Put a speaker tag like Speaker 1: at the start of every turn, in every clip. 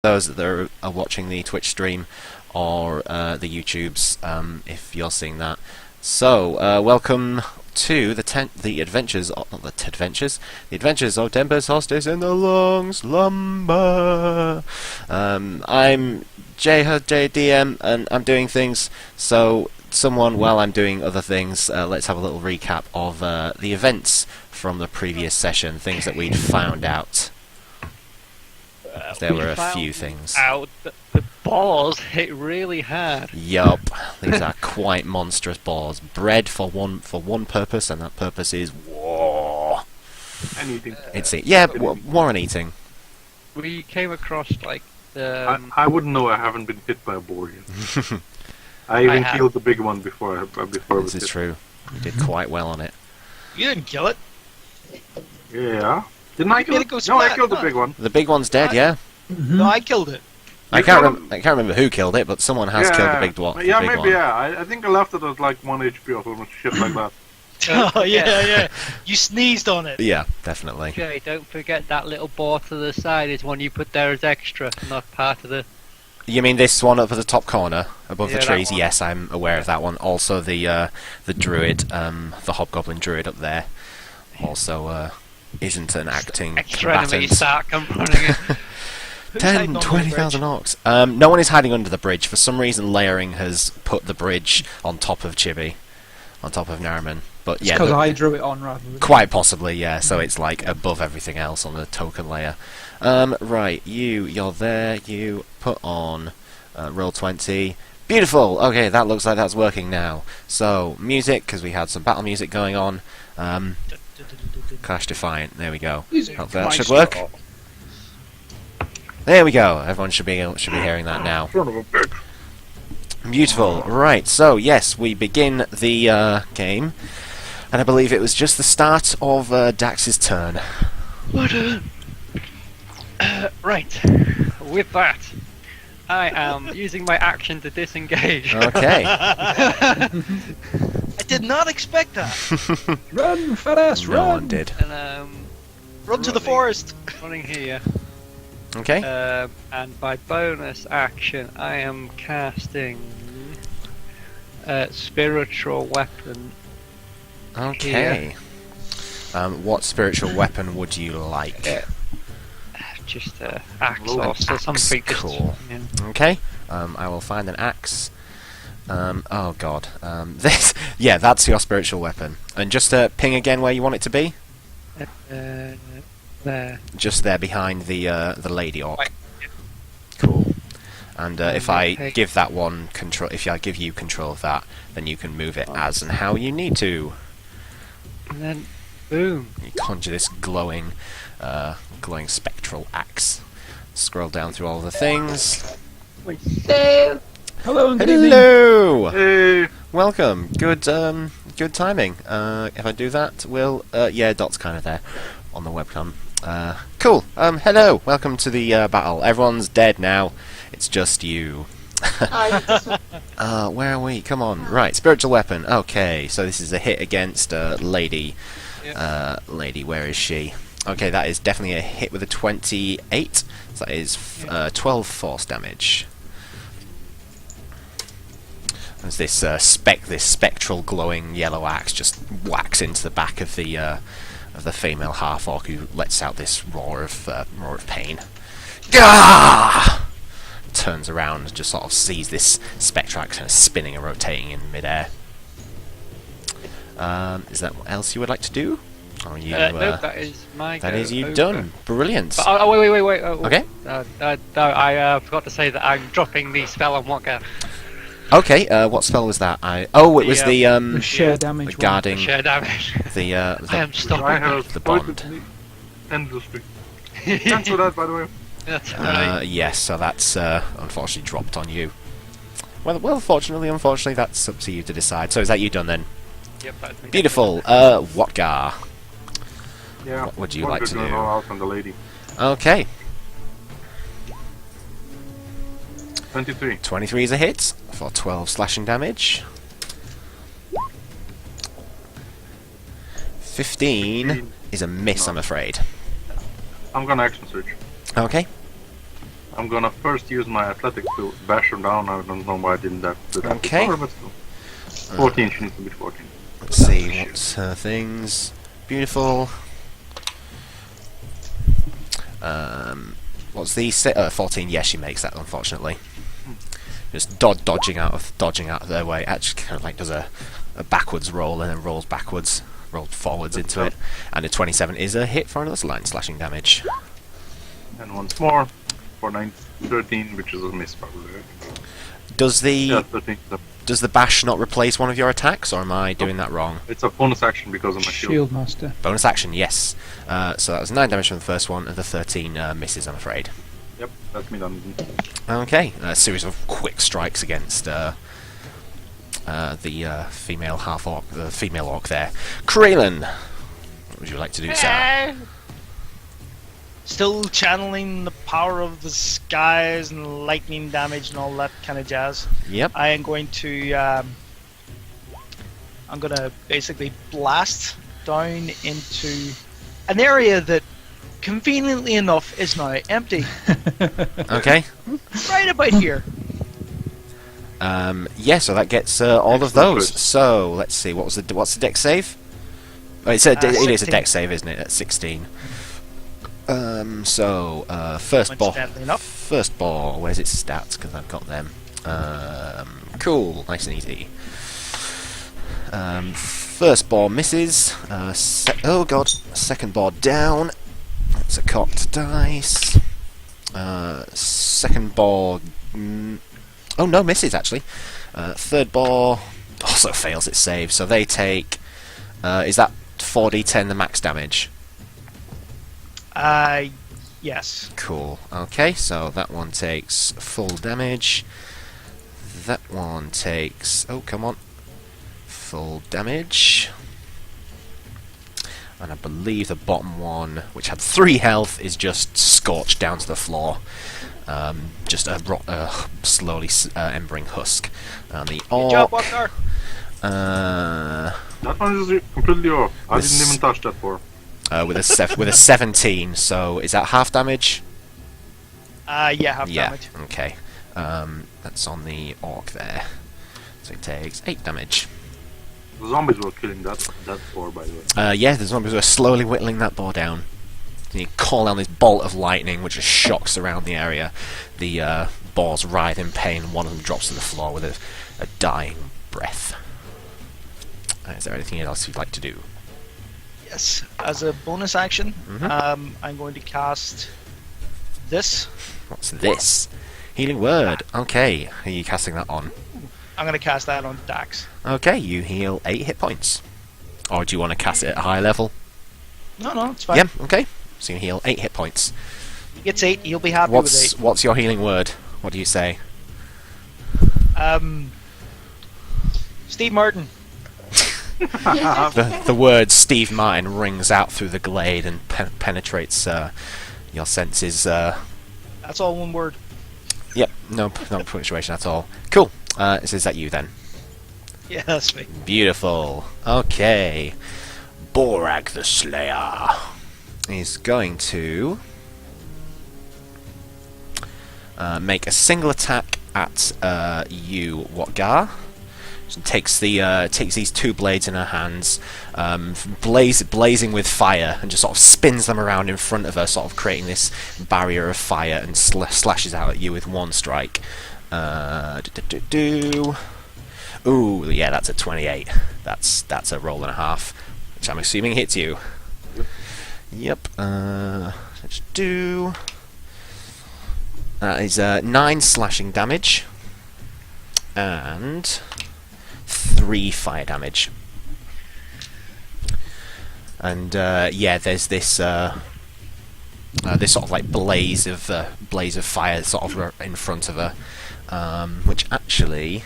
Speaker 1: those that are watching the Twitch stream or the YouTubes, if you're seeing that. So, welcome to the adventures of not the adventures of Tempest Hostis in the long slumber. I'm JDM and I'm doing things. So, while I'm doing other things, let's have a little recap of the events from the previous session, things that we'd found out. There were a few things.
Speaker 2: Out the balls hit really hard.
Speaker 1: Yup, these are quite monstrous balls. Bred for one purpose, and that purpose is war.
Speaker 3: And eating.
Speaker 1: War and eating.
Speaker 2: We came across like the.
Speaker 3: I wouldn't know. I haven't been hit by a boar yet. I even killed the big one before.
Speaker 1: This is true. You did quite well on it.
Speaker 2: You didn't kill it.
Speaker 3: Yeah. Didn't I kill it? No, I killed the big one.
Speaker 1: The big one's dead. Yeah.
Speaker 2: No, I killed it.
Speaker 1: I can't remember who killed it, but someone has killed the big one.
Speaker 3: Yeah, maybe. Yeah, I think I left it at like 1 HP or something shit like that.
Speaker 4: Oh yeah. You sneezed on it.
Speaker 1: Yeah, definitely.
Speaker 2: Okay, don't forget that little ball to the side is one you put there as extra, not part of the.
Speaker 1: You mean this one up at the top corner, above the trees?
Speaker 2: That one.
Speaker 1: Yes, I'm aware of that one. Also, the druid, the hobgoblin druid up there, also isn't an acting
Speaker 2: Extra
Speaker 1: combatant.
Speaker 2: enemy start come running in.
Speaker 1: 10, 20,000 orcs. No one is hiding under the bridge. For some reason, layering has put the bridge on top of Chibi, on top of Nariman. But yeah,
Speaker 5: because I drew it on rather than...
Speaker 1: Quite possibly, yeah. So it's like above everything else on the token layer. Right, you're there. You put on roll 20. Beautiful. Okay, that looks like that's working now. So music, because we had some battle music going on. Clash Defiant. There we go. Hopefully that should work. There we go. Everyone should be hearing that now.
Speaker 3: Son of a bitch.
Speaker 1: Beautiful. Right. So yes, we begin the game, and I believe it was just the start of Dax's turn.
Speaker 2: What? Right. With that, I am using my action to disengage.
Speaker 1: Okay.
Speaker 4: I did not expect that.
Speaker 5: Run, fat ass,
Speaker 1: No
Speaker 5: run!
Speaker 1: one did.
Speaker 2: And
Speaker 4: Run to the forest.
Speaker 2: running here.
Speaker 1: Okay.
Speaker 2: And by bonus action, I am casting spiritual weapon.
Speaker 1: Okay. What spiritual weapon would you like?
Speaker 2: Just axe
Speaker 3: Oh,
Speaker 2: or something.
Speaker 1: cool.
Speaker 2: Yeah.
Speaker 1: Okay. I will find an axe. Oh god. This. Yeah, that's your spiritual weapon. And just ping again where you want it to be.
Speaker 2: There.
Speaker 1: Just there behind the lady orc.
Speaker 2: Right.
Speaker 1: Cool. And if I
Speaker 2: Okay.
Speaker 1: give that one control, if I give you control of that, then you can move it as and how you need to.
Speaker 2: And then, boom.
Speaker 1: You conjure this glowing spectral axe. Scroll down through all the things.
Speaker 5: Hello and good evening.
Speaker 1: Hello.
Speaker 3: Hey.
Speaker 1: Welcome. Good timing. If I do that, yeah, Dot's kind of there on the webcam. Cool. Hello. Welcome to the battle. Everyone's dead now. It's just you. Where are we? Come on. Right, spiritual weapon. Okay, so this is a hit against Lady.
Speaker 2: Yep.
Speaker 1: Lady, where is she? Okay, that is definitely a hit with a 28. So that is 12 force damage. As this spectral glowing yellow axe just whacks into the back of the female half orc, who lets out this roar of pain. Gah! Turns around and just sort of sees this spectral axe kind of spinning and rotating in midair. Is that what else you would like to do? Or you,
Speaker 2: No, that is my
Speaker 1: that
Speaker 2: go
Speaker 1: is you
Speaker 2: over.
Speaker 1: done. Brilliant.
Speaker 2: But, wait. Oh,
Speaker 1: Okay.
Speaker 2: No, I forgot to say that I'm dropping the spell on Waka.
Speaker 1: Okay. What spell was that? It was
Speaker 5: The
Speaker 1: the
Speaker 5: sheer damage one.
Speaker 1: guarding
Speaker 2: Share damage.
Speaker 1: the
Speaker 2: I am
Speaker 3: I
Speaker 2: stopping.
Speaker 3: have
Speaker 1: the bond.
Speaker 3: poisoned endlessly. Thanks for that, by the way.
Speaker 2: That's right.
Speaker 1: Yes, so that's unfortunately dropped on you. Well, fortunately, unfortunately, that's up to you to decide. So is that you done then?
Speaker 2: Yep, that's me.
Speaker 1: Beautiful. Watgar.
Speaker 3: Yeah.
Speaker 1: What would you
Speaker 3: one
Speaker 1: like
Speaker 3: good
Speaker 1: to
Speaker 3: girl
Speaker 1: do?
Speaker 3: Out on the lady.
Speaker 1: Okay.
Speaker 3: 23.
Speaker 1: 23 is a hit for 12 slashing damage. 15 is a miss, I'm afraid.
Speaker 3: I'm gonna action search.
Speaker 1: Okay.
Speaker 3: I'm gonna first use my athletics to bash him down. I don't know why I didn't do that
Speaker 1: Okay.
Speaker 3: before, but still. 14, she needs to be 14.
Speaker 1: Let's see, what's her things? Beautiful. What's the 14? Yes, she makes that, unfortunately. Just dodging out of their way. Actually, kind of like does a backwards roll and then rolls forwards into it. And a 27 is a hit for another line slashing damage.
Speaker 3: And once more for 13, which is a miss probably. Right?
Speaker 1: Does
Speaker 3: Yeah, 13.
Speaker 1: the bash not replace one of your attacks, or am I doing that wrong?
Speaker 3: It's a bonus action because of my shield.
Speaker 5: Shield Master.
Speaker 1: Bonus action, yes. So that was 9 damage from the first one, and the 13 misses, I'm afraid.
Speaker 3: Yep, that's me done.
Speaker 1: Okay, a series of quick strikes against the female half orc, the female orc there. Kraylan, what would you like to do, sir?
Speaker 4: Still channeling the power of the skies and lightning damage and all that kind of jazz.
Speaker 1: Yep.
Speaker 4: I am going to I'm gonna basically blast down into an area that conveniently enough is now empty.
Speaker 1: Okay.
Speaker 4: Right about here.
Speaker 1: Yeah, so that gets all of those. So let's see, what's the dex save? Oh, it is a
Speaker 4: 16.
Speaker 1: dex save, isn't it? At 16. First
Speaker 4: Coincidentally enough.
Speaker 1: First ball. Where's its stats? Because I've got them. Cool, nice and easy. First ball misses. Oh god, second ball down. That's a cocked dice. Second ball. Oh no, misses actually. Third ball also fails its save, so they take. Is that 4d10 the max damage?
Speaker 4: Yes.
Speaker 1: Cool. Okay, so that one takes full damage. That one takes. Oh, come on. Full damage. And I believe the bottom one, which had 3 health, is just scorched down to the floor. Just a slowly embering husk. And the
Speaker 4: Good job,
Speaker 1: orc.
Speaker 4: Walker.
Speaker 3: That one is completely off. I
Speaker 1: This-
Speaker 3: didn't even touch that before.
Speaker 1: With a 17. So is that half damage?
Speaker 4: Yeah, half
Speaker 1: Yeah.
Speaker 4: damage.
Speaker 1: Okay. That's on the orc there. So it takes 8 damage.
Speaker 3: The zombies were killing that boar, by the way.
Speaker 1: Yeah, the zombies were slowly whittling that boar down. And you call down this bolt of lightning, which just shocks around the area. The boars writhe in pain. One of them drops to the floor with a dying breath. Is there anything else you'd like to do?
Speaker 4: Yes. As a bonus action,
Speaker 1: Mhm.
Speaker 4: I'm going to cast this.
Speaker 1: What's this? Healing word. Okay, who are you casting that on?
Speaker 4: I'm going to cast that on Dax.
Speaker 1: Okay, you heal 8 hit points. Or do you want to cast it at a high level?
Speaker 4: No, it's fine.
Speaker 1: Yeah, okay. So you heal 8 hit points.
Speaker 4: He gets 8. He'll be happy with 8.
Speaker 1: What's your healing word? What do you say?
Speaker 4: Steve Martin.
Speaker 1: The word Steve Martin rings out through the glade and penetrates your senses.
Speaker 4: That's all one word.
Speaker 1: Yep, no punctuation at all. Cool. Is that you then?
Speaker 4: Yeah, that's me.
Speaker 1: Beautiful. Okay. Borag the Slayer is going to make a single attack at you, Watgar. She takes these 2 blades in her hands, blazing with fire, and just sort of spins them around in front of her, sort of creating this barrier of fire, and slashes out at you with 1 strike. Ooh, yeah, that's a 28. That's a roll and a half, which I'm assuming hits you. Yep. Let's do. That is 9 slashing damage and 3 fire damage. And yeah, there's this this sort of like blaze of fire sort of in front of her, which actually,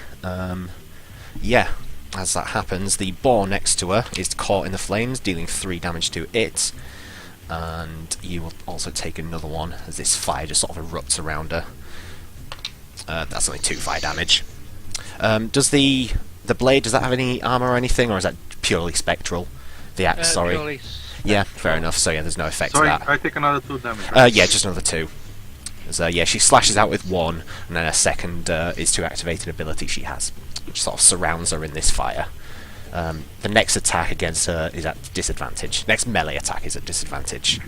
Speaker 1: yeah, as that happens, the boar next to her is caught in the flames, dealing 3 damage to it, and you will also take another one as this fire just sort of erupts around her. That's only 2 fire damage. Does the blade, does that have any armor or anything, or is that purely spectral? The axe, sorry.
Speaker 2: Purely
Speaker 1: Yeah, fair enough. So yeah, there's no effect
Speaker 3: Sorry,
Speaker 1: to that.
Speaker 3: I take another 2 damage. Right?
Speaker 1: Yeah, just another 2. So yeah, she slashes out with one, and then a second is to activate an ability she has, which sort of surrounds her in this fire. The next attack against her is at disadvantage. Next melee attack is at disadvantage.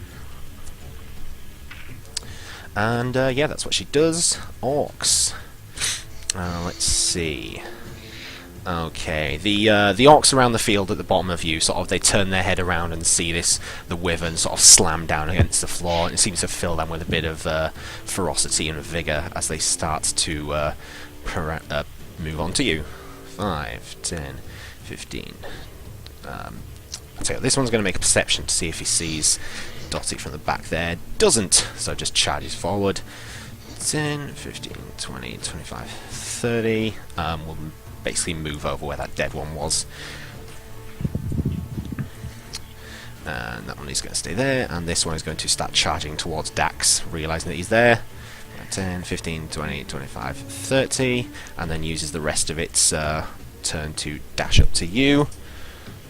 Speaker 1: And yeah, that's what she does. Orcs. Let's see. Okay, the orcs around the field at the bottom of you, sort of, they turn their head around and see the wyvern sort of slam down against the floor, and it seems to fill them with a bit of ferocity and vigour as they start to move on to you. 5, 10, 15. I'll tell you, this one's going to make a perception to see if he sees Dottie from the back there. Doesn't, so just charges forward. 10, 15, 20, 25, 30. We'll basically move over where that dead one was. And that one is going to stay there, and this one is going to start charging towards Dax, realising that he's there. 10, 15, 20, 25, 30, and then uses the rest of its turn to dash up to you.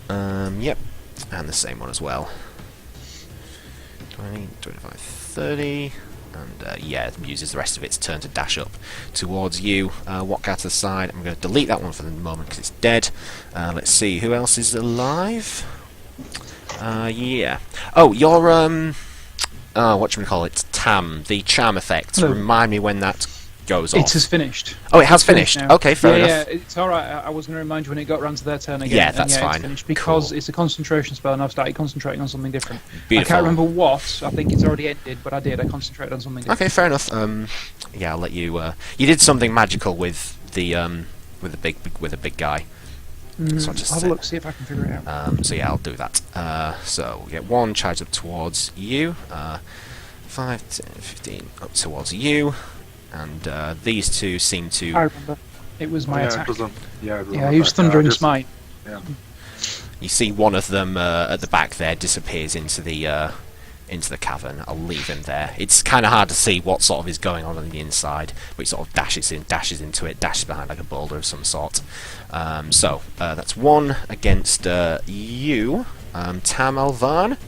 Speaker 1: Yep, and the same one as well. 20, 25, 30, and yeah, uses the rest of its turn to dash up towards you. Walk out to the side. I'm going to delete that one for the moment because it's dead. Let's see, who else is alive? Yeah. Oh, your whatchamacallit, Tam, the charm effect.
Speaker 5: Hello.
Speaker 1: Remind me when that goes off.
Speaker 5: It has finished.
Speaker 1: Oh, it has finished.
Speaker 5: now.
Speaker 1: Okay, fair enough.
Speaker 5: Yeah, it's alright. I was going to remind you when it got round to their turn again.
Speaker 1: Yeah,
Speaker 5: and
Speaker 1: that's
Speaker 5: yeah,
Speaker 1: fine.
Speaker 5: It's finished because
Speaker 1: Cool.
Speaker 5: it's a concentration spell and I've started concentrating on something different.
Speaker 1: Beautiful.
Speaker 5: I can't remember what. I think it's already ended, but I did. I concentrated on something different.
Speaker 1: Okay, fair enough. Yeah, I'll let you. You did something magical with the big guy. So I'll just
Speaker 5: Have
Speaker 1: say-
Speaker 5: a look, see if I can figure it out.
Speaker 1: So yeah, I'll do that. So we get one charge up towards you. 5, 10, 15 up towards you, and these two seem
Speaker 5: I
Speaker 1: to.
Speaker 5: remember. It was my
Speaker 3: yeah,
Speaker 5: attack.
Speaker 3: it was yeah, it was
Speaker 5: Yeah,
Speaker 3: an
Speaker 5: he was
Speaker 3: attack.
Speaker 5: Thundering
Speaker 3: Just-
Speaker 5: Smite.
Speaker 3: Yeah.
Speaker 1: You see one of them at the back there disappears into the cavern. I'll leave him there. It's kind of hard to see what sort of is going on the inside, but he sort of dashes into it, dashes behind like a boulder of some sort. So that's one against you, Tam Alvan.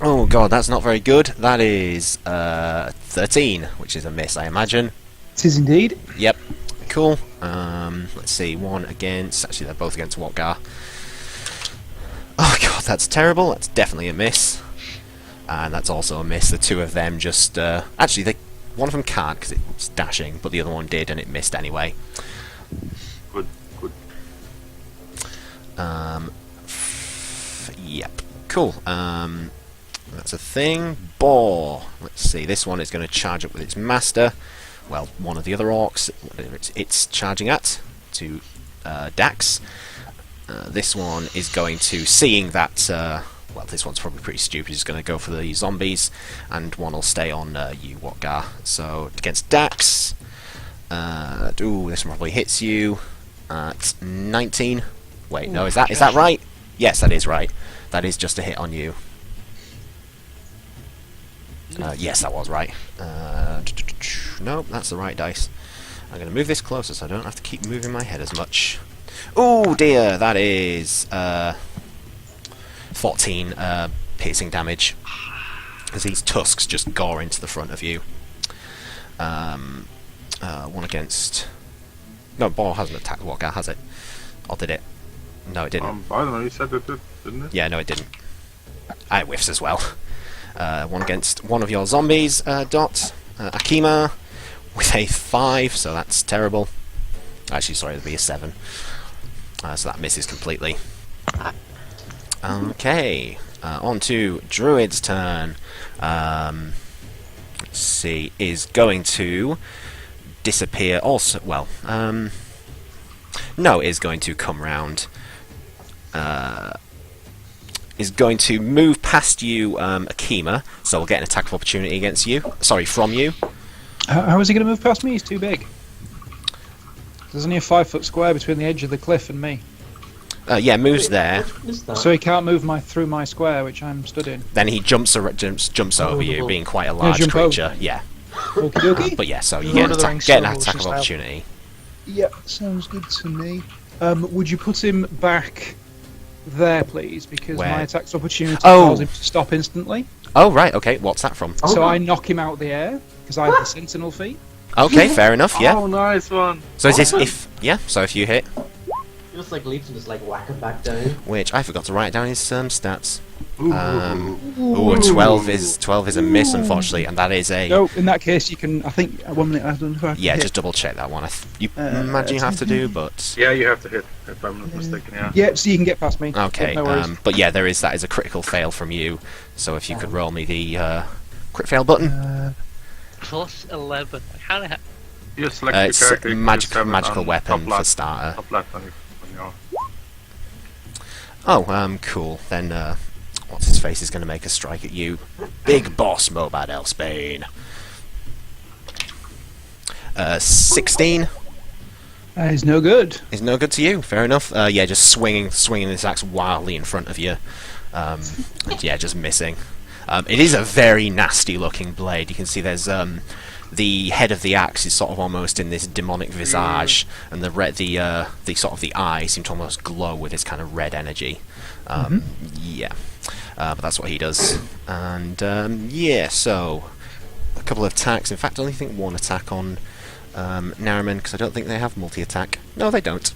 Speaker 1: Oh god, that's not very good. That is 13, which is a miss, I imagine.
Speaker 5: It is indeed.
Speaker 1: Yep. Cool. Let's see. One against. Actually, they're both against Wotgar. Oh god, that's terrible. That's definitely a miss. And that's also a miss. The two of them just. Actually, one of them can't because it's dashing, but the other one did and it missed anyway.
Speaker 3: Good.
Speaker 1: Yep. Cool. That's a thing. Boar. Let's see. This one is going to charge up with its master. Well, one of the other orcs. Whatever it's charging at to Dax. This one is going to, seeing that. Well, this one's probably pretty stupid. He's going to go for the zombies, and one will stay on you, Wotgar. So against Dax. Ooh, this one probably hits you at 19. Wait, no, is that right? Yes, that is right. That is just a hit on you. Yes, that was right. Nope, that's the right dice. I'm going to move this closer so I don't have to keep moving my head as much. Oh dear, that is 14 piercing damage as these tusks just gore into the front of you. One against. No, Boar hasn't attacked Wotgar, has it? Or did it? No, it didn't.
Speaker 3: I don't know. You said it did, didn't it?
Speaker 1: Yeah, no, it didn't. It whiffs as well. One against one of your zombies, Dot. Akima with a 5, so that's terrible. Actually, sorry, it'll be a 7. So that misses completely. Okay, on to Druid's turn. Let's see, is going to disappear also. Well, no, is going to come round. Is going to move past you, Akima, so we'll get an attack of opportunity against you. Sorry, from you.
Speaker 5: How is he going to move past me? He's too big. There's only a 5-foot square between the edge of the cliff and me.
Speaker 1: Yeah, moves there.
Speaker 6: What is that?
Speaker 5: So he can't move through my square, which I'm stood in.
Speaker 1: Then he jumps over you,
Speaker 6: Oh.
Speaker 1: being quite a large
Speaker 5: jump
Speaker 1: creature. Yeah.
Speaker 5: Okie dokie.
Speaker 1: But yeah, so you
Speaker 4: Lord
Speaker 1: get
Speaker 4: of the Rings
Speaker 1: an
Speaker 4: Star Wars
Speaker 1: attack of
Speaker 4: style.
Speaker 1: opportunity.
Speaker 5: Yep, sounds good to me. Would you put him back there, please? Because
Speaker 1: Where?
Speaker 5: my attack's opportunity
Speaker 1: Oh.
Speaker 5: allows him to stop instantly.
Speaker 1: Oh, right, okay, what's that from?
Speaker 5: So I knock him out of the air because I have the sentinel feat.
Speaker 1: Okay, fair enough, yeah.
Speaker 3: Oh, nice one.
Speaker 1: So is this so if you hit,
Speaker 6: He just like leaps and just like whack him back down.
Speaker 1: which I forgot to write down his stats.
Speaker 3: Ooh.
Speaker 1: Ooh, 12 is a miss, unfortunately, and that is a...
Speaker 5: No, in that case, you can. I think 1 minute. I don't know if I can
Speaker 1: Yeah,
Speaker 5: hit.
Speaker 1: just double check that one. You imagine you have to do, but...
Speaker 3: Yeah, you have to hit, if I'm not mistaken, yeah.
Speaker 5: Yeah, so you can get past me.
Speaker 1: Okay,
Speaker 5: Yeah, no worries.
Speaker 1: but yeah, that is a critical fail from you, so if you could roll me the crit fail button.
Speaker 2: Plus 11. How the heck?
Speaker 3: You select
Speaker 1: It's
Speaker 3: your character. you
Speaker 1: magical
Speaker 3: just have it on
Speaker 1: weapon
Speaker 3: top
Speaker 1: for
Speaker 3: left,
Speaker 1: starter.
Speaker 3: Top left on your...
Speaker 1: Oh, cool. Then, what's his face is going to make a strike at you. Big Boss Mobad Elsbane. 16
Speaker 5: That is no good.
Speaker 1: is no good to you. Fair enough. Yeah, just swinging this axe wildly in front of you. And yeah, just missing. It is a very nasty looking blade. You can see there's the head of the axe is sort of almost in this demonic visage, and the sort of the eyes seem to almost glow with this kind of red energy. Yeah, but that's what he does. And yeah, so a couple of attacks. In fact, I only think one attack on Nariman, because I don't think they have multi-attack. No, they don't.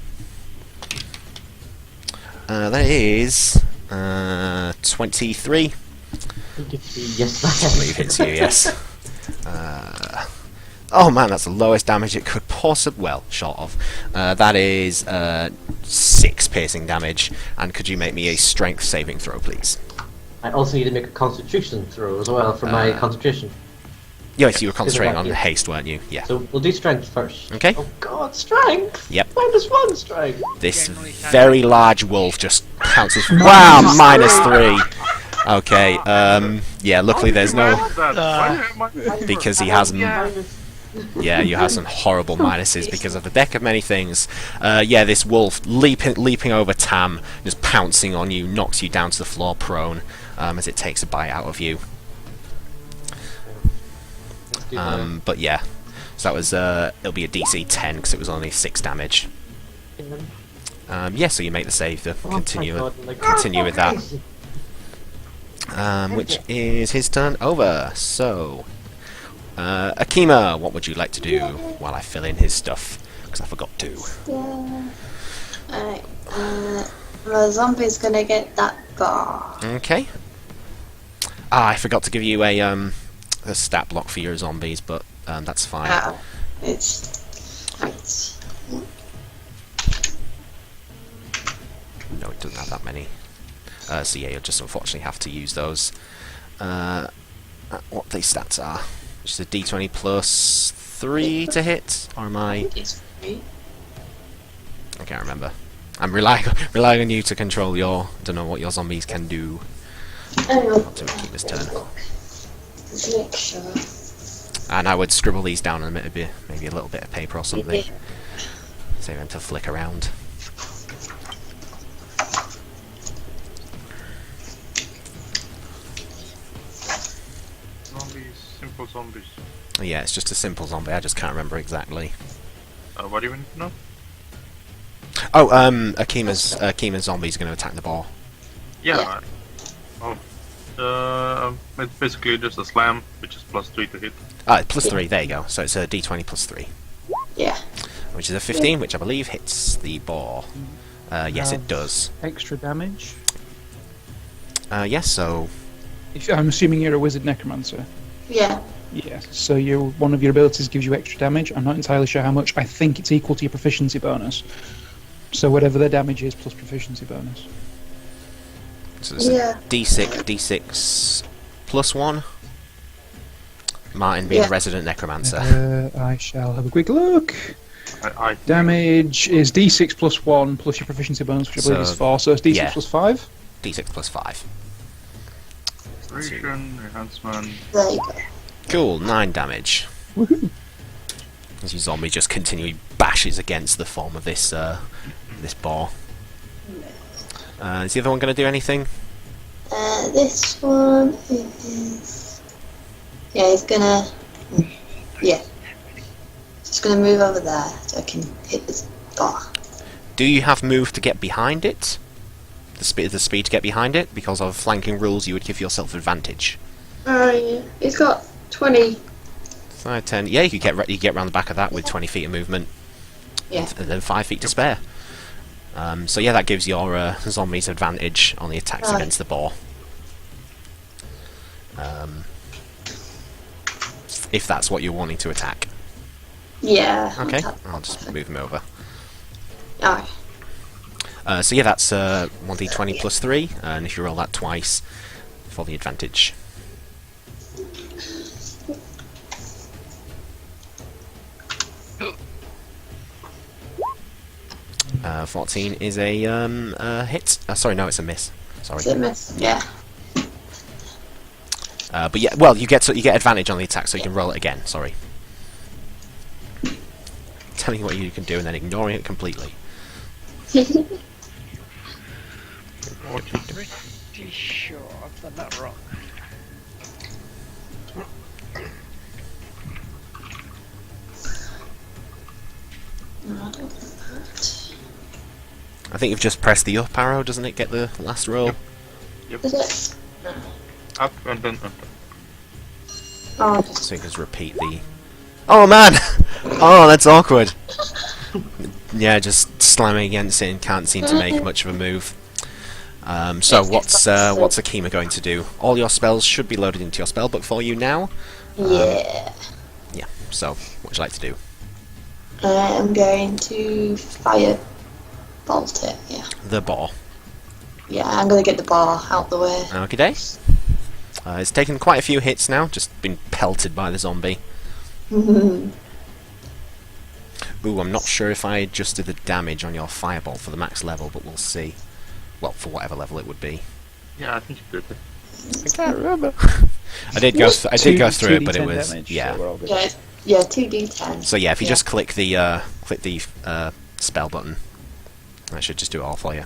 Speaker 1: That is 23.
Speaker 6: He gets me, yes,
Speaker 1: I believe hits you, yes. Oh man, that's the lowest damage it could possibly... Well, short of. That is 6 piercing damage. And could you make me a strength saving throw, please?
Speaker 6: I also need to make a constitution throw as well for my concentration.
Speaker 1: Yes, you were concentrating on
Speaker 6: Yeah.
Speaker 1: haste, weren't you? Yeah.
Speaker 6: So we'll do strength first.
Speaker 1: Okay.
Speaker 6: Oh god, strength!
Speaker 1: Yep.
Speaker 6: -1 strength!
Speaker 1: This
Speaker 2: Generally
Speaker 1: very large wolf just pounces... Wow, -3! Okay, yeah, luckily there's no... Because he has... Yeah, you have some horrible minuses because of the deck of many things. Yeah, this wolf leaping over Tam, just pouncing on you, knocks you down to the floor prone as it takes a bite out of you. But yeah, so that was it'll be a DC 10 because it was only 6 damage. Yeah, so you make the save to continue with that. Which is his turn over. So, Akima, what would you like to do while I fill in his stuff? Because I forgot to.
Speaker 7: Alright, the zombie's gonna get that bar.
Speaker 1: Okay. I forgot to give you a stat block for your zombies, but that's fine.
Speaker 7: It's... Right.
Speaker 1: No, it doesn't have that many. So yeah, you'll just unfortunately have to use those. What these stats are. Which is a d20 plus 3 to hit, or am I...
Speaker 7: It's free.
Speaker 1: I can't remember. I'm relying on you to control your... I don't know what your zombies can do. Up to Akima's turn.
Speaker 7: Let's make sure.
Speaker 1: And I would scribble these down on maybe a little bit of paper or something. Save them to flick around.
Speaker 3: Simple zombies.
Speaker 1: Yeah, it's just a simple zombie. I just can't remember exactly.
Speaker 3: What do you need to know?
Speaker 1: Oh, Akima's zombie's going to attack the ball.
Speaker 3: Yeah. Oh. It's basically just a slam, which is +3 to hit.
Speaker 1: Ah, plus 3. There you go. So it's a d20 plus 3,
Speaker 7: Yeah.
Speaker 1: which is a 15, which I believe hits the ball. Yes, it does.
Speaker 5: Extra damage.
Speaker 1: Yes. So
Speaker 5: I'm assuming you're a wizard necromancer.
Speaker 7: Yeah.
Speaker 5: Yeah. So one of your abilities gives you extra damage. I'm not entirely sure how much. I think it's equal to your proficiency bonus. So whatever the damage is plus proficiency bonus.
Speaker 1: So it's
Speaker 7: Yeah.
Speaker 1: a d6 plus 1. Martin being
Speaker 7: Yeah.
Speaker 1: a resident necromancer.
Speaker 5: I shall have a quick look.
Speaker 3: I
Speaker 5: Damage is d6 plus 1 plus your proficiency bonus, which I believe
Speaker 1: So,
Speaker 5: is 4. So it's d6
Speaker 1: yeah.
Speaker 5: plus 5.
Speaker 1: d6 plus 5.
Speaker 3: Concentration, enhancement.
Speaker 7: There you go.
Speaker 1: Cool, 9 damage.
Speaker 5: Woohoo!
Speaker 1: As your zombie just continually bashes against the form of this this ball. Is the other one going to do anything?
Speaker 7: This one is... Yeah, he's gonna... Yeah. Just gonna move over there so I can hit this bar.
Speaker 1: Do you have move to get behind it? The speed to get behind it? Because of flanking rules, you would give yourself advantage.
Speaker 7: Oh yeah, he's got 20.
Speaker 1: 5, 10. Yeah, you get round the back of that with 20 feet of movement,
Speaker 7: Yeah.
Speaker 1: and then 5 feet to spare. So yeah, that gives your zombies advantage on the attacks
Speaker 7: Right.
Speaker 1: against the boar. If that's what you're wanting to attack.
Speaker 7: Yeah.
Speaker 1: Okay, I'll just move him over.
Speaker 7: Oh,
Speaker 1: So yeah, that's 1d20 plus 3, and if you roll that twice, for the advantage. Uh, 14 is a hit. Sorry, no, it's a miss. Sorry.
Speaker 7: is it miss? Yeah.
Speaker 1: But yeah, well, you get advantage on the attack, so you can roll it again. Sorry. Telling you what you can do and then ignoring it completely.
Speaker 2: Pretty sure I've done that wrong.
Speaker 7: No, I don't think that.
Speaker 1: I think you've just pressed the up arrow, doesn't it? Get the last roll.
Speaker 7: Is it? No.
Speaker 3: Up and then up.
Speaker 7: Oh, just
Speaker 1: So you can just repeat the. Oh man! Oh, that's awkward. Yeah, just slamming against it and can't seem to make much of a move. So what's Akima going to do? All your spells should be loaded into your spellbook for you now.
Speaker 7: yeah.
Speaker 1: Yeah. So what would you like to do?
Speaker 7: I'm going to fire bolt it. Yeah.
Speaker 1: The boar.
Speaker 7: Yeah, I'm gonna get the bar out the way.
Speaker 1: Okay, days. It's taken quite a few hits now. Just been pelted by the zombie. Ooh, I'm not sure if I adjusted the damage on your fireball for the max level, but we'll see. Well, for whatever level it would be.
Speaker 3: Yeah, I think you did.
Speaker 1: I can't remember. I did go through it, but it
Speaker 5: 2d10
Speaker 1: was
Speaker 5: damage,
Speaker 1: yeah.
Speaker 5: so we're all good.
Speaker 7: Yeah, 2d10.
Speaker 1: So yeah, if you
Speaker 7: Yeah.
Speaker 1: just click the spell button, that should just do it all for you.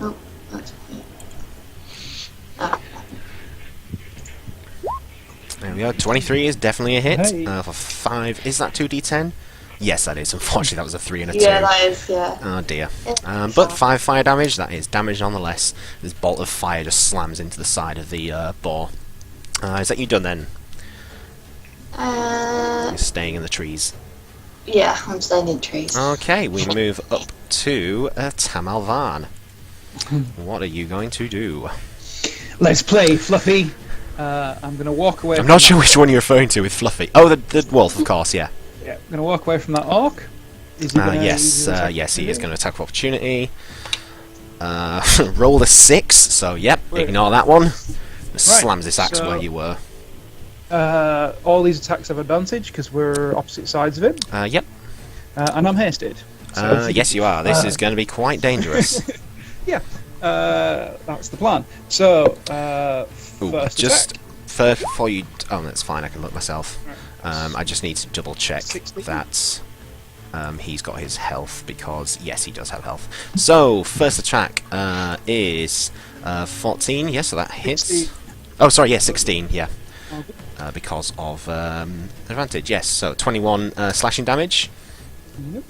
Speaker 7: Oh, that's it. Ah,
Speaker 1: There we go. 23 is definitely a hit.
Speaker 5: Hey.
Speaker 1: For 5, is that 2d10? Yes, that is. Unfortunately, that was a 3 and a 2.
Speaker 7: yeah, that is, yeah.
Speaker 1: Oh dear.
Speaker 7: Yeah.
Speaker 1: But 5 fire damage, that is damage nonetheless. This bolt of fire just slams into the side of the boar. Is that you done then? You're staying in the trees.
Speaker 7: Yeah, I'm staying in trees.
Speaker 1: Okay, we move up to Tamalvan. What are you going to do?
Speaker 5: Let's play, Fluffy. I'm going to walk away.
Speaker 1: I'm
Speaker 5: from
Speaker 1: not
Speaker 5: that-
Speaker 1: sure which one you're referring to with Fluffy. Oh, the wolf, of course, yeah.
Speaker 5: Yeah, I'm going to walk away from that orc. Is he gonna use
Speaker 1: Yes,
Speaker 5: his attack
Speaker 1: yes, he is
Speaker 5: opportunity?
Speaker 1: going to attack of opportunity. Roll a 6, so yep,
Speaker 5: Wait.
Speaker 1: ignore that one. Slams this axe
Speaker 5: so-
Speaker 1: where you were.
Speaker 5: All these attacks have advantage because we're opposite sides of it,
Speaker 1: Yep.
Speaker 5: and I'm hasted. So
Speaker 1: Yes, you are. This is going to be quite dangerous.
Speaker 5: that's the plan. So,
Speaker 1: Ooh,
Speaker 5: first
Speaker 1: just
Speaker 5: attack.
Speaker 1: first before you. Oh, that's fine. I can look myself. I just need to double check
Speaker 5: 60.
Speaker 1: that he's got his health because yes, he does have health. So first attack is 14. Yes, so that hits.
Speaker 5: 60.
Speaker 1: Oh, sorry. Yeah, 16. Yeah.
Speaker 5: Okay.
Speaker 1: Because of advantage, yes. So 21 slashing damage.
Speaker 5: Yep.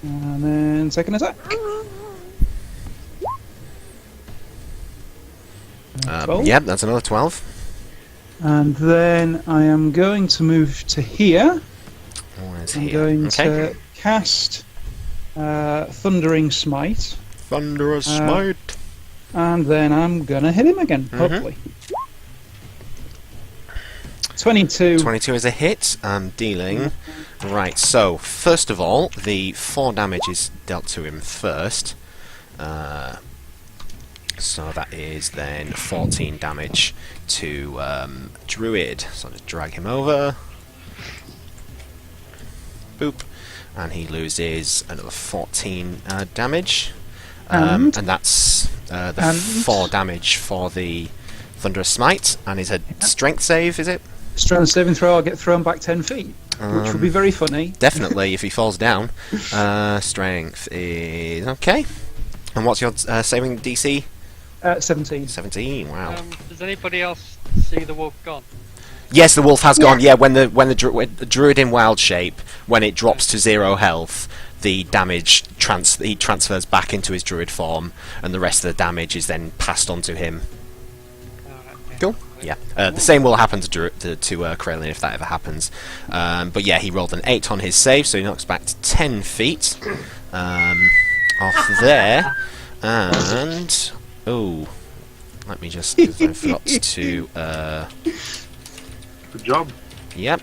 Speaker 5: And then second attack. 12.
Speaker 1: Yep, that's another 12.
Speaker 5: And then I am going to move to here.
Speaker 1: Where's
Speaker 5: I'm
Speaker 1: here?
Speaker 5: going
Speaker 1: Okay.
Speaker 5: to cast Thundering Smite,
Speaker 1: Thunderous Smite.
Speaker 5: and then I'm gonna hit him again. Hopefully. 22.
Speaker 1: 22 is a hit. I'm dealing. Right, so first of all, the 4 damage is dealt to him first. So that is then 14 damage to Druid. So I'll just drag him over. Boop. And he loses another 14 damage. And that's the
Speaker 5: and-
Speaker 1: 4 damage for the Thunderous Smite. And is a strength save, is it?
Speaker 5: Strength saving throw, I'll get thrown back 10 feet, which would be very funny.
Speaker 1: Definitely, if he falls down. Strength is okay. And what's your saving DC?
Speaker 5: 17.
Speaker 1: 17. Wow.
Speaker 2: Does anybody else see the wolf gone?
Speaker 1: Yes, the wolf has gone.
Speaker 7: Yeah.
Speaker 1: Yeah, when the druid in wild shape, when it drops to 0 health, the damage he transfers back into his druid form, and the rest of the damage is then passed on to him. Cool. Yeah. The same will happen to Krelin if that ever happens. But yeah, he rolled an 8 on his save, so he knocks back to 10 feet off there. And let me just, because I forgot to.
Speaker 3: Good job.
Speaker 1: Yep.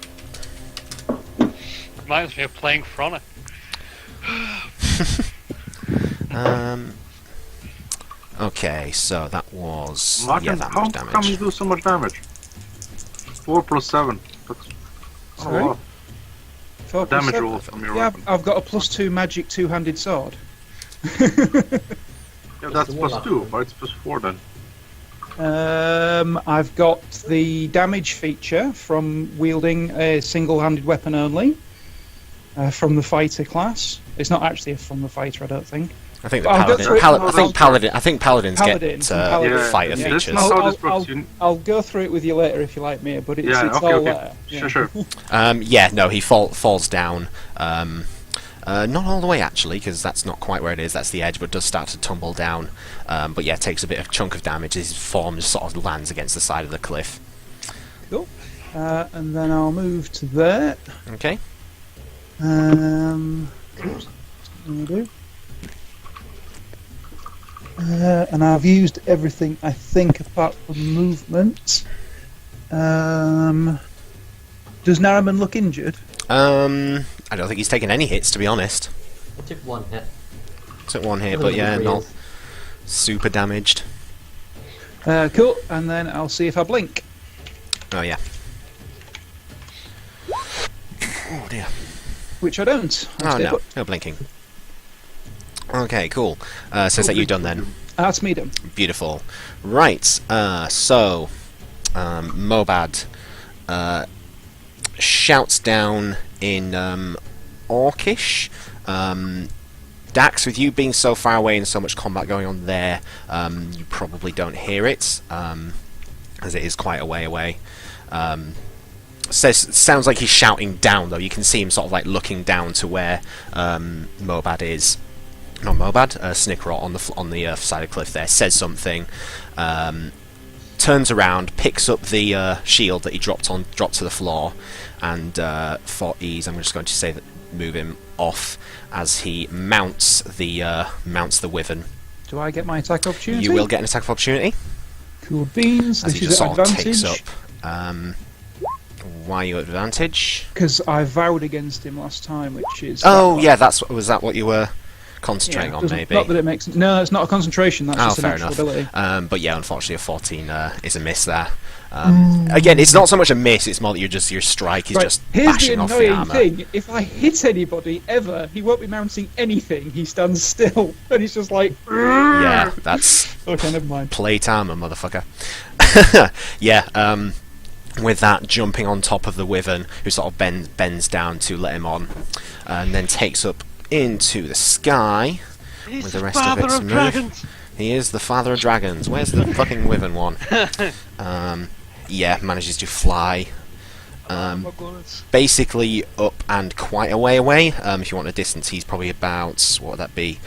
Speaker 2: Reminds me of playing Frona.
Speaker 1: Okay, so that was
Speaker 3: Martin,
Speaker 1: that
Speaker 3: how
Speaker 1: much
Speaker 3: come you
Speaker 1: damage.
Speaker 3: do so much damage? 4 plus 7. That's not a
Speaker 5: Sorry?
Speaker 3: lot.
Speaker 5: 4 plus
Speaker 3: Damage
Speaker 5: 7.
Speaker 3: roll from your
Speaker 5: Yeah,
Speaker 3: weapon.
Speaker 5: I've got a +2 magic two-handed sword.
Speaker 3: Yeah, that's
Speaker 6: the
Speaker 3: plus
Speaker 6: warlock.
Speaker 3: 2, but it's plus 4 then.
Speaker 5: I've got the damage feature from wielding a single-handed weapon only from the fighter class. It's not actually from the fighter, I don't think.
Speaker 1: I think the
Speaker 5: I'll go through it.
Speaker 1: I think paladins
Speaker 5: Paladin,
Speaker 1: get
Speaker 5: Paladin,
Speaker 3: Yeah,
Speaker 1: fighter
Speaker 5: yeah.
Speaker 3: That's
Speaker 1: features.
Speaker 3: not how this
Speaker 5: I'll-
Speaker 3: works.
Speaker 5: I'll go through it with you later if you like, Mia, but it's,
Speaker 3: Yeah,
Speaker 5: it's
Speaker 3: okay,
Speaker 5: all
Speaker 3: okay.
Speaker 5: there. Yeah.
Speaker 3: Sure.
Speaker 1: Yeah, no, he falls down. Not all the way actually, because that's not quite where it is. That's the edge, but does start to tumble down. But yeah, takes a bit of chunk of damage. His form just sort of lands against the side of the cliff.
Speaker 5: Cool. And then I'll move to there.
Speaker 1: Okay.
Speaker 5: What am I gonna do? And I've used everything, I think, apart from movement. Does Naraman look injured?
Speaker 1: I don't think he's taken any hits, to be honest.
Speaker 6: I took 1 hit.
Speaker 1: Took 1 hit,
Speaker 6: Other
Speaker 1: but
Speaker 6: than
Speaker 1: yeah,
Speaker 6: the
Speaker 1: not
Speaker 6: breeze.
Speaker 1: super damaged.
Speaker 5: Cool. And then I'll see if I blink.
Speaker 1: Oh yeah. Oh dear.
Speaker 5: Which I don't.
Speaker 1: Oh no, no blinking. Okay, cool. Says that you're done then.
Speaker 5: That's me done.
Speaker 1: Beautiful. Right, so Mobad shouts down in Orcish. Dax, with you being so far away and so much combat going on there, you probably don't hear it, as it is quite a way away. Sounds like he's shouting down though. You can see him sort of like looking down to where Mobad is. Not Mobad, Snickrot on the side of the cliff there, says something, turns around, picks up the shield that he dropped to the floor, and for ease, I'm just going to say that move him off as he mounts the wyvern.
Speaker 5: Do I get my attack opportunity?
Speaker 1: You will get an attack of opportunity
Speaker 5: Cool beans.
Speaker 1: as
Speaker 5: This
Speaker 1: he
Speaker 5: is
Speaker 1: just
Speaker 5: at
Speaker 1: sort of takes
Speaker 5: advantage.
Speaker 1: up. Why are you at advantage?
Speaker 5: Because I vowed against him last time, which is...
Speaker 1: Oh yeah, was that what you were concentrating on?
Speaker 5: doesn't-
Speaker 1: Maybe.
Speaker 5: Not that it makes... No, it's not a concentration, that's
Speaker 1: Oh,
Speaker 5: just an
Speaker 1: fair
Speaker 5: actual
Speaker 1: enough.
Speaker 5: ability.
Speaker 1: But yeah, unfortunately, a 14 is a miss there. Again, it's not so much a miss; it's more that your strike is
Speaker 5: Right,
Speaker 1: just
Speaker 5: here's the
Speaker 1: bashing off the
Speaker 5: annoying
Speaker 1: armor.
Speaker 5: thing. If I hit anybody, ever, he won't be mounting anything. He stands still, and he's just like...
Speaker 1: Yeah, that's
Speaker 5: Okay, never mind.
Speaker 1: plate armor, motherfucker. Yeah. With that, jumping on top of the wyvern, who sort of bends down to let him on, and then takes up into the sky.
Speaker 2: He's
Speaker 1: With
Speaker 2: the
Speaker 1: the rest of
Speaker 2: father
Speaker 1: its
Speaker 2: of
Speaker 1: move.
Speaker 2: dragons.
Speaker 1: He is the father of dragons. Where's the fucking wyvern one? Yeah, manages to fly.
Speaker 2: Oh my goodness.
Speaker 1: Basically up and quite a way away. If you want a distance, he's probably about, what would that be?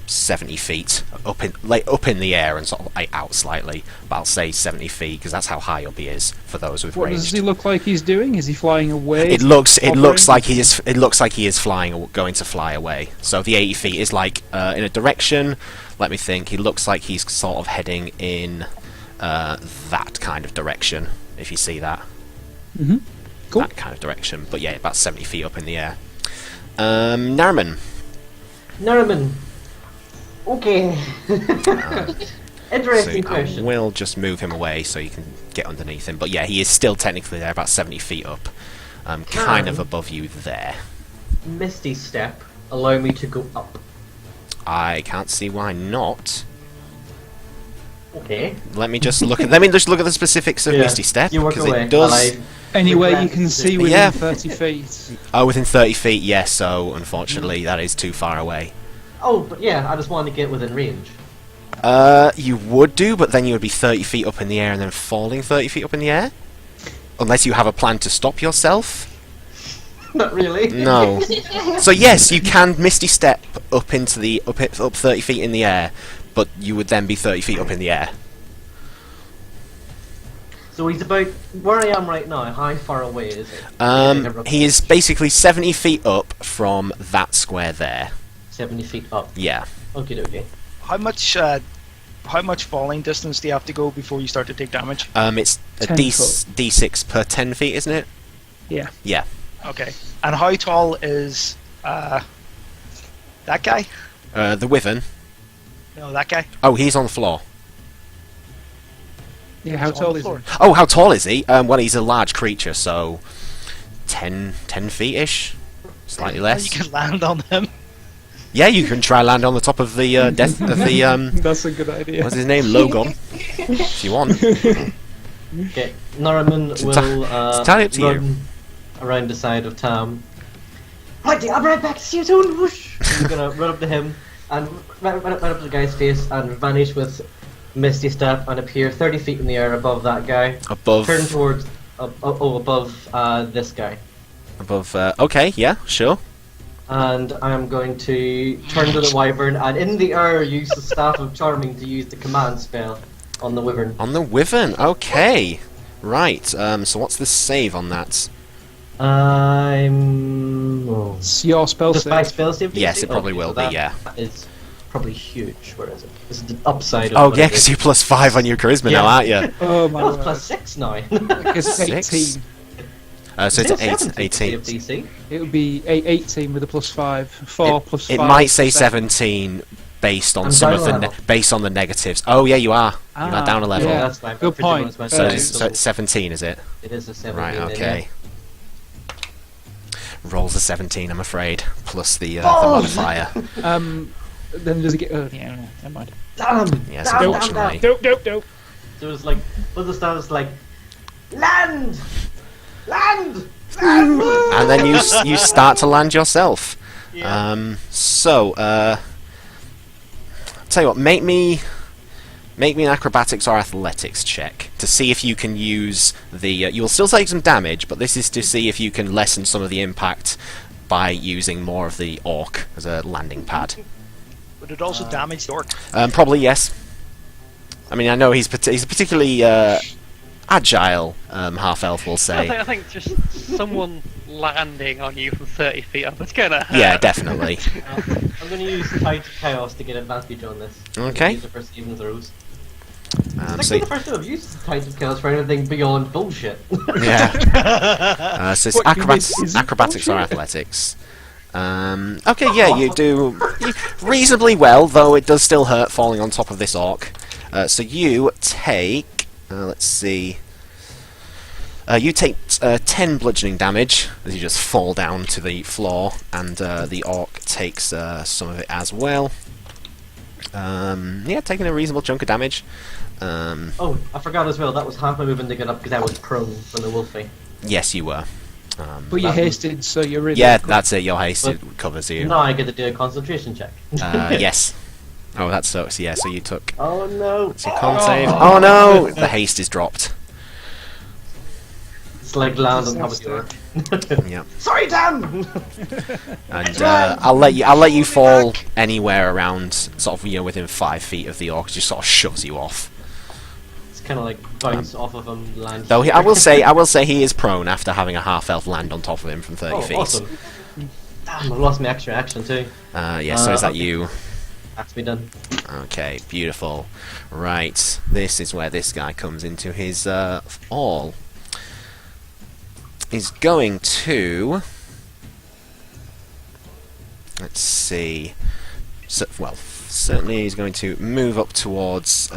Speaker 1: 70 feet up in the air and sort of out slightly. But I'll say 70 feet because that's how high up he is for those with
Speaker 5: What
Speaker 1: ranged.
Speaker 5: does he look like he's doing? Is he flying away?
Speaker 1: It looks
Speaker 5: Hovering?
Speaker 1: like he is. It looks like he is going to fly away. So the 80 feet is like in a direction. Let me think. He looks like he's sort of heading in that kind of direction. If you see that.
Speaker 5: Mm-hmm. Cool.
Speaker 1: That kind of direction. But yeah, about 70 feet up in the air. Nariman.
Speaker 6: Nariman. Okay.
Speaker 1: So
Speaker 6: Interesting
Speaker 1: I
Speaker 6: question.
Speaker 1: will just move him away so you can get underneath him. But yeah, he is still technically there, about 70 feet up. Kind of above you there.
Speaker 6: Misty Step. Allow me to go up.
Speaker 1: I can't see why not.
Speaker 6: Okay.
Speaker 1: Let me just look at the specifics of
Speaker 6: Yeah.
Speaker 1: Misty Step,
Speaker 6: You walk
Speaker 1: because
Speaker 6: away.
Speaker 1: it does.
Speaker 6: and
Speaker 5: Anywhere you can see within
Speaker 1: Yeah.
Speaker 5: 30 feet.
Speaker 1: Oh, within 30 feet, yes. So unfortunately, that is too far away.
Speaker 6: Oh, but yeah, I just wanted to get within range.
Speaker 1: You would do, but then you would be 30 feet up in the air and then falling 30 feet up in the air. Unless you have a plan to stop yourself.
Speaker 6: Not really.
Speaker 1: No. So yes, you can Misty Step up into the up 30 feet in the air, but you would then be 30 feet up in the air.
Speaker 6: So he's about where I am right now. How far away is it?
Speaker 1: He is basically 70 feet up from that square there.
Speaker 6: 70 feet up.
Speaker 1: Yeah.
Speaker 6: Okay, okay.
Speaker 4: How much falling distance do you have to go before you start to take damage?
Speaker 1: It's a
Speaker 5: 10
Speaker 1: D6 per 10 feet, isn't it?
Speaker 5: Yeah.
Speaker 1: Yeah.
Speaker 4: Okay. And how tall is that guy?
Speaker 1: The Wyvern.
Speaker 4: No, that guy.
Speaker 1: Oh, he's on the floor.
Speaker 5: Yeah, how
Speaker 4: He's on
Speaker 5: tall
Speaker 4: the
Speaker 5: is
Speaker 4: floor.
Speaker 5: he?
Speaker 1: Oh, how tall is he? Well, he's a large creature, so 10 feet-ish? Slightly
Speaker 4: You
Speaker 1: less.
Speaker 4: can land on him.
Speaker 1: Yeah, you can try land on the top of the death of the
Speaker 5: That's a good idea.
Speaker 1: what's his name? Logon. If you want.
Speaker 6: Okay, Naraman
Speaker 1: It's
Speaker 6: will
Speaker 1: entirely up to you.
Speaker 6: run around the side of Tam. Right, I'll be right back. See you soon. Whoosh. He's gonna run up to him and right up to the guy's face and vanish with Misty Step and appear 30 feet in the air above that guy.
Speaker 1: Above.
Speaker 6: Turn towards above this guy.
Speaker 1: Above. Okay, yeah, sure.
Speaker 6: And I am going to turn to the wyvern and in the air use the staff of charming to use the command spell on the wyvern.
Speaker 1: On the Wyvern. Okay. Right. So what's the save on that?
Speaker 5: It's your spell
Speaker 6: Does my
Speaker 5: save.
Speaker 6: spell save?
Speaker 1: Yes, it probably
Speaker 6: Okay,
Speaker 1: will
Speaker 6: so
Speaker 1: be,
Speaker 6: that
Speaker 1: yeah.
Speaker 6: is probably huge. Where is it? This is the upside of
Speaker 1: Oh
Speaker 6: what
Speaker 1: yeah,
Speaker 6: it
Speaker 1: because
Speaker 6: is.
Speaker 1: you're +5 on your charisma
Speaker 6: Yeah.
Speaker 1: now, aren't you?
Speaker 5: Oh my
Speaker 6: Oh, it's
Speaker 5: word.
Speaker 6: plus 6 now.
Speaker 5: Because it's
Speaker 1: 6.
Speaker 5: 18.
Speaker 1: So it's
Speaker 6: Still
Speaker 1: 18.
Speaker 6: DC.
Speaker 5: It would be 18 with a +5. 4 plus 5.
Speaker 1: It might say
Speaker 5: plus
Speaker 1: 17 based on
Speaker 6: I'm
Speaker 1: some
Speaker 6: down
Speaker 1: of
Speaker 6: a
Speaker 1: the
Speaker 6: level.
Speaker 1: based on the negatives. Oh yeah, you are. You are
Speaker 5: Ah,
Speaker 1: down a level.
Speaker 5: yeah.
Speaker 6: That's fine.
Speaker 5: Good point.
Speaker 1: So
Speaker 5: Yeah.
Speaker 1: it's 17, is it?
Speaker 6: It is a 17.
Speaker 1: Right.
Speaker 6: then,
Speaker 1: Okay. Rolls a 17, I'm afraid, plus the
Speaker 6: Balls!
Speaker 1: modifier.
Speaker 5: Then does it get... Oh, yeah, no, never mind.
Speaker 6: Yeah. Damn!
Speaker 1: Yes,
Speaker 6: damn,
Speaker 1: unfortunately.
Speaker 5: Dope, dope, dope.
Speaker 6: So it's like, what's the status like? Land! Land! Land!
Speaker 1: And then you start to land yourself.
Speaker 6: Yeah.
Speaker 1: Tell you what, make me an acrobatics or athletics check to see if you can use the. You'll still take some damage, but this is to see if you can lessen some of the impact by using more of the orc as a landing pad.
Speaker 4: Would it also damage the orc?
Speaker 1: Probably yes. I mean, I know he's a particularly agile half elf, we'll say.
Speaker 2: I think just someone landing on you from 30 feet up is gonna hurt.
Speaker 1: Yeah, definitely.
Speaker 6: I'm going to use Tide of Chaos to get advantage on this.
Speaker 1: Okay.
Speaker 6: Use it for saving throws.
Speaker 1: So,
Speaker 6: It's the first time I've used Tide of Chaos for anything beyond bullshit.
Speaker 1: yeah. So it's
Speaker 5: What, you mean, is it
Speaker 1: acrobatics or
Speaker 5: bullshit?
Speaker 1: athletics. Okay, yeah, you do reasonably well, though it does still hurt falling on top of this orc. So you take, let's see, you take 10 bludgeoning damage as you just fall down to the floor, and the orc takes some of it as well. Yeah, taking a reasonable chunk of damage.
Speaker 6: Oh, I forgot as well, that was half my movement to get up because I was prone from the wolfie.
Speaker 1: Yes, you were.
Speaker 5: But you're
Speaker 6: That was-
Speaker 5: hasted, so you're really...
Speaker 1: Yeah, that's it. Your haste covers you.
Speaker 6: Now I get to do a concentration check.
Speaker 1: Yes. Oh, that sucks. Yeah, so you took.
Speaker 6: Oh no!
Speaker 1: It's your con save. Oh no! The haste is dropped.
Speaker 6: It's like land on top of your.
Speaker 1: Yeah.
Speaker 6: Sorry, Dan.
Speaker 1: And I'll let you fall anywhere around sort of within 5 feet of the orc. Just sort of shoves you off.
Speaker 6: It's kind of like bounce off of him, land.
Speaker 1: Though I will say he is prone after having a half elf land on top of him from 30 feet.
Speaker 6: Awesome. Damn, I lost my extra action too.
Speaker 1: Yeah. So is that
Speaker 6: okay.
Speaker 1: you?
Speaker 6: That's me done.
Speaker 1: Okay. Beautiful. Right. This is where this guy comes into his all. He's going to. Let's see. So, well, certainly he's going to move up towards,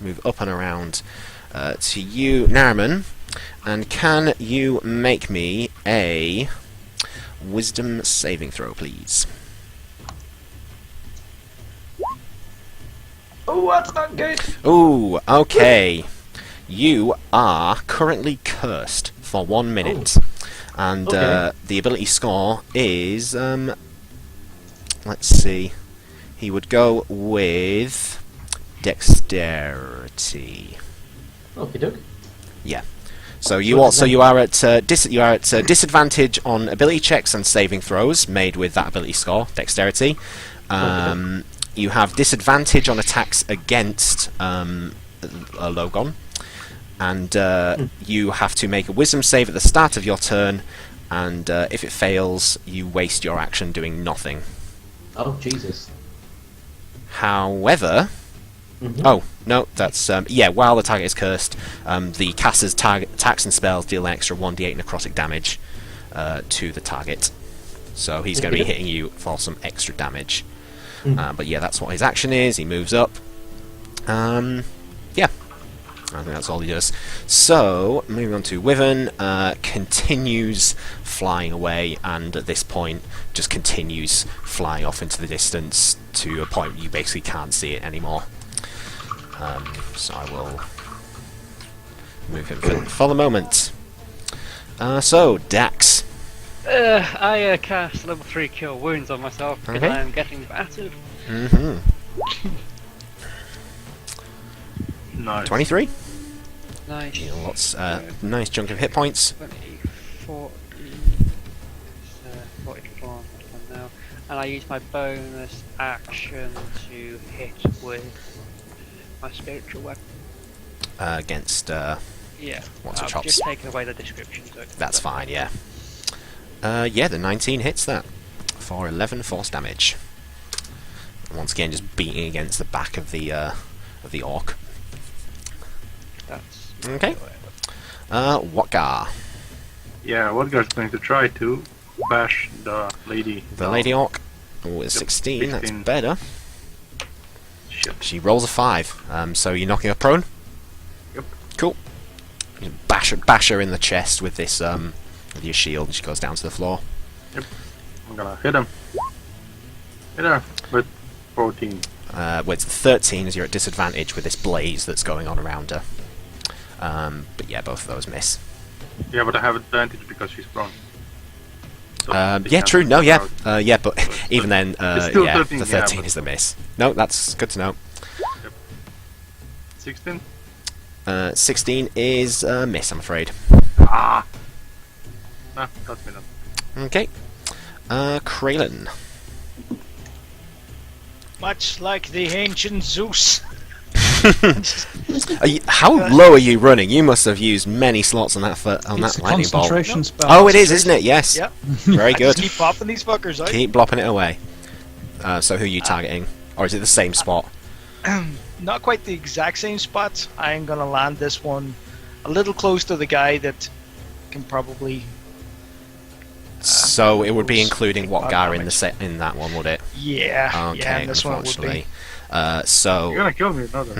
Speaker 1: move up and around to you, Nariman. And can you make me a wisdom saving throw, please?
Speaker 6: Oh, that's not good.
Speaker 1: Ooh, okay. You are currently cursed for 1 minute. And
Speaker 6: Okay.
Speaker 1: the ability score is, let's see, he would go with dexterity.
Speaker 6: Okay, doke.
Speaker 1: Yeah. So you are at disadvantage on ability checks and saving throws made with that ability score, dexterity. You have disadvantage on attacks against a Logon, and you have to make a wisdom save at the start of your turn, and if it fails, you waste your action doing nothing.
Speaker 6: Oh, Jesus.
Speaker 1: However, oh no, that's while the target is cursed, the caster's attacks and spells deal an extra 1d8 necrotic damage to the target. So he's going to be hitting you for some extra damage. But yeah, that's what his action is. He moves up. Yeah, I think that's all he does. So, moving on to Wyvern, continues flying away, and at this point just continues flying off into the distance to a point where you basically can't see it anymore. So I will move him for the moment. So, Dax.
Speaker 2: I cast level 3 Cure Wounds on myself because I am getting battered.
Speaker 3: Nice.
Speaker 1: 23.
Speaker 2: Nice.
Speaker 1: You know, lots, nice chunk of hit points.
Speaker 2: 40, 44 on that one now. And I use my bonus action to hit with my spiritual weapon.
Speaker 1: Against,
Speaker 2: Yeah.
Speaker 1: what's it,
Speaker 2: I've
Speaker 1: chops?
Speaker 2: just taken away the description. So
Speaker 1: That's fine, yeah. Yeah, the 19 hits that for 11 force damage. Once again, just beating against the back of the orc.
Speaker 2: That's
Speaker 1: Okay. Watgar.
Speaker 3: Yeah, Wadgar's going to try to bash the lady.
Speaker 1: The lady orc. Oh, it's
Speaker 3: Yep,
Speaker 1: 16. That's
Speaker 3: 16.
Speaker 1: better.
Speaker 3: Shit.
Speaker 1: She rolls a 5. So you're knocking her prone.
Speaker 3: Yep.
Speaker 1: Cool. You bash her in the chest with this with your shield, and she goes down to the floor.
Speaker 3: I'm gonna hit him. Hit her with 14.
Speaker 1: Well, it's 13 as you're at disadvantage with this blaze that's going on around her. But yeah, both of those miss.
Speaker 3: Yeah, but I have advantage because she's prone. So they
Speaker 1: Yeah,
Speaker 3: can't
Speaker 1: true. No, yeah,
Speaker 3: knock her out.
Speaker 1: yeah, but even then,
Speaker 3: It's still
Speaker 1: yeah,
Speaker 3: 13,
Speaker 1: the
Speaker 3: yeah,
Speaker 1: 13
Speaker 3: but-
Speaker 1: is the miss. No, that's good to know.
Speaker 3: 16?
Speaker 1: 16 is a miss, I'm afraid.
Speaker 3: Ah! Nah, that's me then.
Speaker 1: Okay. Kraylin.
Speaker 4: Much like the ancient Zeus.
Speaker 1: How low are you running? You must have used many slots on that
Speaker 5: It's a
Speaker 1: lightning bolt.
Speaker 5: concentration spell.
Speaker 1: Oh, it is, isn't it? Yes.
Speaker 4: Yep.
Speaker 1: Very
Speaker 4: I
Speaker 1: good.
Speaker 4: just keep popping these fuckers out.
Speaker 1: Keep blopping it away. So who are you targeting? Or is it the same spot?
Speaker 4: Not quite the exact same spot. I'm gonna land this one a little close to the guy that can probably.
Speaker 1: So it would be
Speaker 4: Rules.
Speaker 1: including
Speaker 4: Take
Speaker 1: Watgar
Speaker 4: bad
Speaker 1: in the
Speaker 4: damage.
Speaker 1: in that one, would it?
Speaker 4: Yeah.
Speaker 1: Okay,
Speaker 4: yeah, and this one would
Speaker 1: unfortunately.
Speaker 4: be.
Speaker 3: You're
Speaker 1: So
Speaker 3: gonna kill me another.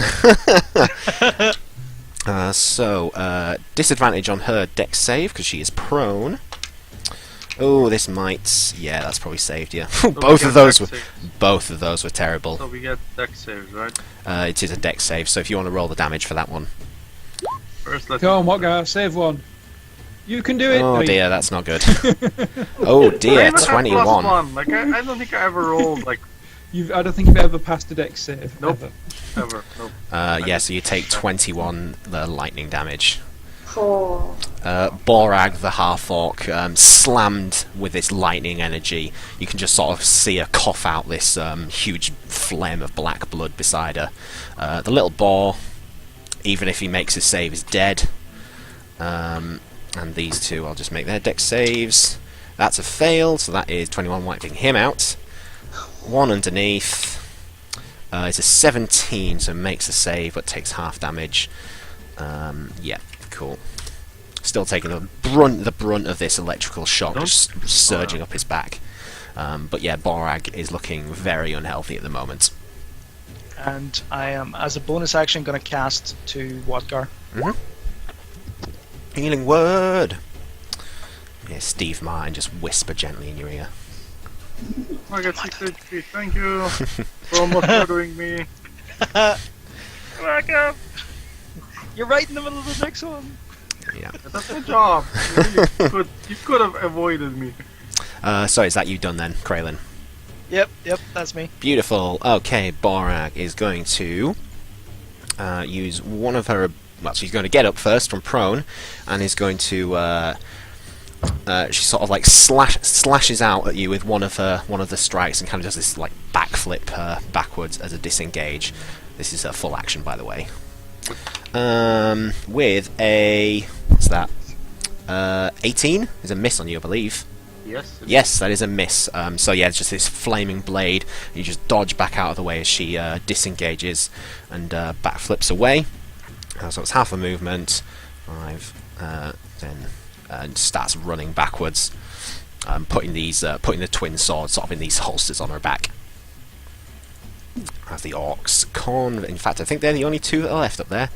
Speaker 1: disadvantage on her dex save because she is prone. Oh, this might. Yeah, that's probably saved you. both of those were terrible.
Speaker 3: So we get dex saves, right?
Speaker 1: It is a dex save, so if you want to roll the damage for that one.
Speaker 3: First, let's.
Speaker 5: Go on, Watgar, save one. You can do it.
Speaker 1: Oh
Speaker 5: Hey.
Speaker 1: dear, that's not good. Oh dear,
Speaker 3: I even have
Speaker 1: 21.
Speaker 3: +1. Like I don't think I ever rolled like
Speaker 5: I don't think you've ever passed a dex save.
Speaker 3: Nope.
Speaker 5: Ever.
Speaker 3: ever. Nope.
Speaker 1: Yeah, so you take 21 the lightning damage.
Speaker 7: Oh.
Speaker 1: Borag, the half-orc, slammed with this lightning energy. You can just sort of see her cough out this huge phlegm of black blood beside her. The little boar, even if he makes his save, is dead. And these two, I'll just make their dex saves. That's a fail, so that is 21 wiping him out. One underneath. It's a 17, so makes a save, but takes half damage. Yeah, cool. Still taking the brunt of this electrical shock, just surging up his back. But yeah, Borag is looking very unhealthy at the moment.
Speaker 4: And I am, as a bonus action, going to cast to Watgar.
Speaker 1: Healing word. Yeah, Steve Martin just whisper gently in your ear.
Speaker 3: I got 6 HP. Thank you for almost murdering me.
Speaker 4: Back up! You're right in the middle of the next one.
Speaker 1: Yeah.
Speaker 3: That's my job. You could have avoided me.
Speaker 1: So is that you done then, Kraylin?
Speaker 4: Yep, that's me.
Speaker 1: Beautiful. Okay, Borag is going to use one of her well, she's going to get up first from prone, and is going to. She sort of like slashes out at you with one of the strikes, and kind of does this like backflip backwards as a disengage. This is a full action, by the way. With a what's that? 18 is a miss on you, I believe.
Speaker 3: Yes.
Speaker 1: Yes, that is a miss. So yeah, it's just this flaming blade. You just dodge back out of the way as she disengages and backflips away. So it's half a movement. 5, then and starts running backwards, putting the twin swords sort of in these holsters on her back. As the orcs in fact, I think they're the only two that are left up there.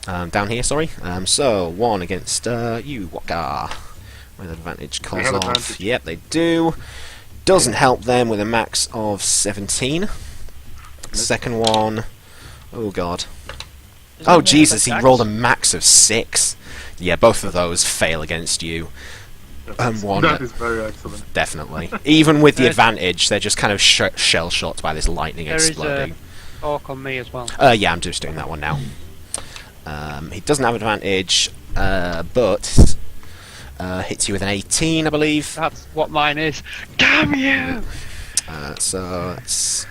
Speaker 1: Down here, sorry. So one against you, Waka, with advantage. Calls off.
Speaker 3: Advantage.
Speaker 1: Yep, they do. Doesn't help them with a max of 17. Second one, oh god. Oh Jesus, he rolled a max of 6. Yeah, both of those fail against you. One
Speaker 3: That is very excellent.
Speaker 1: definitely. Even with the advantage, they're just kind of shell shocked by this lightning
Speaker 2: There is
Speaker 1: exploding.
Speaker 2: a orc on me as well.
Speaker 1: Yeah, I'm just doing that one now. He doesn't have advantage, but hits you with an 18, I believe.
Speaker 2: That's what mine is. Damn you!
Speaker 1: So it's...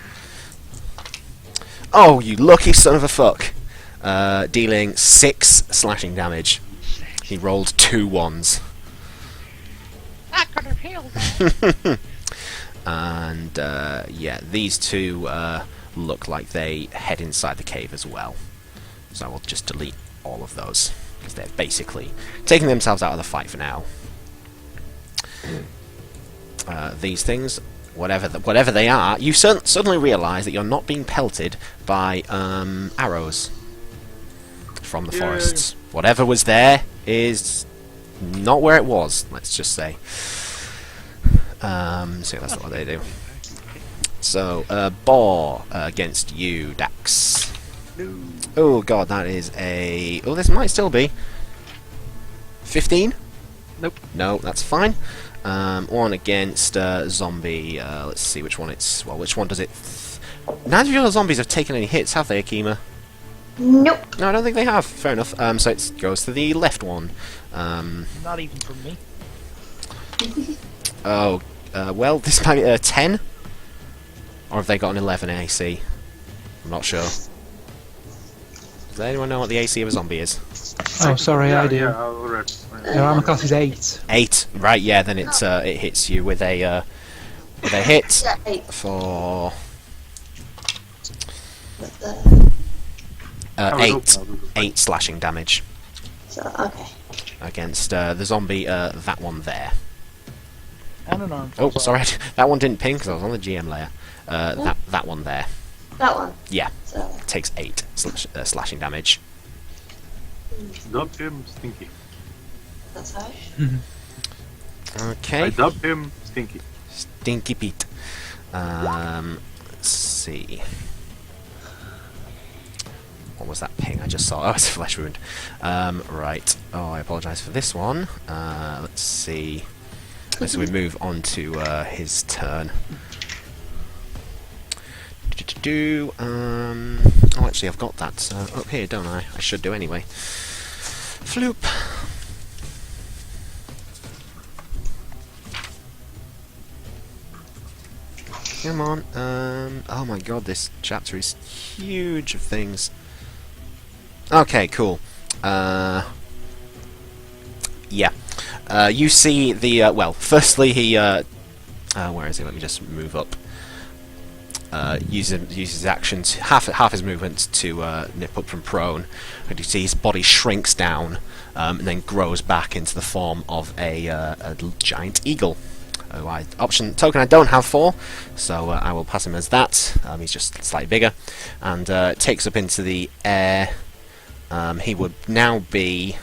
Speaker 1: Oh, you lucky son of a fuck! Dealing 6 slashing damage. He rolled 2 ones.
Speaker 2: That could have healed.
Speaker 1: And yeah, these two look like they head inside the cave as well. So I will just delete all of those, because they're basically taking themselves out of the fight for now. These things, whatever they are, you suddenly realise that you're not being pelted by arrows from the forests. Whatever was there is not where it was, let's just say. So that's not what they do. So, Boar against you, Dax. Oh god, that is a... Oh, this might still be 15?
Speaker 2: Nope.
Speaker 1: No, that's fine. One against zombie. Let's see which one it's... Well, which one does it... Neither of your zombies have taken any hits, have they, Akima?
Speaker 7: Nope.
Speaker 1: No, I don't think they have. Fair enough. So it goes to the left one.
Speaker 4: Not even from me.
Speaker 1: Oh, well, this might be a 10? Or have they got an 11 AC? I'm not sure. Does anyone know what the AC of a zombie is?
Speaker 5: Oh, sorry,
Speaker 3: yeah,
Speaker 5: I do.
Speaker 3: Yeah, alright.
Speaker 5: Their armor class is 8.
Speaker 1: 8. Right, yeah, then it hits you with a hit
Speaker 7: Yeah, 8.
Speaker 1: for
Speaker 7: With the...
Speaker 1: 8. 8 slashing damage
Speaker 7: So, okay.
Speaker 1: against the zombie, that one there.
Speaker 4: And an arm.
Speaker 1: Oh, sorry, that one didn't ping because I was on the GM layer. That one there.
Speaker 7: That one.
Speaker 1: Yeah,
Speaker 7: So,
Speaker 1: takes 8 slashing damage.
Speaker 3: Dub him Stinky.
Speaker 7: that's how.
Speaker 3: I
Speaker 1: Okay,
Speaker 3: dub him Stinky.
Speaker 1: Stinky Pete. Let's see. What was that ping I just saw? Oh, it's a flesh wound. Right. Oh, I apologise for this one. Let's see. So we move on to his turn. Oh, actually, I've got that up here, don't I? I should do anyway. Floop. Come on. Oh my god, this chapter is huge of things. Okay, cool. Yeah. You see the, well, firstly he, where is he? Let me just move up. Uses his actions, half his movement to nip up from prone, and you see his body shrinks down and then grows back into the form of a giant eagle. Option token I don't have for, so I will pass him as that. He's just slightly bigger, and takes up into the air. He would now be...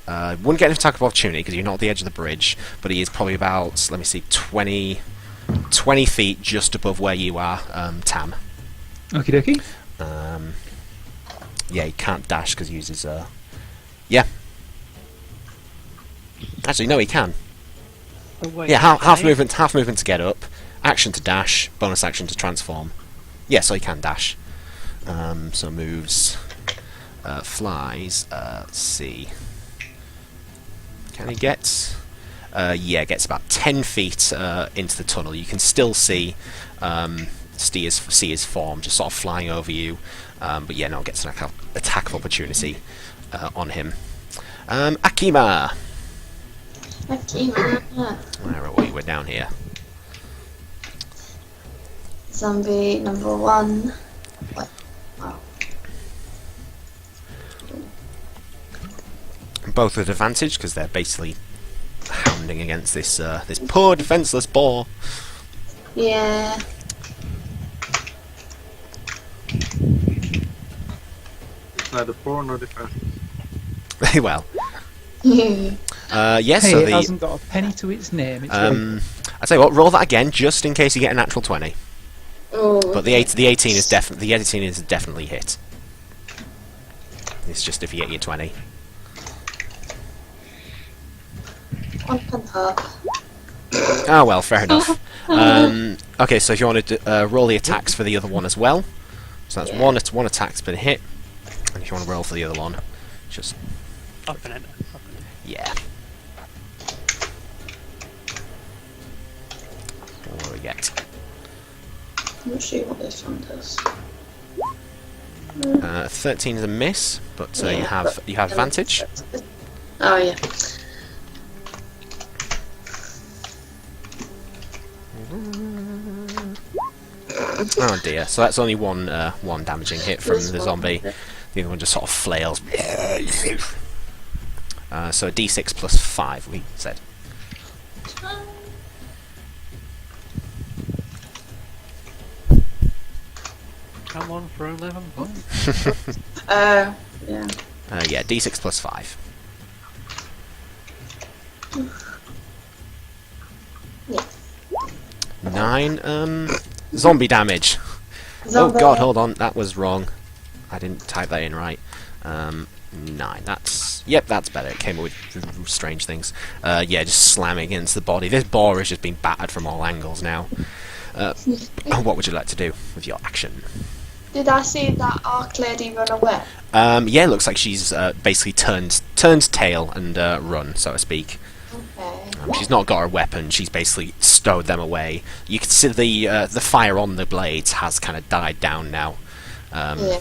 Speaker 1: wouldn't get an attack of opportunity because you're not at the edge of the bridge, but he is probably about, let me see, 20 feet just above where you are, Tam.
Speaker 5: Okie dokie.
Speaker 1: Yeah, he can't dash because he uses... Yeah. Actually, no, he can.
Speaker 2: Oh, wait,
Speaker 1: Yeah, half
Speaker 2: okay.
Speaker 1: movement to get up, action to dash, bonus action to transform. Yeah, so he can dash. So moves flies. Let's see. Can he get? Yeah, gets about 10 feet into the tunnel. You can still see see his form just sort of flying over you. But yeah, no, gets an attack of opportunity on him. Akima!
Speaker 7: Akima.
Speaker 1: Where are we? We're down here.
Speaker 7: Zombie number 1. What? Wow.
Speaker 1: Both with advantage because they're basically hounding against this this poor defenseless boar.
Speaker 7: Yeah.
Speaker 3: It's neither poor nor defensive.
Speaker 1: Well,
Speaker 7: Yeah.
Speaker 1: yes.
Speaker 5: Hey,
Speaker 1: so
Speaker 5: it
Speaker 1: the
Speaker 5: hasn't got a penny to its name. It's
Speaker 1: I tell you what, roll that again just in case you get a natural 20.
Speaker 7: Oh,
Speaker 1: But the 18 is definitely hit. It's just if you get your 20.
Speaker 7: 1.5.
Speaker 1: Oh well, fair enough. Okay, so if you want to roll the attacks for the other one as well, so that's
Speaker 7: Yeah.
Speaker 1: one attack's been hit, and if you want to roll for the other one, just
Speaker 2: Up in it.
Speaker 1: yeah. What do we get?
Speaker 7: I'm not sure what this one does.
Speaker 1: 13 is a miss, but
Speaker 7: Yeah,
Speaker 1: you have advantage.
Speaker 7: Oh yeah.
Speaker 1: Oh dear. So that's only one damaging hit from the zombie. The other one just sort of flails. So a d6 plus 5, we said.
Speaker 2: Come on for 11 points.
Speaker 7: Yeah.
Speaker 1: Yeah, d6 plus 5.
Speaker 7: Yeah.
Speaker 1: 9, zombie damage.
Speaker 7: Zombie.
Speaker 1: Oh god, hold on, that was wrong. I didn't type that in right. 9, yep, that's better. It came up with strange things. Yeah, just slamming against the body. This boar has just been battered from all angles now. What would you like to do with your action?
Speaker 7: Did I see that arc lady run away?
Speaker 1: Yeah, it looks like she's basically turned tail and run, so to speak.
Speaker 7: Okay.
Speaker 1: She's not got her weapon. She's basically stowed them away. You can see the fire on the blades has kind of died down now.
Speaker 7: Yeah.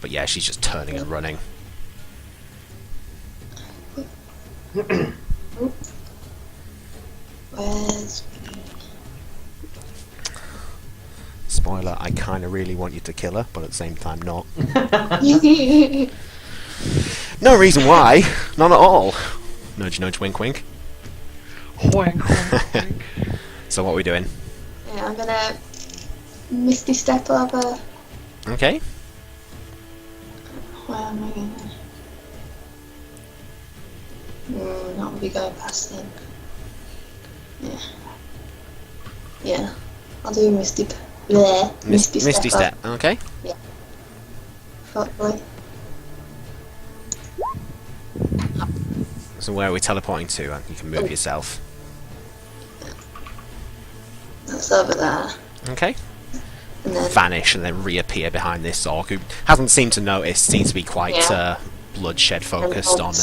Speaker 1: But yeah, she's just turning and running.
Speaker 7: Where's
Speaker 1: Spoiler: I kind of really want you to kill her, but at the same time not.
Speaker 7: yeah,
Speaker 1: No reason why. None at all. Nudge, nudge, wink, wink.
Speaker 2: Wink, wink, wink.
Speaker 1: So what are we doing?
Speaker 7: I'm gonna misty step over.
Speaker 1: Okay.
Speaker 7: Where am I going? Not be going past him. Yeah. Yeah. I'll do misty. Bleh. Misty
Speaker 1: step. Okay.
Speaker 7: Hopefully.
Speaker 1: So where are we teleporting to? You can move yourself.
Speaker 7: That's over there.
Speaker 1: Okay.
Speaker 7: And then
Speaker 1: Vanish and then reappear behind this orc who hasn't seemed to notice. Seems to be quite
Speaker 7: Yeah.
Speaker 1: bloodshed focused on.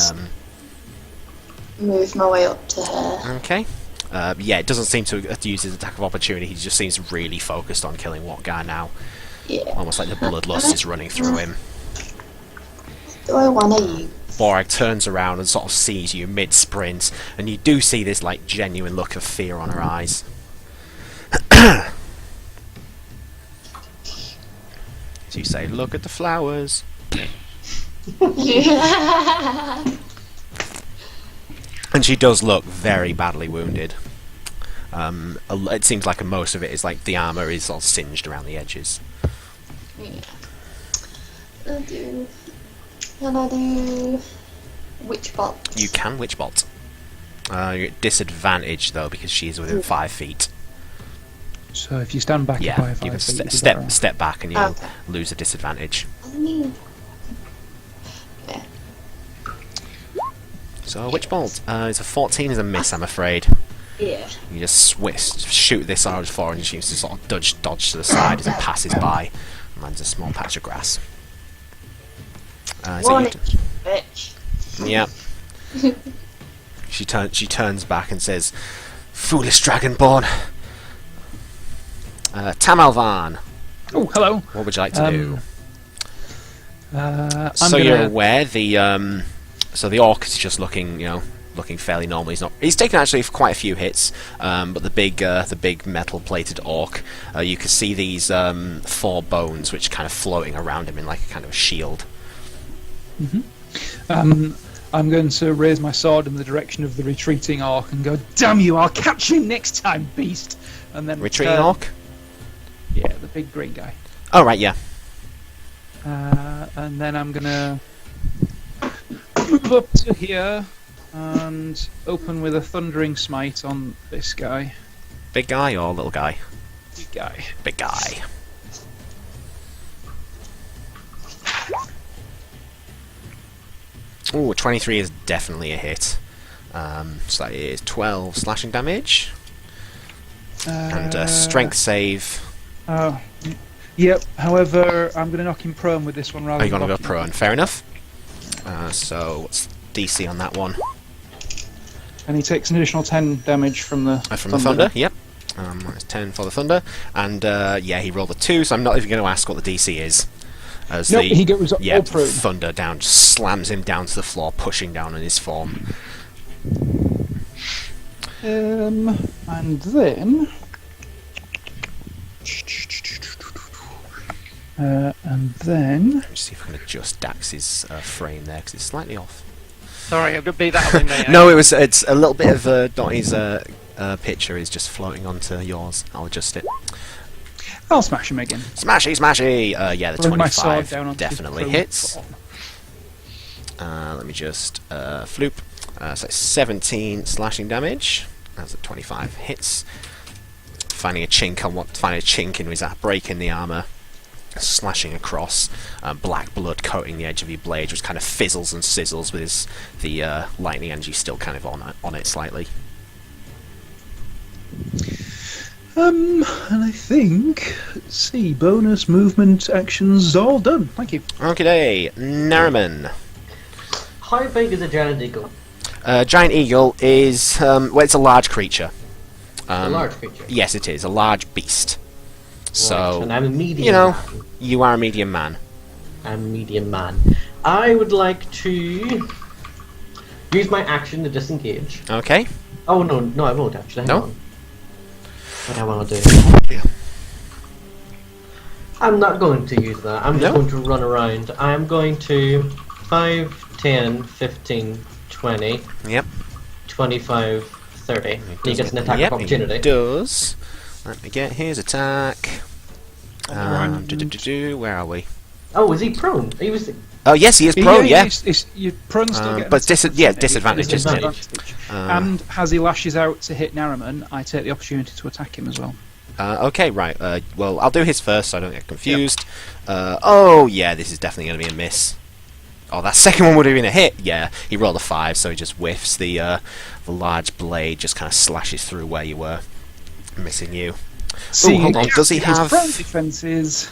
Speaker 7: move my way up to her.
Speaker 1: Okay. Yeah, it doesn't seem to use his attack of opportunity. He just seems really focused on killing what guy now.
Speaker 7: Yeah.
Speaker 1: Almost like the bloodlust is running through him.
Speaker 7: Do I want to use?
Speaker 1: Borag turns around and sort of sees you mid-sprint, and you do see this like genuine look of fear on her eyes. So you say, "Look at the flowers."
Speaker 7: Yeah.
Speaker 1: And she does look very badly wounded. It seems like most of it is like the armour is all singed around the edges.
Speaker 7: Yeah. I do. Can I do witch bolt?
Speaker 1: You can witch bolt. You're at disadvantage though because she is within 5 feet.
Speaker 5: So if you stand back
Speaker 1: Yeah,
Speaker 5: by
Speaker 1: you
Speaker 5: 5
Speaker 1: can
Speaker 5: feet, you'd be better off.
Speaker 1: step back and you'll
Speaker 7: Okay.
Speaker 1: lose a disadvantage.
Speaker 7: I mean, yeah.
Speaker 1: So witch bolt is a 14 is a miss, I'm afraid.
Speaker 7: Yeah.
Speaker 1: You just shoot this arrow forward and she seems to sort of dodge to the side as it passes by and lands a small patch of grass. So
Speaker 7: One
Speaker 1: you
Speaker 7: bitch.
Speaker 1: yeah. She turns back and says, "Foolish dragonborn." Tamalvan,
Speaker 5: Oh, hello.
Speaker 1: what would you like to do?
Speaker 5: I'm
Speaker 1: So you're
Speaker 5: gonna-
Speaker 1: aware the orc is just looking fairly normal. He's taken actually quite a few hits, but the big metal plated orc, you can see these 4 bones which are kind of floating around him in like a kind of a shield.
Speaker 5: I'm going to raise my sword in the direction of the retreating orc and go, "Damn you! I'll catch you next time, beast!" And then
Speaker 1: Retreating
Speaker 5: turn-
Speaker 1: orc?
Speaker 5: Yeah, the big green guy.
Speaker 1: Oh right, yeah.
Speaker 5: And then I'm gonna move up to here and open with a thundering smite on this guy.
Speaker 1: Big guy or little guy?
Speaker 5: Big guy.
Speaker 1: Big guy. Ooh, 23 is definitely a hit. So that is 12 slashing damage. And strength save.
Speaker 5: Oh, yep. However, I'm going to knock him prone with this one rather
Speaker 1: Oh, you're
Speaker 5: than
Speaker 1: going to go
Speaker 5: blocking him.
Speaker 1: prone. Fair enough. So what's DC on that one?
Speaker 5: And he takes an additional 10 damage from the
Speaker 1: From the thunder, yep. Minus 10 for the thunder. And yeah, he rolled a 2, so I'm not even going to ask what the DC is. As
Speaker 5: Nope,
Speaker 1: the
Speaker 5: he goes all prone.
Speaker 1: thunder down just slams him down to the floor, pushing down on his form.
Speaker 5: And then...
Speaker 1: Let me see if I can adjust Dax's frame there, because it's slightly off.
Speaker 2: Sorry, I'm gonna be that way, mate.
Speaker 1: No, it's a little bit of Dottie's picture is just floating onto yours. I'll adjust it.
Speaker 5: I'll smash him again.
Speaker 1: Smashy, smashy! Yeah, the
Speaker 5: Bring my sword
Speaker 1: 25
Speaker 5: down onto his
Speaker 1: definitely
Speaker 5: prone
Speaker 1: hits.
Speaker 5: form.
Speaker 1: Let me just floop. So 17 slashing damage. That's a 25 hits. Finding a chink in his breaking the armor, slashing across. Black blood coating the edge of your blade, which kind of fizzles and sizzles with the lightning energy still kind of on it slightly.
Speaker 5: And I think, let's see, bonus movement actions all done. Thank you.
Speaker 1: Okay, Nariman.
Speaker 6: How big is a giant eagle?
Speaker 1: Giant eagle is well, it's a large creature.
Speaker 6: A large creature.
Speaker 1: Yes, it is a large beast. So
Speaker 6: Right, and I'm a medium.
Speaker 1: you know,
Speaker 6: man.
Speaker 1: you are a medium man.
Speaker 6: I'm a medium man. I would like to use my action to disengage.
Speaker 1: Okay.
Speaker 6: Oh no, I won't actually. Hang
Speaker 1: No?
Speaker 6: on. What I want to do? I'm not going to use that. I'm just
Speaker 1: No?
Speaker 6: going to run around. I'm going to 5, 10, 15, 20,
Speaker 1: Yep.
Speaker 6: 25, 30. He gets an attack
Speaker 1: Yep,
Speaker 6: of opportunity.
Speaker 1: he does. Let me get his attack. Where are we?
Speaker 6: Oh, is he prone? He was.
Speaker 1: Oh yes, he is prone. Yeah.
Speaker 5: Your prone still getting
Speaker 1: but
Speaker 5: attack
Speaker 1: disadvantage, isn't it?
Speaker 6: Disadvantage.
Speaker 5: And as he lashes out to hit Nariman, I take the opportunity to attack him as well.
Speaker 1: Okay, right. Well, I'll do his first so I don't get confused. Oh yeah, this is definitely going to be a miss. Oh, that second one would have been a hit. Yeah, he rolled a 5, so he just whiffs. The large blade just kind of slashes through where you were, missing you.
Speaker 5: See,
Speaker 1: hold on, does he
Speaker 5: his
Speaker 1: have-
Speaker 5: prone defenses?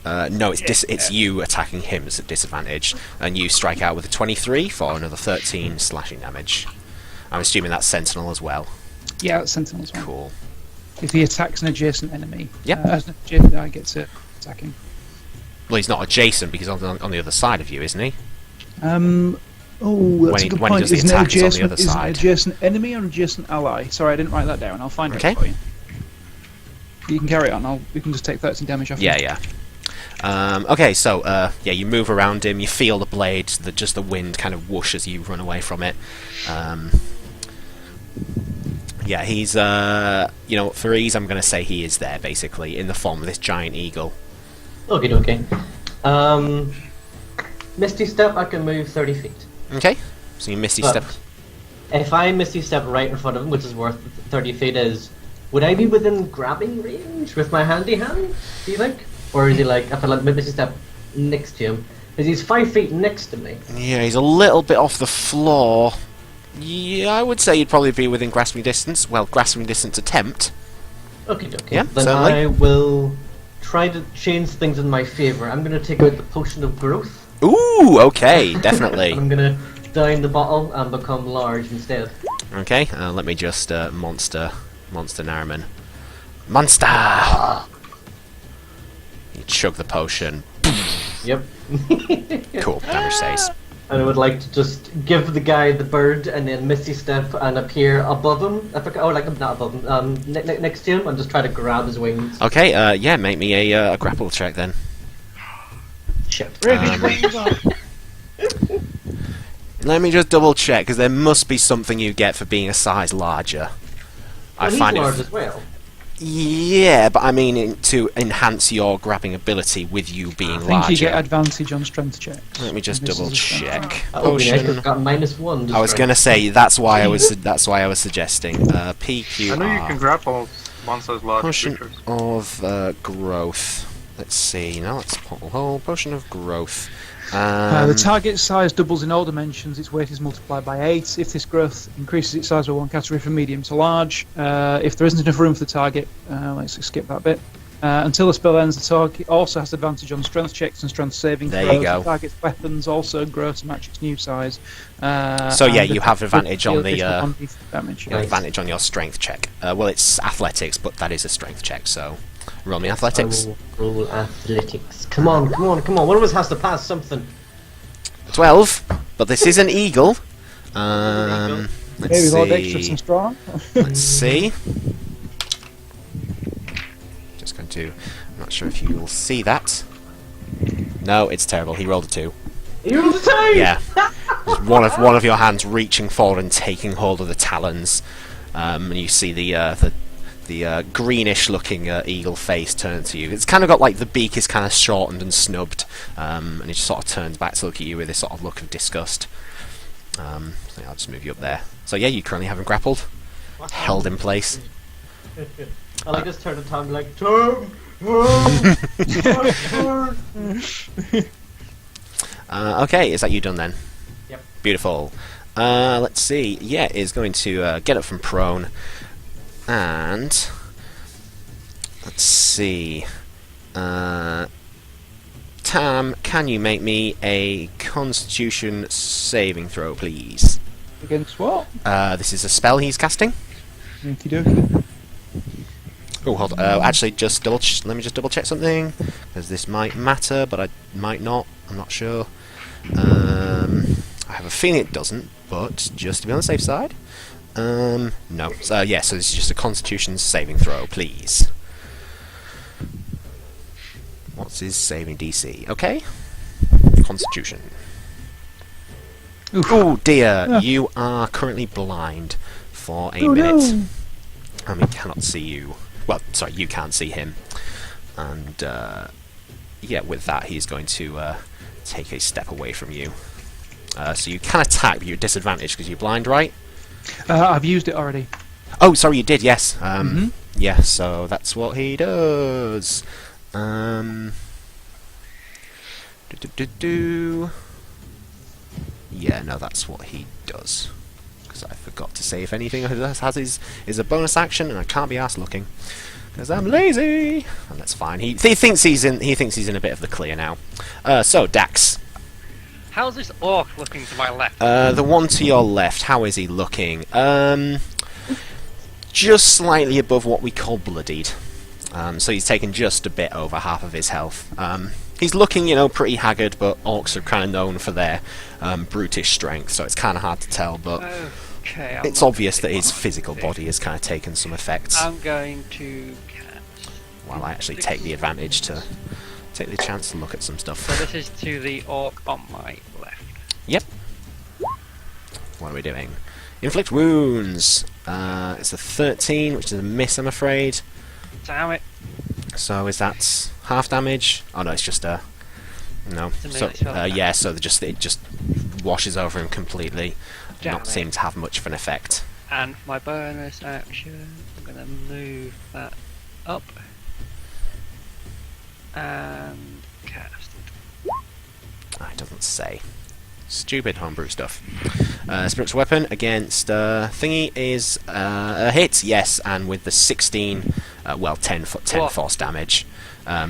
Speaker 1: No, it's you attacking him as a disadvantage, and you strike out with a 23 for another 13 slashing damage. I'm assuming that's Sentinel as well.
Speaker 5: Yeah, it's Sentinel as well.
Speaker 1: Cool.
Speaker 5: If he attacks an adjacent enemy,
Speaker 1: Yep.
Speaker 5: I get to attack him.
Speaker 1: Well, he's not adjacent because he's on the other side of you, isn't he?
Speaker 5: Oh, that's a good
Speaker 1: when he
Speaker 5: point.
Speaker 1: does the
Speaker 5: Isn't it
Speaker 1: attack, he's on the
Speaker 5: adjacent?
Speaker 1: other
Speaker 5: Is it
Speaker 1: side.
Speaker 5: adjacent enemy or adjacent ally? Sorry, I didn't write that down. I'll find
Speaker 1: Okay.
Speaker 5: it for you. You can carry on. We can just take 13 damage off.
Speaker 1: Yeah,
Speaker 5: him.
Speaker 1: yeah. Okay, so yeah, you move around him. You feel the blade, just the wind kind of whoosh as you run away from it. Yeah, he's for ease, I'm going to say he is there basically in the form of this giant eagle.
Speaker 6: Okay. Misty Step, I can move 30 feet.
Speaker 1: Okay, so you misty
Speaker 6: But
Speaker 1: step.
Speaker 6: if I Misty Step right in front of him, which is worth 30 feet, would I be within grabbing range with my handy hand, do you think? Or is he like, if I let Misty Step next to him, is he's 5 feet next to me?
Speaker 1: Yeah, he's a little bit off the floor. Yeah, I would say you'd probably be within grasping distance. Well, grasping distance attempt.
Speaker 6: Okay.
Speaker 1: Yeah,
Speaker 6: Then
Speaker 1: certainly.
Speaker 6: I will try to change things in my favour. I'm going to take out the Potion of Growth.
Speaker 1: Ooh, okay, definitely.
Speaker 6: I'm gonna down the bottle and become large instead.
Speaker 1: Okay, let me just monster Nariman. Monster! You chug the potion.
Speaker 6: Yep.
Speaker 1: Cool, damage saves.
Speaker 6: And I would like to just give the guy the bird and then Misty Step and appear above him. Not above him, next to him, and just try to grab his wings.
Speaker 1: Okay, yeah, make me a grapple check then.
Speaker 6: Shit.
Speaker 1: Let me just double check, because there must be something you get for being a size larger.
Speaker 6: Well, he's large as well.
Speaker 1: Yeah, but I mean to enhance your grabbing ability with you being
Speaker 5: I think
Speaker 1: larger.
Speaker 5: you get advantage on strength checks.
Speaker 1: Let me just
Speaker 5: This
Speaker 1: double
Speaker 5: is a strength
Speaker 1: check.
Speaker 6: That would be nice, 'cause
Speaker 1: Potion.
Speaker 6: it's got -1. to
Speaker 1: I was
Speaker 6: strength.
Speaker 1: gonna say that's why I was suggesting PQ.
Speaker 3: I know you can grapple monsters large
Speaker 1: Potion
Speaker 3: creatures.
Speaker 1: of growth. Let's see. Now let's put a whole potion of growth.
Speaker 5: The target size doubles in all dimensions. Its weight is multiplied by 8. If this growth increases its size by one category from medium to large, if there isn't enough room for the target, let's skip that bit. Until the spell ends, the target also has advantage on strength checks and strength saving
Speaker 1: There
Speaker 5: throws.
Speaker 1: you go.
Speaker 5: The target's weapons also grow to match its new size.
Speaker 1: So yeah,
Speaker 5: and
Speaker 1: you have advantage on the
Speaker 5: damage.
Speaker 1: you have advantage on your strength check. Well, it's athletics, but that is a strength check. So roll me athletics.
Speaker 6: Roll athletics. Come on. One of us has to pass something.
Speaker 1: 12, but this is an eagle.
Speaker 5: Maybe
Speaker 1: Let's
Speaker 5: Lord Extra some
Speaker 1: see.
Speaker 5: strong.
Speaker 1: Let's see. Just going to. I'm not sure if you will see that. No, it's terrible. He rolled a 2.
Speaker 6: You rolled a 2!
Speaker 1: Yeah. There's one of your hands reaching forward and taking hold of the talons, and you see the greenish-looking eagle face turn to you. It's kind of got like the beak is kind of shortened and snubbed, and it just sort of turns back to look at you with this sort of look of disgust. So I'll just move you up there. So yeah, you currently haven't grappled, held in place.
Speaker 6: I like just turn to Tom like, Tom!
Speaker 1: Okay, is that you done then?
Speaker 6: Yep.
Speaker 1: Beautiful. Let's see. Yeah, is going to get up from prone. And let's see. Tam, can you make me a Constitution saving throw, please?
Speaker 5: Against what?
Speaker 1: This is a spell he's casting.
Speaker 5: Okie dokie.
Speaker 1: Oh, hold on. Actually, just let me just double check something, because this might matter, but I might not. I'm not sure. I have a feeling it doesn't, but just to be on the safe side. No. So yeah, so this is just a Constitution saving throw, please. What's his saving DC? Okay. Constitution.
Speaker 5: Oof.
Speaker 1: Oh dear,
Speaker 5: Ah.
Speaker 1: you are currently blind for a
Speaker 5: Oh,
Speaker 1: minute.
Speaker 5: no.
Speaker 1: And we cannot see you. Well, sorry, you can't see him. And yeah, with that, he's going to take a step away from you. So you can attack, but you're disadvantaged because you're blind, right?
Speaker 5: I've used it already.
Speaker 1: Oh, sorry, you did, yes.
Speaker 5: Mhm.
Speaker 1: Yeah, so that's what he does. Yeah, no, that's what he does. Because I forgot to say if anything has is a bonus action, and I can't be asked looking because I'm lazy. And that's fine. He thinks he's in a bit of the clear now. So Dax,
Speaker 2: How's this orc looking to my left?
Speaker 1: the one to your left, how is he looking? Just slightly above what we call bloodied. So he's taken just a bit over half of his health. He's looking, pretty haggard, but orcs are kind of known for their brutish strength, so it's kind of hard to tell, but
Speaker 2: Okay,
Speaker 1: it's obvious that his physical body has kind of taken some effects.
Speaker 2: I'm going to cast.
Speaker 1: While I actually take the advantage to take the chance to look at some stuff.
Speaker 2: So this is to the orc on my left.
Speaker 1: Yep. What are we doing? Inflict wounds. It's a 13, which is a miss, I'm afraid.
Speaker 2: Damn it.
Speaker 1: So is that half damage? Oh no, it's just a no.
Speaker 2: It's a
Speaker 1: So
Speaker 2: melee spell.
Speaker 1: yeah, so it just washes over him completely.
Speaker 2: Damn
Speaker 1: Not
Speaker 2: it.
Speaker 1: seem to have much of an effect.
Speaker 2: And for my bonus action, I'm going to move that up and cast it.
Speaker 1: It doesn't say. Stupid homebrew stuff. Spiritual weapon against thingy is a hit, yes, and with the 16, 10
Speaker 2: What?
Speaker 1: force damage.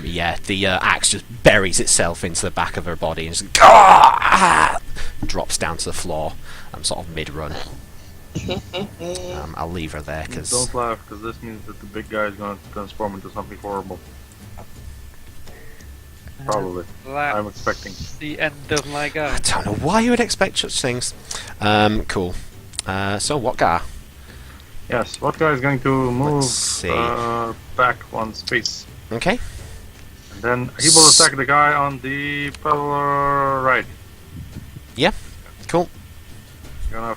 Speaker 1: Yeah, the axe just buries itself into the back of her body and just drops down to the floor, sort of mid-run. I'll leave her there because
Speaker 3: Don't laugh, because this means that the big guy is going to transform into something horrible. Probably. I'm expecting.
Speaker 2: The end of my go.
Speaker 1: I don't know why you would expect such things. Cool. So what guy?
Speaker 3: Yes, what guy is going to move
Speaker 1: Let's see.
Speaker 3: back one space?
Speaker 1: Okay.
Speaker 3: And then he will attack the guy on the power right.
Speaker 1: Yeah. Cool.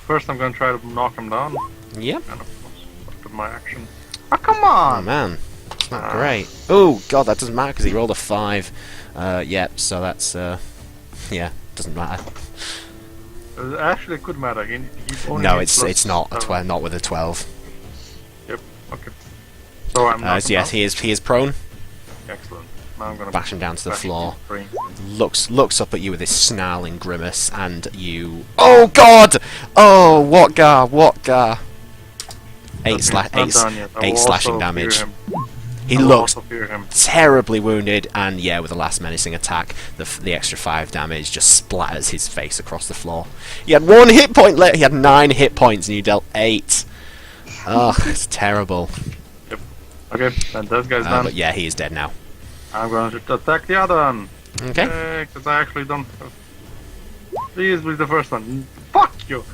Speaker 3: First I'm gonna try to knock him down.
Speaker 1: Yeah.
Speaker 3: And of course, after my action.
Speaker 4: Oh, come
Speaker 1: Oh
Speaker 4: on!
Speaker 1: man, it's not great. Oh god, that doesn't matter because he rolled a 5. Yeah. So that's yeah, doesn't matter.
Speaker 3: Actually, it could matter. He only
Speaker 1: No,
Speaker 3: needs
Speaker 1: it's not a
Speaker 3: plus
Speaker 1: 12, not with a 12.
Speaker 3: Yep. Okay. So I'm knocking
Speaker 1: So yes,
Speaker 3: down.
Speaker 1: he is prone.
Speaker 3: Excellent. Now I'm gonna
Speaker 1: Bash him down to the
Speaker 3: bash him
Speaker 1: floor.
Speaker 3: to the brain.
Speaker 1: Looks up at you with this snarling grimace, and you. Oh God! Oh, what gar? What gar?
Speaker 3: Okay, it's not done yet. I will
Speaker 1: 8 slashing
Speaker 3: also
Speaker 1: damage.
Speaker 3: fear him.
Speaker 1: He
Speaker 3: I will
Speaker 1: looks
Speaker 3: also fear him.
Speaker 1: terribly wounded, and yeah, with the last menacing attack, the extra 5 damage just splatters his face across the floor. He had 1 hit point left. He had 9 hit points, and you dealt 8. Oh, it's terrible.
Speaker 3: Okay, and that guy's done.
Speaker 1: But yeah, he is dead now.
Speaker 3: I'm going to attack the other one.
Speaker 1: Okay.
Speaker 3: Because I actually don't have... Please be the first one. Fuck you!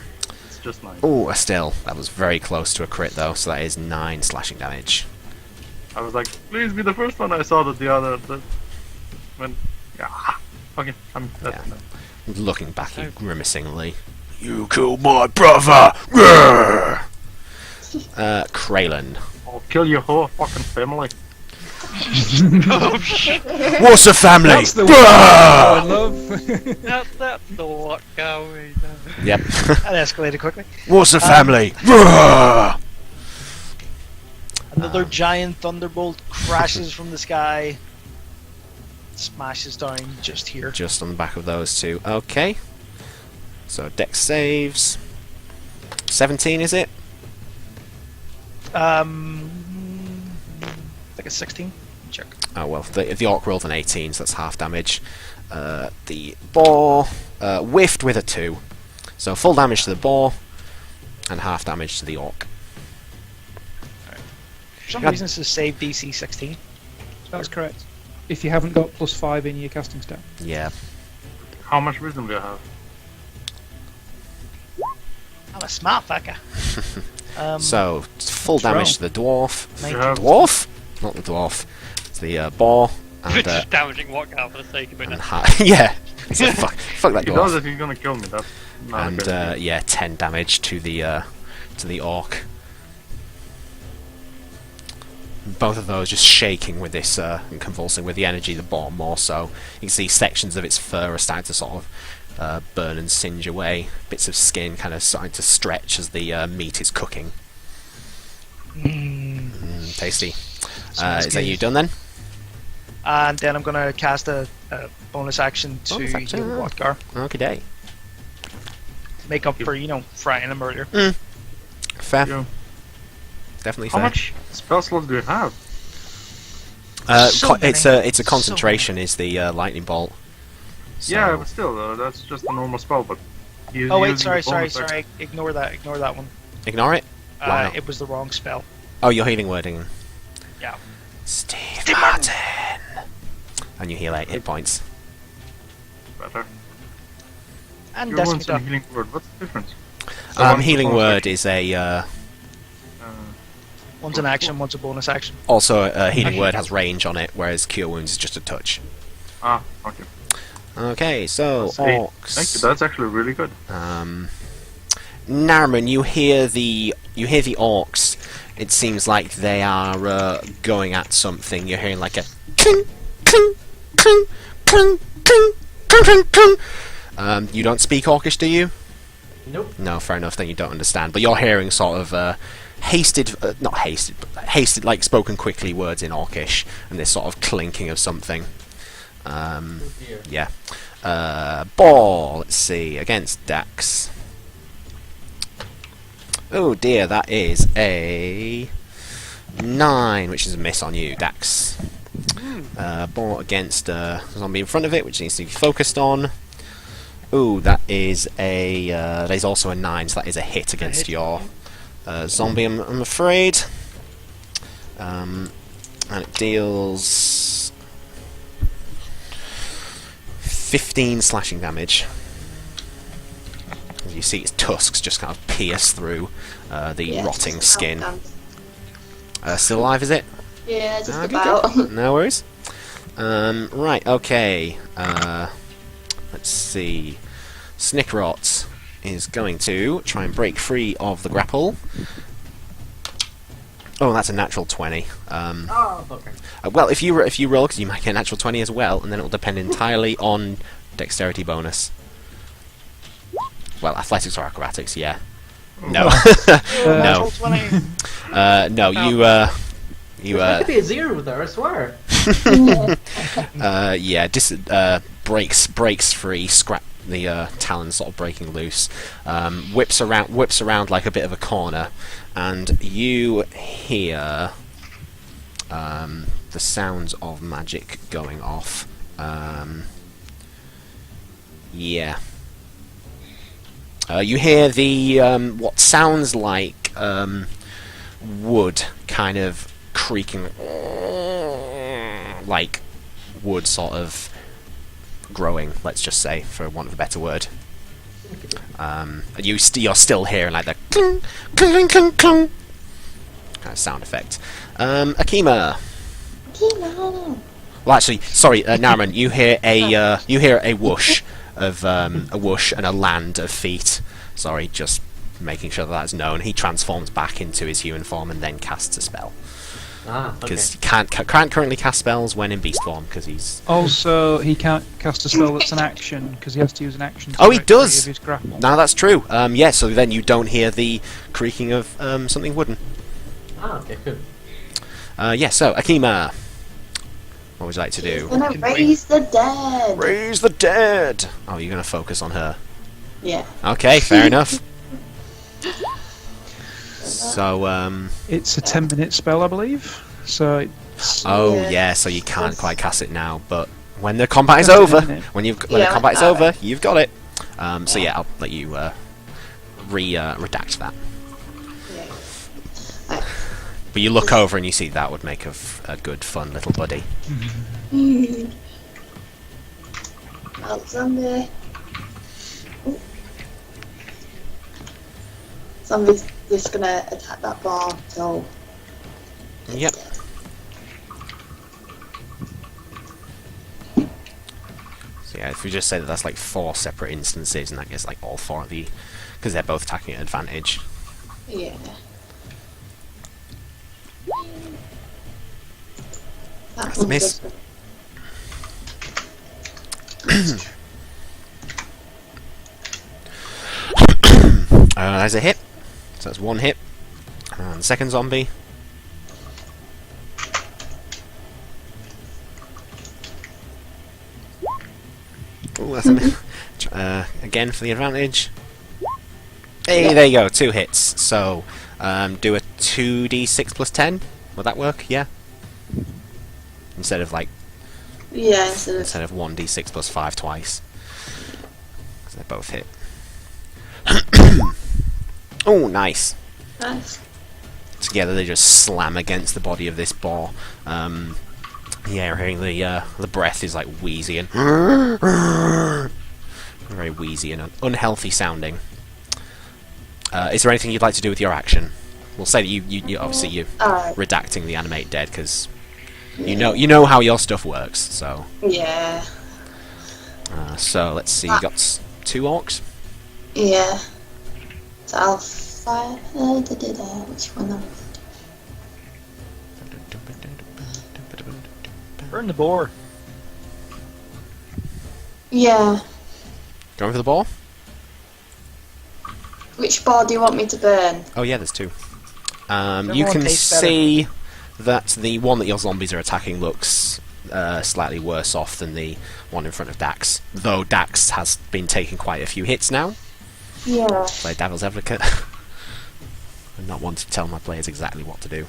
Speaker 3: It's just 9.
Speaker 1: Oh, still, that was very close to a crit though. So that is 9 slashing damage.
Speaker 3: I was like, please be the first one. I saw that the other... When... Yeah. Okay, I'm... That's
Speaker 1: Yeah.
Speaker 3: enough.
Speaker 1: Looking back at you grimacingly. You killed my brother! Grrr! Kraylin.
Speaker 3: I'll kill your whole fucking family.
Speaker 1: What's a family?
Speaker 5: That's the
Speaker 1: Grrr!
Speaker 5: one I love.
Speaker 2: That's the what going on.
Speaker 1: Yep.
Speaker 4: That escalated quickly.
Speaker 1: What's a family? Grrr!
Speaker 4: Another giant thunderbolt crashes from the sky, smashes down just here.
Speaker 1: Just on the back of those two. Okay. So Dex saves. 17 is it?
Speaker 4: I think it's 16. Check.
Speaker 1: Oh well, the orc rolled an 18, so that's half damage. The boar whiffed with a 2, so full damage to the boar and half damage to the orc.
Speaker 4: For some
Speaker 1: God.
Speaker 4: reason, it says save DC 16.
Speaker 5: That's correct. If you haven't got +5 in your casting stat.
Speaker 1: Yeah.
Speaker 3: How much wisdom do you have?
Speaker 4: I'm a smart fucker.
Speaker 1: So full damage to the dwarf.
Speaker 3: You have...
Speaker 1: Dwarf? Not the dwarf. It's the boar and
Speaker 2: Just damaging what guy for the sake of it.
Speaker 1: yeah. So fuck that
Speaker 3: He knows
Speaker 1: dwarf.
Speaker 3: if he's gonna kill me. That's not
Speaker 1: And
Speaker 3: a good idea.
Speaker 1: yeah, 10 damage to the orc. Both of those just shaking with this and convulsing with the energy. The boar more so. You can see sections of its fur are starting to sort of burn and singe away. Bits of skin kind of starting to stretch as the meat is cooking. Tasty.
Speaker 4: Smells
Speaker 1: Is that
Speaker 4: good.
Speaker 1: you done then?
Speaker 4: And then I'm going to cast a bonus action to
Speaker 1: Bonus action,
Speaker 4: heal
Speaker 1: ah.
Speaker 4: Watgar.
Speaker 1: Okay, day.
Speaker 4: Make up for, frying him earlier.
Speaker 1: Fair.
Speaker 3: Yeah.
Speaker 1: Definitely
Speaker 3: How
Speaker 1: fair.
Speaker 3: much spell slots do you have?
Speaker 4: So
Speaker 1: It's
Speaker 4: many.
Speaker 1: a concentration. Is the lightning bolt? So,
Speaker 3: Yeah, but still, that's just a normal spell. But he's
Speaker 4: Oh wait,
Speaker 3: using the
Speaker 4: sorry.
Speaker 3: bonus action.
Speaker 4: Ignore that one.
Speaker 1: ignore it. Why not?
Speaker 4: It was the wrong spell.
Speaker 1: Oh, you're healing wording.
Speaker 4: Yeah.
Speaker 1: Steve Martin. And you heal 8 hit points.
Speaker 3: Better.
Speaker 4: And
Speaker 3: Your
Speaker 4: Destiny
Speaker 3: words and
Speaker 4: Dot.
Speaker 3: healing word. What's the difference? So one's a
Speaker 1: Healing
Speaker 3: bonus
Speaker 1: word
Speaker 3: action.
Speaker 1: is a
Speaker 4: One's an action, one's a bonus action.
Speaker 1: also a healing word has range on it, whereas cure wounds is just a touch.
Speaker 3: Ah, okay.
Speaker 1: Okay, so
Speaker 3: That's eight.
Speaker 1: orcs.
Speaker 3: Thank you. That's actually really good.
Speaker 1: Narman, you hear the orcs. It seems like they are going at something. You're hearing like a cling, cling, cling, cling, cling, cling, cling, cling. You don't speak Orcish, do you?
Speaker 6: Nope.
Speaker 1: No, fair enough. Then you don't understand. But you're hearing sort of not hasted, but hasted, like spoken quickly words in Orcish, and this sort of clinking of something.
Speaker 6: Oh dear.
Speaker 1: Yeah. Ball. Let's see. Against Dax. Oh dear, that is a 9, which is a miss on you, Dax. Ball against a zombie in front of it, which needs to be focused on. Ooh, that is also a 9, so that is a hit against your zombie, I'm afraid. And it deals 15 slashing damage. As you see, its tusks just kind of pierce through the rotting skin. Still alive, is it?
Speaker 7: Yeah, just
Speaker 1: Good,
Speaker 7: about.
Speaker 1: good. No worries. Right, okay. Let's see. Snickrot is going to try and break free of the grapple. Oh, that's a natural 20.
Speaker 6: Oh, okay.
Speaker 1: Well, if you roll, because you might get a natural 20 as well, and then it will depend entirely on dexterity bonus. Well, athletics or acrobatics, yeah. No. No. No,
Speaker 6: There could be a 0 there, I swear.
Speaker 1: yeah, breaks free, scrap the talons sort of breaking loose, whips around like a bit of a corner, and you hear the sounds of magic going off. Yeah. You hear the what sounds like wood kind of creaking, like wood sort of growing, let's just say, for want of a better word. And you're still hearing like the cling, cling, cling, cling kind of sound effect. Akima. Well, actually, sorry, Nariman. You hear a whoosh of a whoosh and a land of feet. Sorry, just making sure that's known. He transforms back into his human form and then casts a spell. Because he can't currently cast spells when in beast form, because he's...
Speaker 5: Also, he can't cast a spell that's an action, because he has to use an action to
Speaker 1: Oh, he
Speaker 5: break free
Speaker 1: does!
Speaker 5: of his grapple.
Speaker 1: No, that's true. Yeah, so then you don't hear the creaking of something wooden.
Speaker 6: Okay, good.
Speaker 1: Yeah, so, Akima. What would you like to do?
Speaker 7: I'm gonna raise the dead.
Speaker 1: Raise the dead! Oh, you're going to focus on her.
Speaker 7: Yeah.
Speaker 1: Okay, fair enough. So,
Speaker 5: It's a 10-minute spell, I believe. So it's...
Speaker 1: oh,
Speaker 7: Yeah.
Speaker 1: yeah, so you can't quite cast it now, but when the combat is over, when the combat is over, you've got it. So yeah, I'll let you redact that.
Speaker 7: Yeah.
Speaker 1: But you look over and you see that would make a good, fun little buddy.
Speaker 7: Out zombie. Ooh. Zombie's just gonna attack that bar, so.
Speaker 1: Yep. So yeah, if we just say that that's like 4 separate instances, and that gets like all 4 of the, because they're both attacking at advantage.
Speaker 7: Yeah.
Speaker 1: That's a miss. There's a hit. So that's 1 hit. And second zombie. Ooh, that's a miss. Again for the advantage. Hey, there you go, 2 hits. So, do a 2d6 plus 10. Would that work? Yeah. Instead of like.
Speaker 7: Yeah,
Speaker 1: Instead of 1d6 plus 5 twice. So they both hit. Oh, nice.
Speaker 7: Nice.
Speaker 1: Together they just slam against the body of this boar. Yeah, hearing the breath is like wheezy and very wheezy and unhealthy sounding. Is there anything you'd like to do with your action? We'll say that you obviously you're redacting the animate dead because you know how your stuff works. So
Speaker 7: yeah.
Speaker 1: So let's see. You got 2 orcs.
Speaker 7: Yeah. So I'll fire. Which one?
Speaker 4: Burn the boar.
Speaker 7: Yeah.
Speaker 1: Going for the ball?
Speaker 7: Which bar do you want me to burn?
Speaker 1: Oh yeah, there's 2. You
Speaker 4: one
Speaker 1: can
Speaker 4: tastes better.
Speaker 1: see that the one that your zombies are attacking looks slightly worse off than the one in front of Dax. Though Dax has been taking quite a few hits now.
Speaker 7: Yeah.
Speaker 1: Play devil's advocate. I'm not one to tell my players exactly what to do.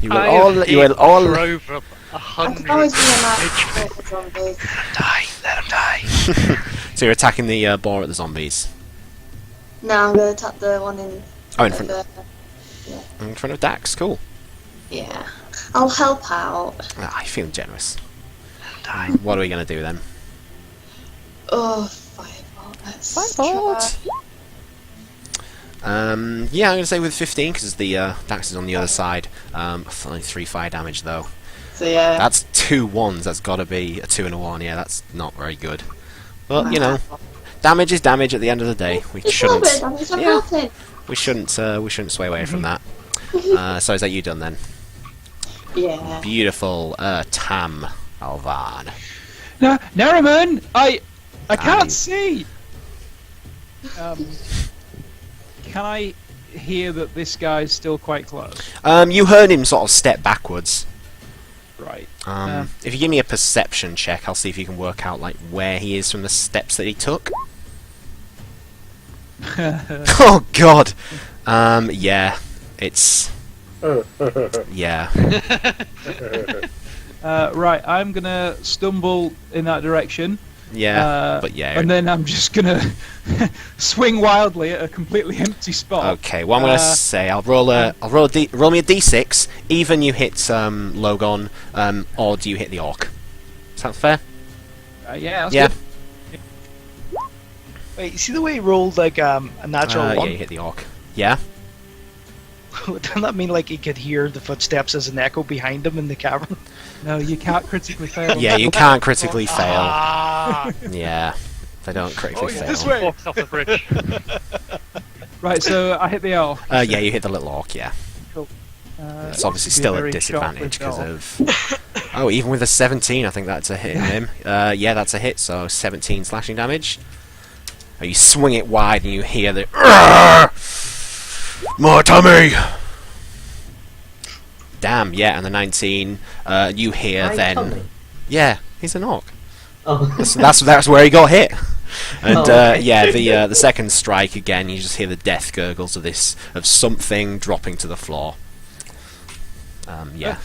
Speaker 1: You will all.
Speaker 2: drove up
Speaker 7: I
Speaker 2: 100.
Speaker 7: can always be a knight for the zombies.
Speaker 4: Let him die.
Speaker 1: So you're attacking the boar at the zombies.
Speaker 7: No, I'm going to attack the one in.
Speaker 1: Oh, in front.
Speaker 7: Yeah.
Speaker 1: In front of Dax. Cool.
Speaker 7: Yeah. I'll help out.
Speaker 1: Ah, you're feeling generous. What are we gonna do then?
Speaker 7: Oh, firebolt. Let's
Speaker 1: Firebolt.
Speaker 7: try.
Speaker 1: Yeah, I'm gonna say with 15 because the Dax is on the other side. Only 3 fire damage though.
Speaker 7: So yeah.
Speaker 1: That's 2 1s. That's got to be a 2 and a 1. Yeah, that's not very good. But you know, damage is damage. At the end of the day, we
Speaker 7: It's
Speaker 1: shouldn't.
Speaker 7: not bad, I'm
Speaker 1: Yeah.
Speaker 7: helping.
Speaker 1: We shouldn't sway away from that. So is that you done then?
Speaker 7: Yeah.
Speaker 1: Beautiful, Tam Alvan.
Speaker 5: No, Naraman, I
Speaker 1: you-
Speaker 5: can't see. Can I hear that this guy's still quite close?
Speaker 1: You heard him sort of step backwards.
Speaker 5: Right.
Speaker 1: If you give me a perception check, I'll see if you can work out like where he is from the steps that he took. Oh God. Yeah, it's. Yeah.
Speaker 5: Right, I'm gonna stumble in that direction.
Speaker 1: Yeah. But yeah.
Speaker 5: And then I'm just gonna swing wildly at a completely empty spot.
Speaker 1: Okay. Well, I'm gonna say I'll roll me a d6. Even you hit Logon, or do you hit the orc? Sounds fair.
Speaker 5: Yeah. That's
Speaker 1: Yeah.
Speaker 5: good.
Speaker 4: Wait, you see the way he rolled like a natural
Speaker 1: Yeah,
Speaker 4: one?
Speaker 1: you hit the orc. Yeah.
Speaker 4: Doesn't that mean like he could hear the footsteps as an echo behind him in the cavern?
Speaker 5: No, you can't critically fail.
Speaker 1: Yeah, you can't critically fail.
Speaker 4: Ah!
Speaker 1: Yeah, they don't critically fail.
Speaker 4: This way.
Speaker 2: Walks off the bridge.
Speaker 5: Right, so I hit the orc.
Speaker 1: Yeah, you hit the little orc. Yeah, it's obviously
Speaker 5: be
Speaker 1: still
Speaker 5: very
Speaker 1: a disadvantage because
Speaker 5: short-lived
Speaker 1: of. Oh, even with a 17, I think that's a hit in him. Yeah, that's a hit. So 17 slashing damage. Oh, you swing it wide and you hear the. More tummy. Damn. Yeah, and the 19. You hear
Speaker 6: My
Speaker 1: then.
Speaker 6: tummy.
Speaker 1: Yeah, he's an orc.
Speaker 6: Oh.
Speaker 1: That's where he got hit. And
Speaker 6: Oh, okay.
Speaker 1: yeah, the second strike again, you just hear the death gurgles of something dropping to the floor. Yeah.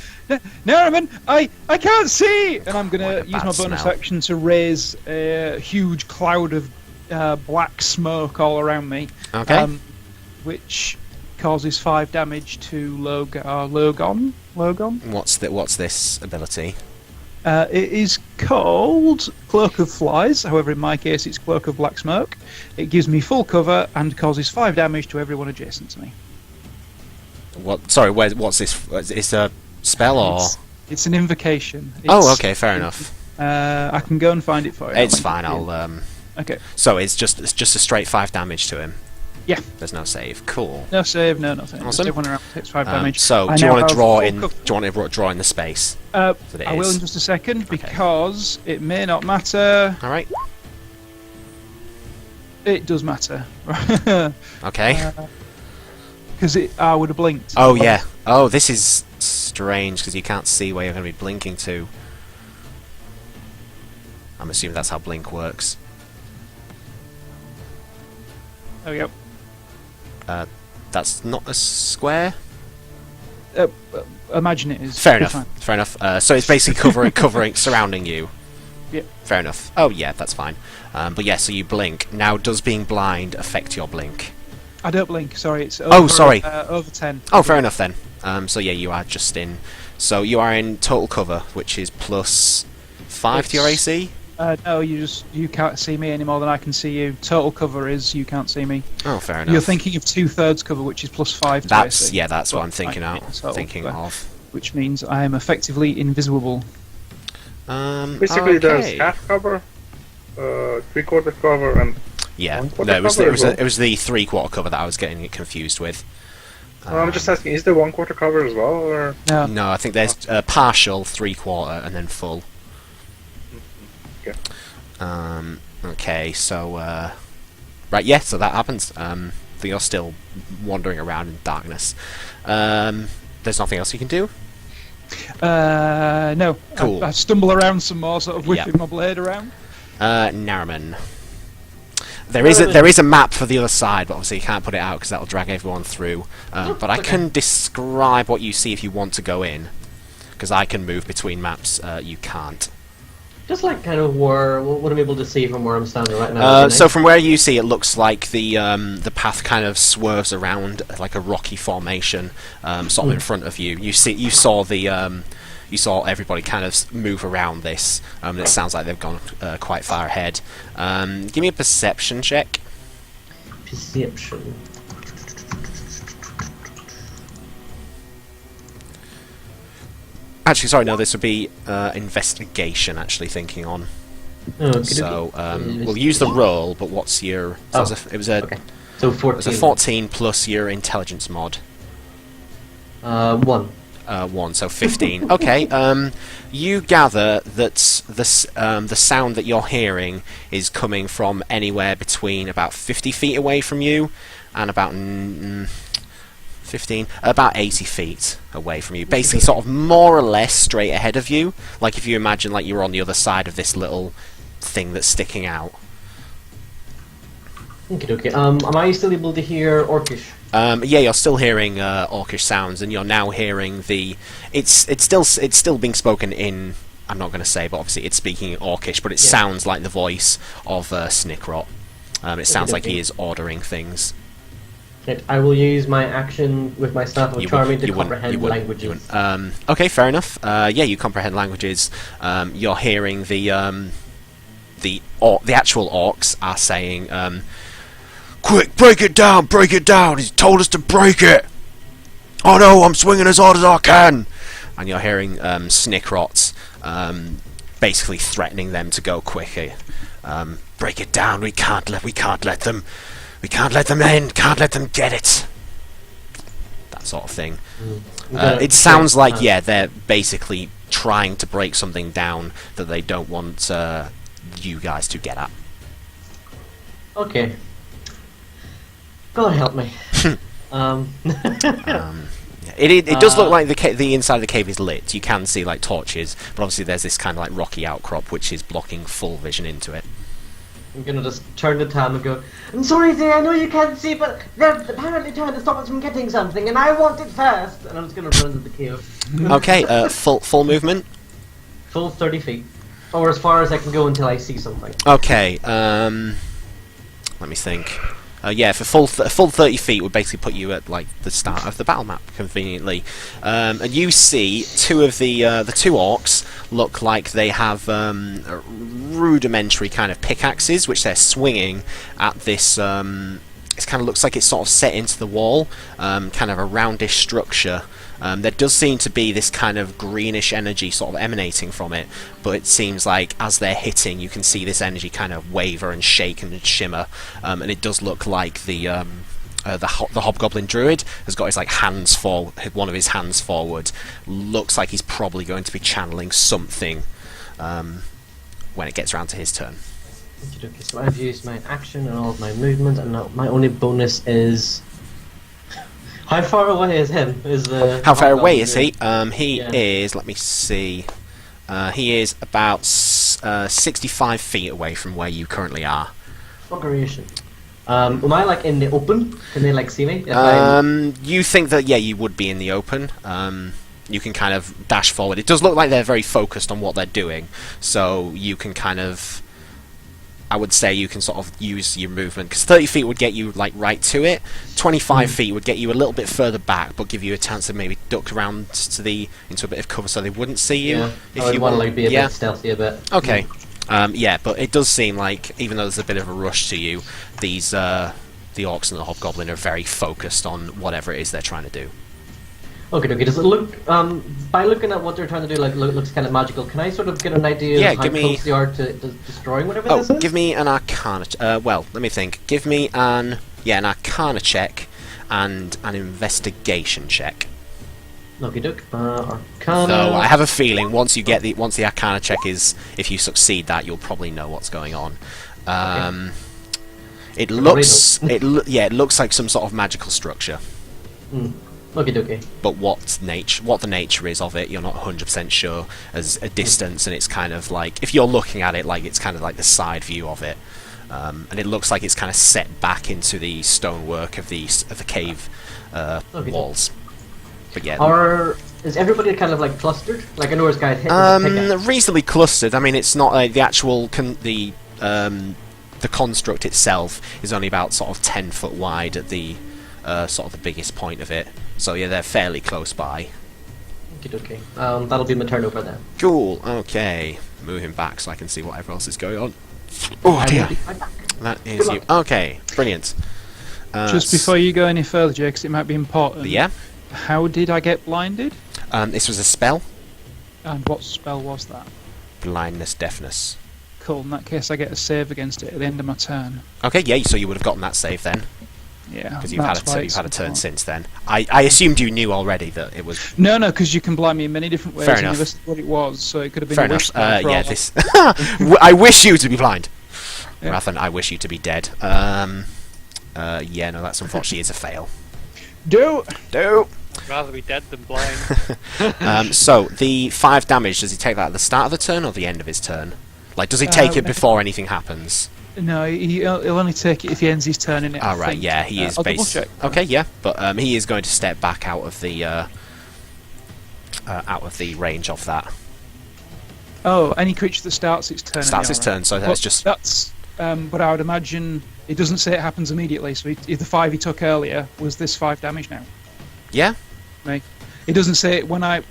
Speaker 5: Naraman, I can't see! And I'm
Speaker 1: Quite
Speaker 5: gonna
Speaker 1: a
Speaker 5: use my
Speaker 1: bad
Speaker 5: bonus
Speaker 1: smell.
Speaker 5: action to raise a huge cloud of black smoke all around me.
Speaker 1: Okay.
Speaker 5: Which causes 5 damage to Logon.
Speaker 1: What's this ability?
Speaker 5: It is called Cloak of Flies. However, in my case, it's Cloak of Black Smoke. It gives me full cover and causes 5 damage to everyone adjacent to me.
Speaker 1: What? Sorry, what's this? Is a spell or?
Speaker 5: It's an invocation.
Speaker 1: Oh,
Speaker 5: It's-
Speaker 1: okay, fair enough.
Speaker 5: I can go and find it for you.
Speaker 1: It's
Speaker 5: link
Speaker 1: fine.
Speaker 5: it to you.
Speaker 1: I'll.
Speaker 5: Okay.
Speaker 1: So it's just a straight 5 damage to him.
Speaker 5: Yeah.
Speaker 1: There's no save. Cool.
Speaker 5: No save, no nothing. Just
Speaker 1: Awesome.
Speaker 5: everyone around takes 5 damage.
Speaker 1: So
Speaker 5: I
Speaker 1: do you
Speaker 5: now
Speaker 1: want to
Speaker 5: have
Speaker 1: draw
Speaker 5: full
Speaker 1: in?
Speaker 5: cover.
Speaker 1: Do you want to draw in the space?
Speaker 5: I
Speaker 1: That it
Speaker 5: will
Speaker 1: is?
Speaker 5: in just a second because it may not matter.
Speaker 1: All right.
Speaker 5: It does matter.
Speaker 1: Okay.
Speaker 5: Because I would have blinked.
Speaker 1: Oh yeah. Oh, this is strange because you can't see where you're going to be blinking to. I'm assuming that's how blink works.
Speaker 5: There we go.
Speaker 1: That's not a square.
Speaker 5: Imagine it is.
Speaker 1: Fair
Speaker 5: It's
Speaker 1: enough.
Speaker 5: fine.
Speaker 1: Fair enough. So it's basically covering, surrounding you.
Speaker 5: Yep.
Speaker 1: Fair enough. Oh yeah, that's fine. But yeah, so you blink. Now, does being blind affect your blink?
Speaker 5: I don't blink. Sorry, it's over,
Speaker 1: Oh, sorry.
Speaker 5: Over 10.
Speaker 1: Oh, fair enough then. So yeah, you are just in. So you are in total cover, which is plus 5 to your
Speaker 5: It's-
Speaker 1: AC.
Speaker 5: No, you can't see me any more than I can see you. Total cover is you can't see me.
Speaker 1: Oh, fair enough.
Speaker 5: You're thinking of 2/3 cover, which is plus 5 to
Speaker 1: That's
Speaker 5: AC.
Speaker 1: yeah, that's what
Speaker 5: But
Speaker 1: I'm thinking
Speaker 5: I
Speaker 1: out.
Speaker 5: mean, total
Speaker 1: Thinking
Speaker 5: cover,
Speaker 1: of.
Speaker 5: which means I am effectively invisible.
Speaker 3: Basically, there's
Speaker 1: okay.
Speaker 3: half cover, 3/4 cover, and
Speaker 1: Yeah,
Speaker 3: 1/4
Speaker 1: no,
Speaker 3: cover as well.
Speaker 1: it was the 3/4 cover that I was getting it confused with.
Speaker 3: I'm just asking: is there 1/4 cover as well, or
Speaker 5: No.
Speaker 1: No, I think there's partial, 3/4, and then full.
Speaker 3: Okay.
Speaker 1: Okay, so right, yeah, so that happens. You're still wandering around in darkness. There's nothing else you can do.
Speaker 5: No.
Speaker 1: Cool.
Speaker 5: I stumble around some more, sort of whipping
Speaker 1: Yeah.
Speaker 5: my blade around.
Speaker 1: Naraman. There is a map for the other side, but obviously you can't put it out because that'll drag everyone through. But I can describe what you see if you want to go in, because I can move between maps. You can't.
Speaker 6: Just like kind of what I'm able to see from where I'm standing right now.
Speaker 1: So from where you see, it looks like the path kind of swerves around like a rocky formation, sort of in front of you. You saw everybody kind of move around this. And it sounds like they've gone quite far ahead. Give me a perception check.
Speaker 6: Perception.
Speaker 1: Actually, sorry, no, this would be investigation, actually, thinking on.
Speaker 6: Oh,
Speaker 1: So, we'll use the roll, but what's your... So it was a
Speaker 6: okay. So 14.
Speaker 1: It was a 14 plus your intelligence mod.
Speaker 6: 1.
Speaker 1: 1, so 15. Okay, you gather that the sound that you're hearing is coming from anywhere between about 50 feet away from you and about... 15, about 80 feet away from you. Basically, sort of more or less straight ahead of you. Like if you imagine like you're on the other side of this little thing that's sticking out.
Speaker 6: Okay. Am I still able to hear Orcish?
Speaker 1: Yeah, you're still hearing Orcish sounds, and you're now hearing the... It's still being spoken in... I'm not going to say, but obviously it's speaking in Orcish, but it sounds like the voice of Snickrot. It sounds like he is ordering things.
Speaker 6: Right, I will use my action with my staff of charming to comprehend languages.
Speaker 1: Okay, fair enough. Yeah, you comprehend languages. You're hearing the actual orcs are saying, "Quick, break it down! Break it down! He's told us to break it! Oh no, I'm swinging as hard as I can!" And you're hearing Snickrot basically threatening them to go quicker. Break it down! We can't let them. We can't let them in, can't let them get it. That sort of thing. It sounds like, they're basically trying to break something down that they don't want you guys to get at.
Speaker 6: Okay. God help me.
Speaker 1: It does look like the inside of the cave is lit. You can see like torches, but obviously there's this kind of like rocky outcrop which is blocking full vision into it.
Speaker 6: I'm gonna just turn to Tam and go, "I'm sorry, dear, I know you can't see, but they're apparently trying to stop us from getting something, and I want it first." And I'm just gonna run to the cave.
Speaker 1: Okay, full movement?
Speaker 6: Full 30 feet. Or as far as I can go until I see something.
Speaker 1: Okay, let me think. Yeah, for full 30 feet would basically put you at like the start of the battle map, conveniently. And you see two of the two orcs look like they have rudimentary kind of pickaxes, which they're swinging at this. It kind of looks like it's sort of set into the wall, kind of a roundish structure. There does seem to be this kind of greenish energy sort of emanating from it, but it seems like as they're hitting, you can see this energy kind of waver and shake and shimmer, and it does look like the hobgoblin druid has got his like hands one of his hands forward. Looks like he's probably going to be channeling something when it gets around to his turn.
Speaker 6: Okay, so I've used my action and all of my movement, and now my only bonus is... How far away is him?
Speaker 1: How far away is he? He is, let me see, he is about 65 feet away from where you currently are.
Speaker 6: Fuckeration. Am I like in the open? Can they like see me?
Speaker 1: You think that, yeah, you would be in the open. You can kind of dash forward. It does look like they're very focused on what they're doing, so you can kind of... I would say you can sort of use your movement, because 30 feet would get you like right to it. 25 feet would get you a little bit further back, but give you a chance to maybe duck around to into a bit of cover so they wouldn't see you.
Speaker 6: Yeah, if you want to like be a bit stealthy a bit.
Speaker 1: Okay. Yeah, but it does seem like, even though there's a bit of a rush to you, these the orcs and the hobgoblin are very focused on whatever it is they're trying to do.
Speaker 6: Okay. Does it look, by looking at what they're trying to do, like looks kind of magical? Can I sort of get an idea of how close they are to destroying whatever this is?
Speaker 1: Give me an Arcana. Well, let me think. Give me an Arcana check and an Investigation check.
Speaker 6: Okie doke. Arcana.
Speaker 1: Though I have a feeling once the Arcana check is, if you succeed that, you'll probably know what's going on.
Speaker 6: Okay.
Speaker 1: It looks like some sort of magical structure.
Speaker 6: Okie dokie.
Speaker 1: But what the nature is of it, you're not 100% sure. As a distance, and it's kind of like, if you're looking at it, like it's kind of like the side view of it. and it looks like it's kind of set back into the stonework of the cave
Speaker 6: Okay.
Speaker 1: walls. But yeah,
Speaker 6: Is everybody kind of like clustered? Like I know this guy hit.
Speaker 1: reasonably clustered. I mean, it's not the actual the construct itself is only about sort of 10 foot wide at the sort of the biggest point of it. So yeah, they're fairly close by.
Speaker 6: Okay. That'll be my turn over then.
Speaker 1: Cool. Okay, moving back so I can see whatever else is going on. Oh dear, that is you. Okay, brilliant.
Speaker 5: Just before you go any further, Jay, 'cause it might be important.
Speaker 1: Yeah.
Speaker 5: How did I get blinded?
Speaker 1: This was a spell.
Speaker 5: And what spell was that?
Speaker 1: Blindness, deafness.
Speaker 5: Cool. In that case, I get a save against it at the end of my turn.
Speaker 1: Okay, yeah. So you would have gotten that save then,
Speaker 5: Yeah.
Speaker 1: because you've had
Speaker 5: that's why
Speaker 1: you've had a
Speaker 5: it's
Speaker 1: turn
Speaker 5: important.
Speaker 1: since then. I assumed you knew already that it was.
Speaker 5: No, because you can blind me in many different ways.
Speaker 1: Fair
Speaker 5: and you
Speaker 1: enough.
Speaker 5: listed what it was, so it could have been
Speaker 1: Fair
Speaker 5: a wish
Speaker 1: enough.
Speaker 5: spell for
Speaker 1: Yeah,
Speaker 5: all
Speaker 1: this. I wish you to be blind.
Speaker 5: Yeah.
Speaker 1: Rather than I wish you to be dead. Yeah, no, that's unfortunately is a fail.
Speaker 5: Do.
Speaker 2: Rather be dead than blind.
Speaker 1: So the 5 damage, does he take that at the start of the turn or the end of his turn? Like, does he take it before anything happens?
Speaker 5: No, he'll only take it if he ends his turn in it. I
Speaker 1: Right,
Speaker 5: think.
Speaker 1: yeah, he is
Speaker 5: I'll double
Speaker 1: based.
Speaker 5: check.
Speaker 1: Okay, yeah, but he is going to step back out of the range of that.
Speaker 5: Oh, any creature that starts its turn.
Speaker 1: Starts its turn, so that's just.
Speaker 5: That's. But I would imagine it doesn't say it happens immediately. So if the 5 he took earlier was this 5 damage now.
Speaker 1: Yeah.
Speaker 5: It doesn't say it when I.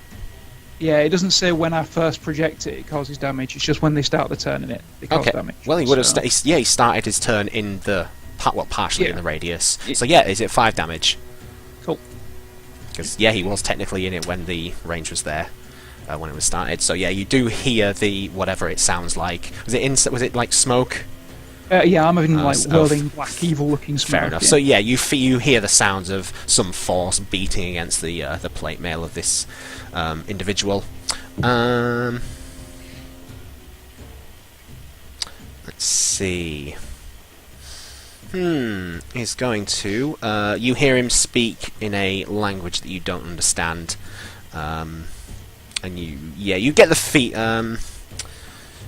Speaker 5: Yeah, it doesn't say when I first project it causes damage. It's just when they start the turn in it they cause
Speaker 1: Okay.
Speaker 5: damage.
Speaker 1: Well, he would have.
Speaker 5: So-
Speaker 1: He started his turn in the partially in
Speaker 5: Yeah.
Speaker 1: the radius.
Speaker 5: Yeah.
Speaker 1: So yeah, is it 5 damage?
Speaker 5: Cool.
Speaker 1: Because yeah, he was technically in it when the range was there, when it was started. So yeah, you do hear the whatever it sounds like. Was it like smoke?
Speaker 5: Yeah, I'm having like
Speaker 1: s-
Speaker 5: whirling black, evil-looking smoke.
Speaker 1: Fair enough.
Speaker 5: Yeah.
Speaker 1: So yeah, you hear the sounds of some force beating against the plate mail of this individual. Let's see. He's going to. You hear him speak in a language that you don't understand, and you get the feet.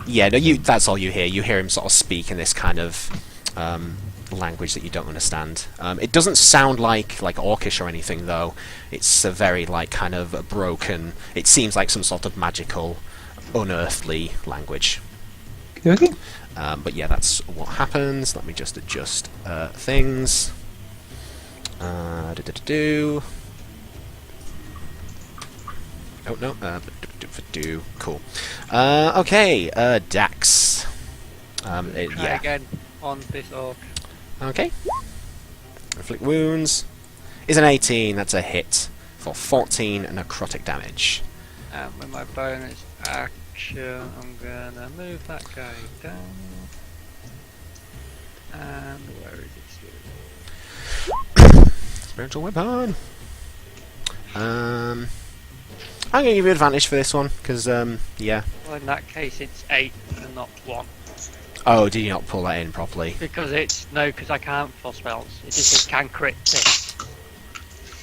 Speaker 1: Yeah, no, that's all you hear. You hear him sort of speak in this kind of language that you don't understand. It doesn't sound like Orcish or anything, though. It's a very kind of a broken. It seems like some sort of magical, unearthly language.
Speaker 5: Okay.
Speaker 1: But yeah, that's what happens. Let me just adjust things. Oh no. Cool. Okay. Dax.
Speaker 2: Try
Speaker 1: Yeah.
Speaker 2: again on this orc.
Speaker 1: Okay. Inflict wounds. Is an 18. That's a hit for 14 necrotic damage.
Speaker 2: And with my bonus action, I'm gonna move that guy down. And where is it?
Speaker 1: Spiritual weapon. I'm gonna give you advantage for this one because yeah.
Speaker 2: Well, in that case, it's 8 and not 1.
Speaker 1: Oh, did you not pull that in properly?
Speaker 2: Because because I can't for spells. It just says can crit this.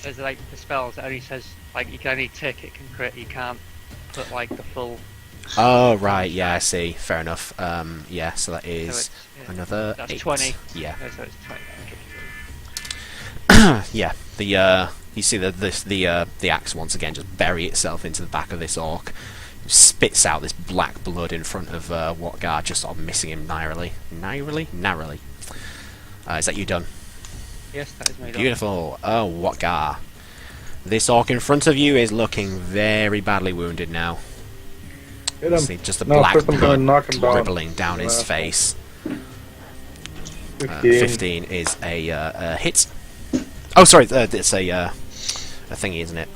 Speaker 2: There's the spells, it only says you can only tick it can crit. You can't put the full.
Speaker 1: Oh right, yeah, I see. Fair enough. Yeah, so that is another
Speaker 2: That's
Speaker 1: 8.
Speaker 2: 20.
Speaker 1: Yeah.
Speaker 2: So it's 20.
Speaker 1: Yeah. You see the axe once again just bury itself into the back of this orc. Spits out this black blood in front of Watgar, just sort of missing him narrowly. Is that you done?
Speaker 2: Yes, that is me. done.
Speaker 1: Beautiful. Oh, Watgar. This orc in front of you is looking very badly wounded now.
Speaker 3: Hit him.
Speaker 1: See just the
Speaker 3: No,
Speaker 1: black
Speaker 3: first I'm
Speaker 1: blood
Speaker 3: gonna knock him down.
Speaker 1: dribbling down his
Speaker 3: Last
Speaker 1: face.
Speaker 3: 15.
Speaker 1: 15 is a hit. Oh, sorry, it's a thingy, isn't it?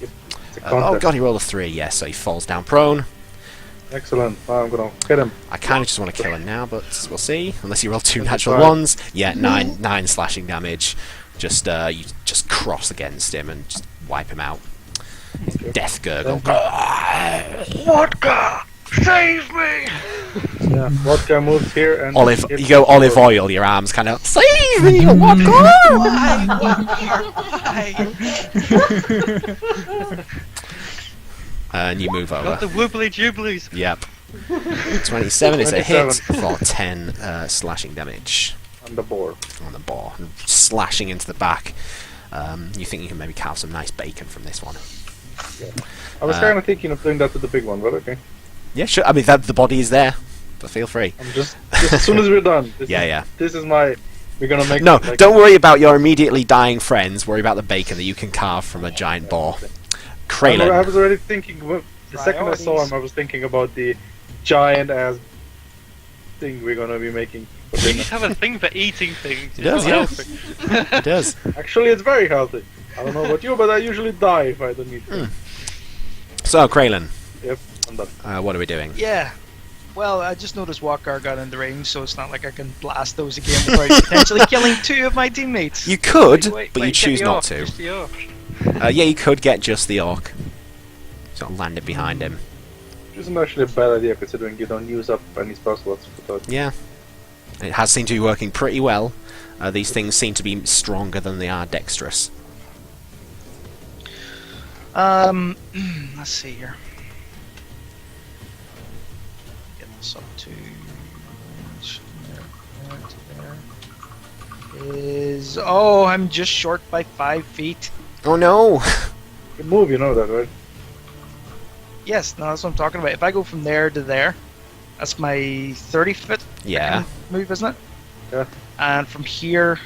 Speaker 3: It's a
Speaker 1: Oh
Speaker 3: contest.
Speaker 1: god, he rolled a 3, yes, so he falls down prone.
Speaker 3: Excellent. Now I'm gonna hit him.
Speaker 1: I kind of just want to kill him now, but we'll see. Unless you roll 2
Speaker 3: That's
Speaker 1: natural
Speaker 3: fine.
Speaker 1: ones. Yeah, 9 slashing damage. Just you just cross against him and just wipe him out. Death gurgle.
Speaker 2: Vodka! Save me!
Speaker 3: Yeah. Vodka moves here and
Speaker 1: Olive,
Speaker 3: hits
Speaker 1: you go
Speaker 3: the
Speaker 1: olive
Speaker 3: sword.
Speaker 1: oil. Your arms kind of save me. What? And you move over.
Speaker 2: Got the woobly jublies.
Speaker 1: Yep. 27 is a hit
Speaker 3: 27.
Speaker 1: for 10 slashing damage
Speaker 3: On the board.
Speaker 1: on the boar, slashing into the back. You think you can maybe carve some nice bacon from this one?
Speaker 3: I was kind of thinking of doing that to the big one, but okay.
Speaker 1: Yeah, sure. I mean, the body is there, but feel free.
Speaker 3: I'm just as soon as we're done.
Speaker 1: Yeah.
Speaker 3: This is my. We're gonna make.
Speaker 1: No,
Speaker 3: like,
Speaker 1: don't worry about your immediately dying friends. Worry about the bacon that you can carve from a giant boar.
Speaker 3: I
Speaker 1: Kraylin.
Speaker 3: was already thinking. The second I saw him, I was thinking about the giant ass thing we're gonna be making. For
Speaker 2: You
Speaker 3: dinner.
Speaker 2: just have a thing for eating things.
Speaker 1: It does,
Speaker 2: It's not
Speaker 1: yeah.
Speaker 2: healthy.
Speaker 1: It does.
Speaker 3: Actually, it's very healthy. I don't know about you, but I usually die if I don't eat.
Speaker 1: Mm. So, Kraylin,
Speaker 3: Yep, I'm done.
Speaker 1: what are we doing?
Speaker 4: Yeah. Well, I just noticed Walker got in the range, so it's not like I can blast those again without potentially killing 2 of my teammates.
Speaker 1: You could,
Speaker 2: Wait,
Speaker 1: but you
Speaker 2: get
Speaker 1: choose
Speaker 2: the
Speaker 1: not
Speaker 2: orc,
Speaker 1: to.
Speaker 2: just the orc.
Speaker 1: Yeah, you could get just the orc. Sort of land it behind him.
Speaker 3: Which isn't actually a bad idea considering you don't use up any spell slots for that.
Speaker 1: Yeah. It has seemed to be working pretty well. These things seem to be stronger than they are dexterous.
Speaker 4: Let's see here. Get this up to there. Is I'm just short by 5 feet.
Speaker 1: Oh no!
Speaker 3: Good move, you know that, right?
Speaker 4: Yes, no, that's what I'm talking about. If I go from there to there, that's my 30 foot
Speaker 1: Yeah.
Speaker 4: move, isn't it?
Speaker 3: Yeah.
Speaker 4: And from here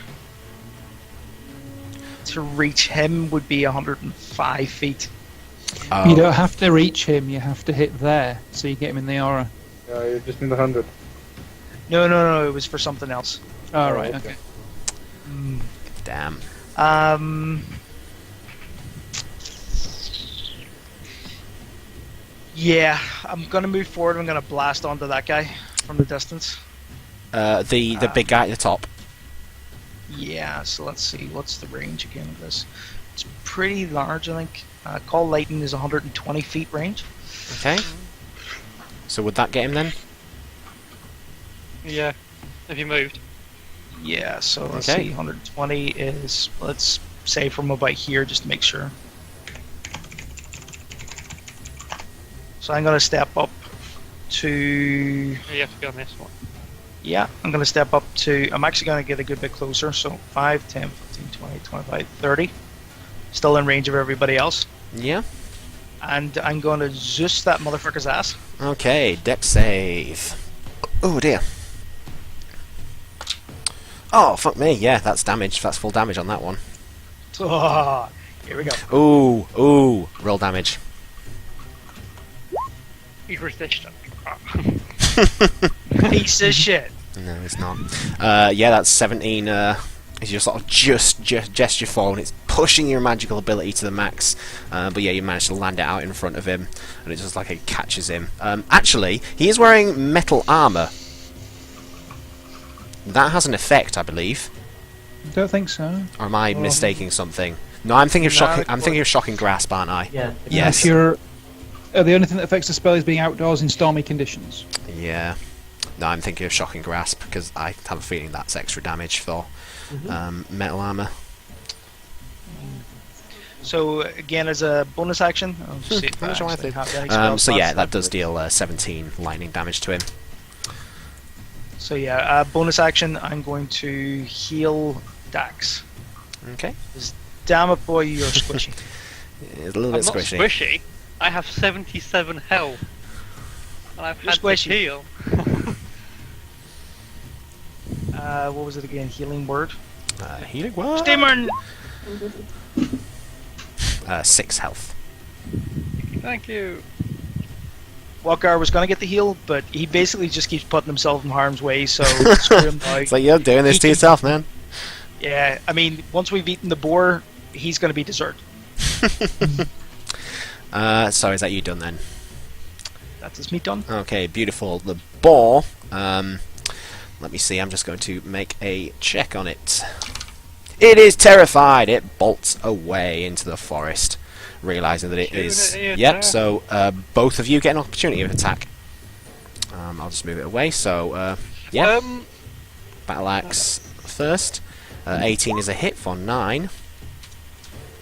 Speaker 4: to reach him would be 105 feet.
Speaker 1: Oh.
Speaker 5: You don't have to reach him, you have to hit there, so you get him in the aura.
Speaker 3: Yeah, you just need 100.
Speaker 4: No, it was for something else.
Speaker 5: Oh,
Speaker 3: Oh,
Speaker 5: right,
Speaker 3: okay.
Speaker 5: okay.
Speaker 1: Damn.
Speaker 4: Yeah, I'm gonna move forward. I'm gonna blast onto that guy from the distance.
Speaker 1: The big guy at the top.
Speaker 4: Yeah, so let's see. What's the range again of this? It's pretty large, I think. Call Lightning is 120 feet range.
Speaker 1: Okay. So would that get him then?
Speaker 2: Yeah. Have you moved?
Speaker 4: Yeah, so let's
Speaker 1: Okay.
Speaker 4: see. 120 is, let's say, from about here, just to make sure. So I'm gonna step up to.
Speaker 2: You have to go on this one.
Speaker 4: Yeah, I'm going to step up to... I'm actually going to get a good bit closer. So 5, 10, 15, 20, 25, 30. Still in range of everybody else.
Speaker 1: Yeah.
Speaker 4: And I'm going to Zeus that motherfucker's ass.
Speaker 1: Okay, dex save. Oh dear. Oh, fuck me. Yeah, that's damage. That's full damage on that one.
Speaker 4: Oh, here we go.
Speaker 1: Ooh. Roll damage.
Speaker 2: He's resistant.
Speaker 4: Piece of shit.
Speaker 1: No, it's not. Yeah, that's 17. As you sort of just gesture forward, it's pushing your magical ability to the max. But yeah, you manage to land it out in front of him, and it's just like it catches him. Actually, he is wearing metal armor. That has an effect, I believe.
Speaker 5: Don't think so.
Speaker 1: Or am I mistaking something? No, I'm thinking of shocking.
Speaker 4: No,
Speaker 1: I'm thinking of shocking grasp, aren't I?
Speaker 6: Yeah.
Speaker 1: Yes.
Speaker 5: If you're... the only thing that affects the spell is being outdoors in stormy conditions.
Speaker 1: Yeah. No, I'm thinking of shocking grasp because I have a feeling that's extra damage for metal armor.
Speaker 4: So again, as a bonus action, I'll just see if I
Speaker 1: Bonus
Speaker 4: actually
Speaker 1: action.
Speaker 4: have any spell
Speaker 1: So yeah,
Speaker 4: slots.
Speaker 1: that does deal 17 lightning damage to him.
Speaker 4: So yeah, bonus action, I'm going to heal Dax.
Speaker 1: Okay.
Speaker 4: Damn it, boy, you're squishy.
Speaker 1: It's a little
Speaker 2: I'm
Speaker 1: bit
Speaker 2: not
Speaker 1: squishy.
Speaker 2: squishy. I have 77 health. And I've
Speaker 4: You're
Speaker 2: had to
Speaker 4: squishy.
Speaker 2: heal.
Speaker 4: What was it again? Healing word?
Speaker 1: Healing word.
Speaker 4: Stimmer!
Speaker 1: 6 health.
Speaker 2: Thank you.
Speaker 4: Walker was going to get the heal, but he basically just keeps putting himself in harm's way, so screw him now.
Speaker 1: It's like you're doing this
Speaker 4: He
Speaker 1: to
Speaker 4: can-
Speaker 1: yourself, man.
Speaker 4: Yeah, I mean, once we've eaten the boar, he's going to be dessert.
Speaker 1: So is that you done then?
Speaker 4: That is me done.
Speaker 1: Okay, beautiful. The boar. Let me see. I'm just going to make a check on it. It is terrified. It bolts away into the forest, realizing that it
Speaker 2: Shooting
Speaker 1: is.
Speaker 2: at you,
Speaker 1: Yep.
Speaker 2: sir.
Speaker 1: So both of you get an opportunity of attack. I'll just move it away. So yeah, battle axe first. 18 is a hit for 9.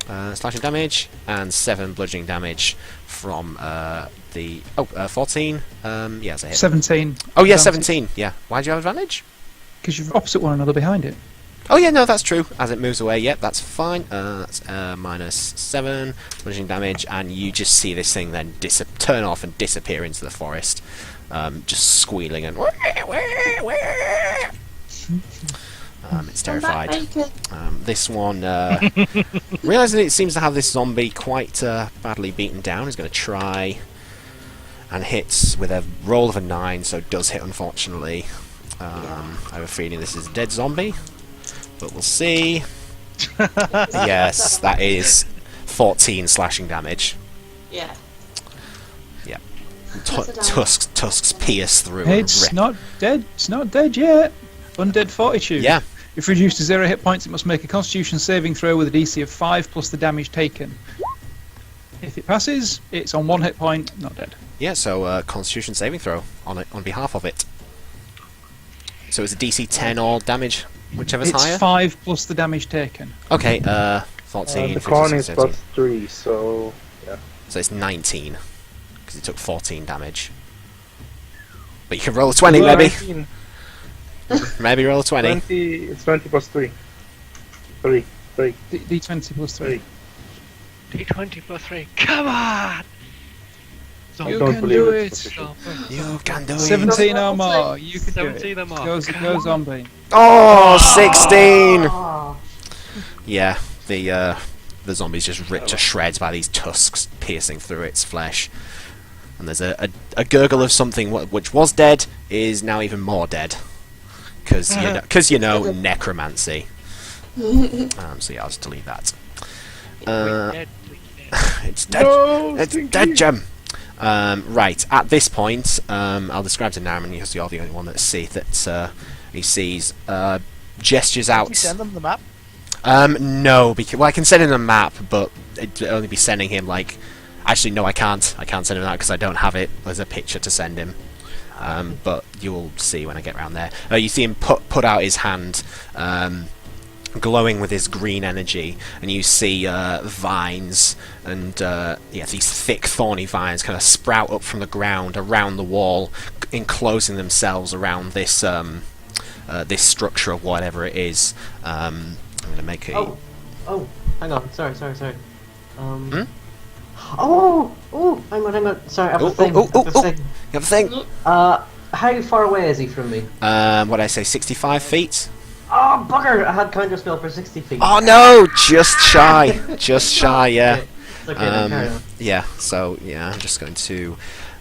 Speaker 1: slashing damage, and 7 bludgeoning damage from the 14. Yeah, it's a hit.
Speaker 5: 17.
Speaker 1: Oh yeah, 17. Yeah. Why do you have advantage?
Speaker 5: Because you're opposite one another behind it.
Speaker 1: Oh yeah, no, that's true. As it moves away, yep, that's fine. That's minus 7 bludgeoning damage, and you just see this thing then turn off and disappear into the forest, just squealing and it's terrified. This one, realizing it seems to have this zombie quite badly beaten down, is going to try and hits with a roll of a 9, so it does hit, unfortunately. I have a feeling this is a dead zombie, but we'll see. Yes, that is 14 slashing damage.
Speaker 7: Yeah.
Speaker 1: Yeah.
Speaker 7: That's a damage.
Speaker 1: Tusks pierce through.
Speaker 5: It's
Speaker 1: and rip.
Speaker 5: not dead. It's not dead yet. Undead Fortitude.
Speaker 1: Yeah.
Speaker 5: If reduced to 0 hit points, it must make a Constitution saving throw with a DC of 5 plus the damage taken. If it passes, it's on 1 hit point, not dead.
Speaker 1: Yeah. So Constitution saving throw on behalf of it. So it's a DC 10 or damage, whichever's
Speaker 5: It's
Speaker 1: higher.
Speaker 5: 5 plus the damage taken.
Speaker 1: Okay. 14.
Speaker 8: The
Speaker 1: 15,
Speaker 8: con is
Speaker 1: 16,
Speaker 8: plus 3, so yeah.
Speaker 1: So it's 19 because it took 14 damage. But you can roll a 20, maybe.
Speaker 8: 19,
Speaker 1: Maybe roll a 20.
Speaker 8: 20, it's 20 plus 3. 3.
Speaker 5: D20 plus 3.
Speaker 2: D20 plus 3. Come on!
Speaker 8: I
Speaker 5: You
Speaker 8: don't
Speaker 5: can
Speaker 8: believe
Speaker 5: do
Speaker 8: it's
Speaker 5: it.
Speaker 8: sufficient.
Speaker 1: You can do it.
Speaker 5: 17 or more. You can do
Speaker 2: 17
Speaker 5: it.
Speaker 2: or more.
Speaker 5: Go zombie.
Speaker 1: Oh, 16! Yeah, the zombie's just ripped to shreds by these tusks piercing through its flesh. And there's a gurgle of something which was dead is now even more dead. Because necromancy. So yeah, I'll just delete that. It's dead.
Speaker 8: No,
Speaker 1: It's
Speaker 8: Stinky.
Speaker 1: dead, Gem. Right, at this point, I'll describe to Naaman because you're the only one he sees. Gestures
Speaker 4: Can you
Speaker 1: out.
Speaker 4: send them the map?
Speaker 1: No, because I can send him a map, but it'd only be sending him like. Actually, no, I can't. I can't send him that because I don't have it as a picture to send him. But you'll see when I get around there. You see him put out his hand, glowing with his green energy, and you see vines and these thick, thorny vines kind of sprout up from the ground around the wall, enclosing themselves around this this structure of whatever it is. I'm going to make a.
Speaker 6: Oh, hang on. Sorry. Oh, hang on. Sorry, I have a thing.
Speaker 1: You have a thing?
Speaker 6: How far away is he from me?
Speaker 1: What did I say? 65 feet.
Speaker 6: Oh, bugger! I had counter spell for 60 feet.
Speaker 1: Oh no! Just shy. Just shy. Yeah.
Speaker 6: Okay, then carry on.
Speaker 1: Yeah. So yeah, I'm just going to.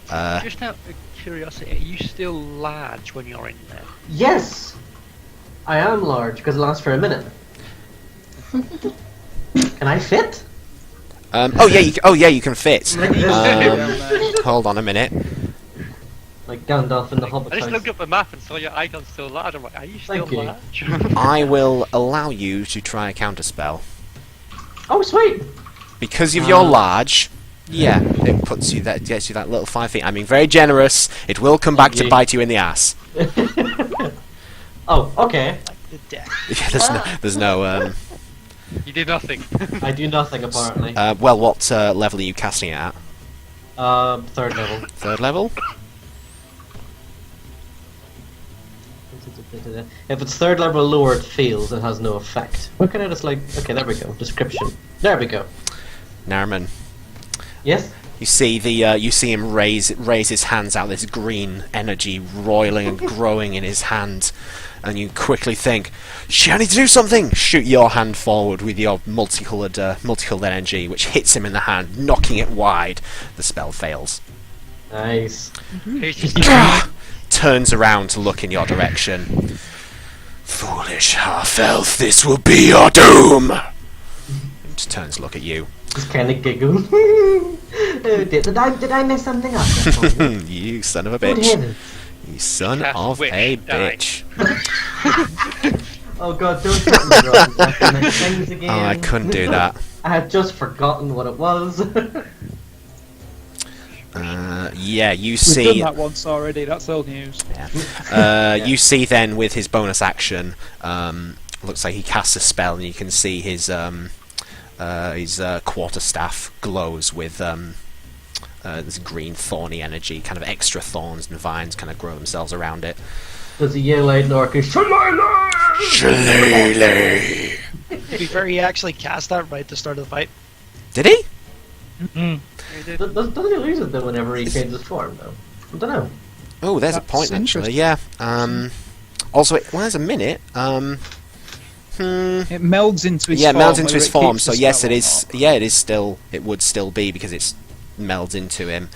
Speaker 2: Just out of curiosity, are you still large when you're in there?
Speaker 6: Yes! I am large, because it lasts for a minute. Can I fit?
Speaker 1: Oh yeah, you can fit. Hold on a minute.
Speaker 6: Like Gandalf in the Hobbit
Speaker 2: I just
Speaker 6: house.
Speaker 2: looked up the map and saw your icon still large. I'm like, are you still
Speaker 6: Thank you.
Speaker 2: large?
Speaker 1: I will allow you to try a counterspell.
Speaker 6: Oh, sweet!
Speaker 1: Because if you're large, yeah, it gets you that little 5 feet. I mean, very generous. It will come back to
Speaker 6: Yeah.
Speaker 1: bite you in the ass.
Speaker 6: Oh, okay.
Speaker 4: The death.
Speaker 1: Yeah, there's no.
Speaker 2: You did nothing.
Speaker 6: I do nothing, apparently.
Speaker 1: Well, what level are you casting it at?
Speaker 6: 3rd level.
Speaker 1: 3rd level.
Speaker 6: If it's 3rd level or lower, it fails. It has no effect. What can I just like? Okay, there we go. Description. There we go.
Speaker 1: Narman.
Speaker 6: Yes.
Speaker 1: You see him raise his hands out. This green energy roiling and growing in his hand, and you quickly think, "Shit, I need to do something!" Shoot your hand forward with your multicolored energy, which hits him in the hand, knocking it wide. The spell fails.
Speaker 6: Nice.
Speaker 2: He's just
Speaker 1: Turns around to look in your direction. Foolish half-elf, this will be your doom! Just turns to look at you.
Speaker 6: Just kind of giggle. did I miss something up?
Speaker 1: You son of a
Speaker 6: Good
Speaker 1: bitch.
Speaker 6: heavens.
Speaker 1: You son
Speaker 2: Cast
Speaker 1: of
Speaker 2: wish,
Speaker 1: a
Speaker 2: die.
Speaker 1: bitch.
Speaker 6: Oh god, don't put me wrong. Back in the things again.
Speaker 1: Oh, I couldn't do that.
Speaker 6: I had just forgotten what it was.
Speaker 1: Yeah, you
Speaker 5: We've
Speaker 1: see.
Speaker 5: done that once already. That's old news.
Speaker 1: You see then with his bonus action, looks like he casts a spell, and you can see his His quarterstaff glows with this green thorny energy, kind of extra thorns and vines kind of grow themselves around it.
Speaker 6: Does he yell out in Orcish, Shillelagh?
Speaker 1: Shillelagh!
Speaker 4: To be fair, he actually cast that right at the start of the fight.
Speaker 1: Did he?
Speaker 6: Doesn't he lose it though whenever he changes form though? I don't know.
Speaker 1: Oh, there's a
Speaker 5: That's
Speaker 1: point actually.
Speaker 5: interesting.
Speaker 1: Yeah. Also, there's a minute.
Speaker 5: It melds into his
Speaker 1: Yeah, it
Speaker 5: form.
Speaker 1: melds into
Speaker 5: whether
Speaker 1: his
Speaker 5: it
Speaker 1: form.
Speaker 5: keeps
Speaker 1: So
Speaker 5: the
Speaker 1: yes,
Speaker 5: spell
Speaker 1: it
Speaker 5: or
Speaker 1: is.
Speaker 5: not.
Speaker 1: Yeah, it is still. It would still be because it's melds into him.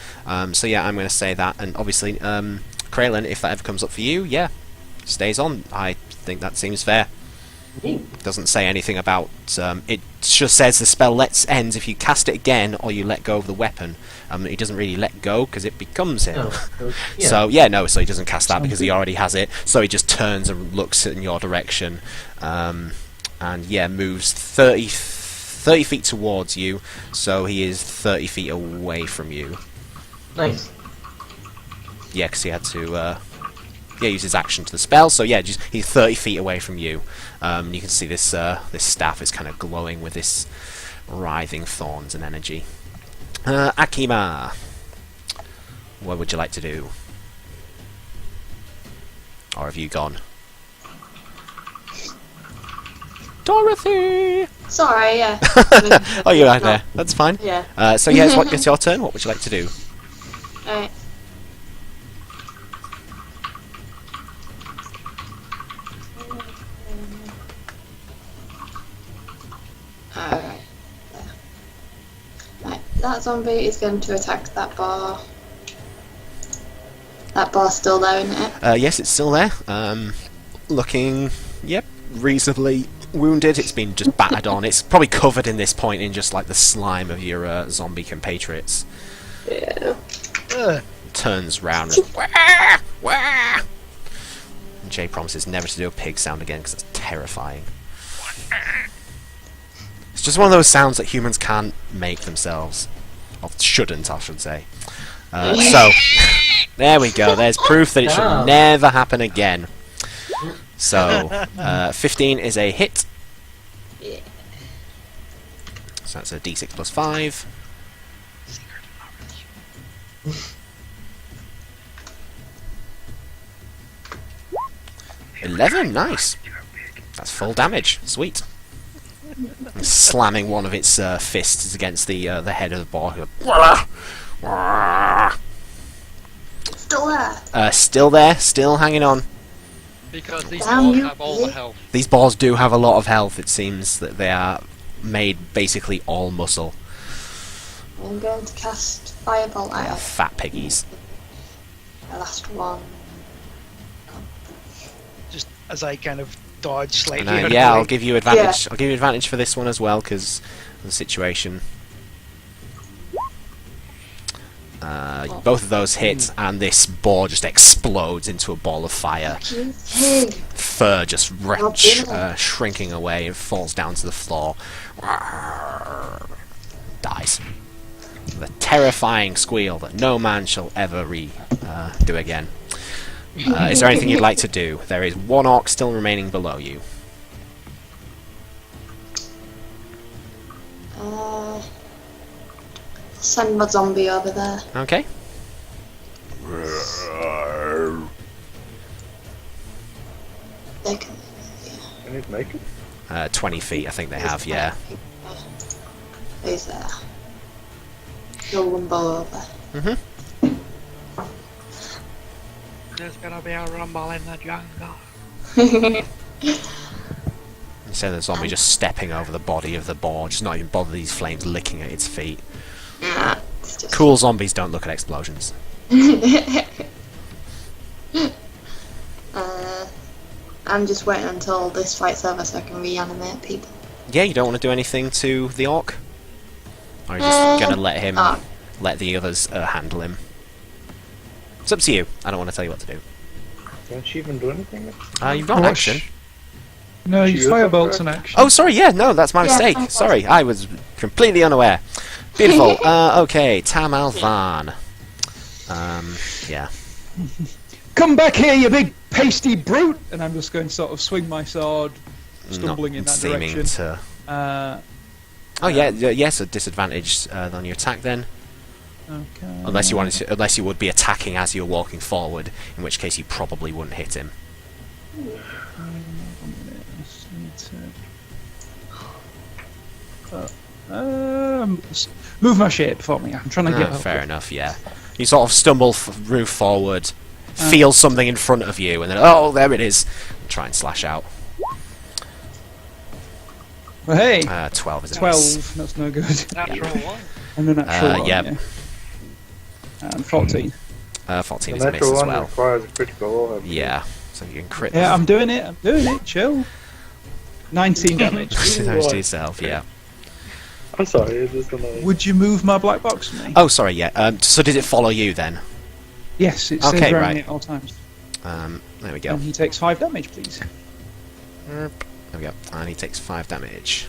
Speaker 1: So yeah, I'm going to say that. And obviously, Kraylin, if that ever comes up for you, yeah, stays on. I think that seems fair. Doesn't say anything about. It just says the spell ends if you cast it again or you let go of the weapon. He doesn't really let go because it becomes him.
Speaker 6: No. Yeah.
Speaker 1: So yeah, no. So he doesn't cast that
Speaker 5: Sounds
Speaker 1: because he
Speaker 5: good.
Speaker 1: already has it. So he just turns and looks in your direction, and yeah, moves 30 feet towards you. So he is 30 feet away from you.
Speaker 6: Nice.
Speaker 1: Yeah, because he had to. Use his action to the spell. So yeah, he's 30 feet away from you. You can see this this staff is kind of glowing with this writhing thorns and energy. Akima, what would you like to do? Or have you gone? Dorothy!
Speaker 7: Sorry, yeah.
Speaker 1: Oh, you're right there. That's fine.
Speaker 7: Yeah.
Speaker 1: So yeah, it's your turn. What would you like to do?
Speaker 7: Alright. Alright. Right, that zombie is going to attack that bar. That bar's still there, isn't it?
Speaker 1: Yes, it's still there. Looking, yep, reasonably wounded. It's been just battered on. It's probably covered in this point in just like the slime of your zombie compatriots.
Speaker 7: Yeah.
Speaker 1: Turns round and wah, wah. And Jay promises never to do a pig sound again because it's terrifying. It's just one of those sounds that humans can't make themselves. Or shouldn't, I should say. So, there we go. There's proof that it should never happen again. So, 15 is a hit.
Speaker 7: Yeah.
Speaker 1: So that's a d6 plus 5. 11, nice. That's full damage. Sweet. Slamming one of its fists against the head of the boar.
Speaker 7: Still there.
Speaker 1: Still there, still hanging on.
Speaker 2: Because these
Speaker 7: Damn
Speaker 2: balls
Speaker 7: you,
Speaker 2: have all the
Speaker 7: pig.
Speaker 2: health.
Speaker 1: These boars do have a lot of health. It seems that they are made basically all muscle.
Speaker 7: I'm going to cast Firebolt
Speaker 1: They are
Speaker 7: out.
Speaker 1: fat piggies.
Speaker 7: The last one.
Speaker 4: Just as I kind of dodge slightly.
Speaker 1: And,
Speaker 4: out of
Speaker 1: yeah,
Speaker 4: the way.
Speaker 1: I'll give you advantage. I'll give you advantage for this one as well because of the situation. Both of those hit, and this boar just explodes into a ball of fire.
Speaker 7: You pig.
Speaker 1: Fur just
Speaker 7: yeah.
Speaker 1: shrinking away and falls down to the floor. Dies. With a terrifying squeal that no man shall ever do again. Is there anything you'd like to do? There is one orc still remaining below you.
Speaker 7: Send my zombie over there.
Speaker 1: Okay.
Speaker 7: They can.
Speaker 8: Can it make it?
Speaker 1: 20 feet, I think they have, yeah.
Speaker 7: Who's there? Kill them both over.
Speaker 2: There's gonna be a rumble in the jungle.
Speaker 1: Instead of the zombie just stepping over the body of the boar, just not even bother these flames licking at its feet.
Speaker 7: Nah, it's just
Speaker 1: Cool zombies don't look at explosions.
Speaker 7: I'm just waiting until this fight's over so I can reanimate people.
Speaker 1: Yeah, you don't want to do anything to the orc? Or are you just going to let him,
Speaker 7: Oh.
Speaker 1: let the others handle him? It's up to you. I don't want to tell you what to do.
Speaker 8: Don't you even do anything?
Speaker 1: You've got an
Speaker 5: Rush.
Speaker 1: action.
Speaker 5: No, you
Speaker 8: Shoot.
Speaker 5: firebolt's an action.
Speaker 1: Oh, sorry, yeah, no, that's my
Speaker 7: Yeah,
Speaker 1: mistake.
Speaker 7: fine.
Speaker 1: Sorry, I was completely unaware. Beautiful. Okay, Tam Alvan. Yeah.
Speaker 5: Come back here, you big pasty brute! And I'm just going to sort of swing my sword, stumbling
Speaker 1: Not
Speaker 5: in that
Speaker 1: seeming
Speaker 5: direction.
Speaker 1: to... Oh yeah, yes, a disadvantage on your attack then.
Speaker 5: Okay.
Speaker 1: Unless you wanted to, unless you would be attacking as you're walking forward, in which case you probably wouldn't hit him.
Speaker 5: Move my shape for me. I'm trying to get.
Speaker 1: Fair enough. Yeah. You sort of stumble move forward, feel something in front of you, and then oh, there it is. Try and slash out.
Speaker 5: Well, hey.
Speaker 1: 12 is a
Speaker 5: 12.
Speaker 1: miss.
Speaker 5: That's no good.
Speaker 2: Natural one.
Speaker 5: And a natural one,
Speaker 1: yeah.
Speaker 5: And 14.
Speaker 1: 14
Speaker 8: The
Speaker 1: is a miss
Speaker 8: natural
Speaker 1: as
Speaker 8: one
Speaker 1: well.
Speaker 8: requires a critical roll.
Speaker 1: Yeah. So you can crit.
Speaker 5: Yeah, I'm doing it. Chill. 19 damage.
Speaker 1: Damage to yourself. Yeah.
Speaker 8: I'm sorry, it's just annoying.
Speaker 5: Would you move my black box for me?
Speaker 1: Oh, sorry. Yeah. So did it follow you then?
Speaker 5: Yes, it
Speaker 1: Okay,
Speaker 5: stays around
Speaker 1: right.
Speaker 5: me at all times.
Speaker 1: There we go.
Speaker 5: And he takes 5 damage, please.
Speaker 1: There we go. And he takes 5 damage.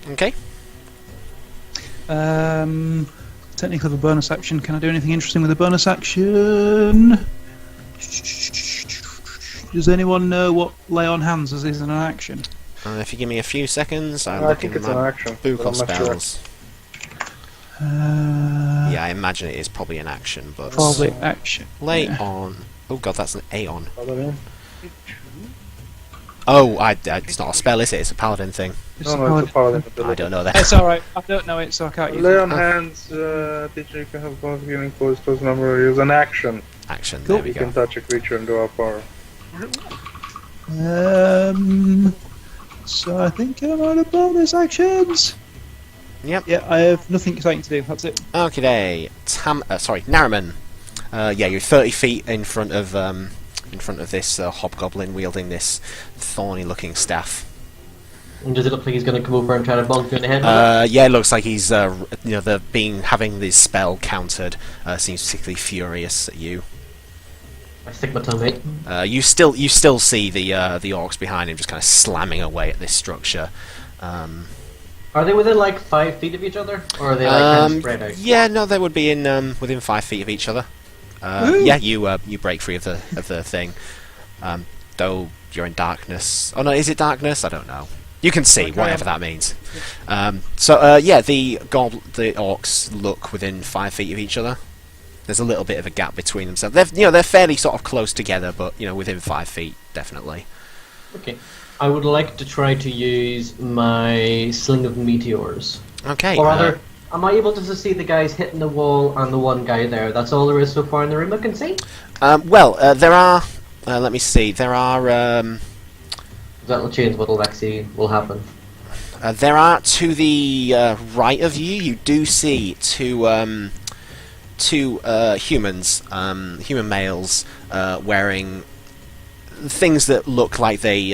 Speaker 1: Okay.
Speaker 5: Technically, the bonus action. Can I do anything interesting with the bonus action? Does anyone know what lay on hands is in an action?
Speaker 1: If you give me a few seconds, I'm
Speaker 8: I
Speaker 1: looking
Speaker 8: think
Speaker 1: at
Speaker 8: it's an
Speaker 1: my
Speaker 8: action.
Speaker 1: book
Speaker 8: but
Speaker 1: of
Speaker 8: I'm not sure.
Speaker 1: spells. Yeah, I imagine it is probably an action, but
Speaker 5: Probably action.
Speaker 1: lay
Speaker 5: yeah.
Speaker 1: on. Oh god, that's an Aeon.
Speaker 8: Paladin?
Speaker 1: Oh, it's not a spell, is it? It's a paladin thing.
Speaker 5: It's
Speaker 8: No,
Speaker 5: a
Speaker 8: no,
Speaker 5: paladin.
Speaker 8: it's a paladin ability.
Speaker 1: I don't know that.
Speaker 5: It's alright. I don't know it, so I can't use
Speaker 8: Lay
Speaker 5: it.
Speaker 8: on hands, teacher, you can have bonus healing close to number. Use an action.
Speaker 1: Action.
Speaker 5: Cool.
Speaker 1: There we
Speaker 8: You can
Speaker 1: go.
Speaker 8: touch a creature and draw a power.
Speaker 5: So I think I'm out of bonus actions.
Speaker 1: Yep.
Speaker 5: Yeah, I have nothing exciting to do. That's it.
Speaker 1: Okay. Nariman. Yeah, you're 30 feet in front of this hobgoblin wielding this thorny-looking staff.
Speaker 6: And does it look like he's going to come over and try to bonk you in the head with it?
Speaker 1: Yeah, it looks like he's having this spell countered. Seems particularly furious at you.
Speaker 6: I stick my tongue out.
Speaker 1: You still see the orcs behind him just kind of slamming away at this structure.
Speaker 6: Are they within like 5 feet of each other? Or are they like kind of spread out?
Speaker 1: Yeah, no, they would be in within 5 feet of each other. Yeah, you break free of the thing. Though you're in darkness. Oh no, is it darkness? I don't know. You can see whatever that means. Yeah, the orcs look within 5 feet of each other. There's a little bit of a gap between them. So they're fairly sort of close together, but within 5 feet definitely.
Speaker 6: Okay. I would like to try to use my Sling of Meteors.
Speaker 1: Okay.
Speaker 6: Or rather, am I able to see the guys hitting the wall and the one guy there? That's all there is so far in the room I can see?
Speaker 1: There are. Let me see. There are.
Speaker 6: That'll change what'll actually will happen.
Speaker 1: There are to the right of you. You do see two humans, human males, wearing things that look like they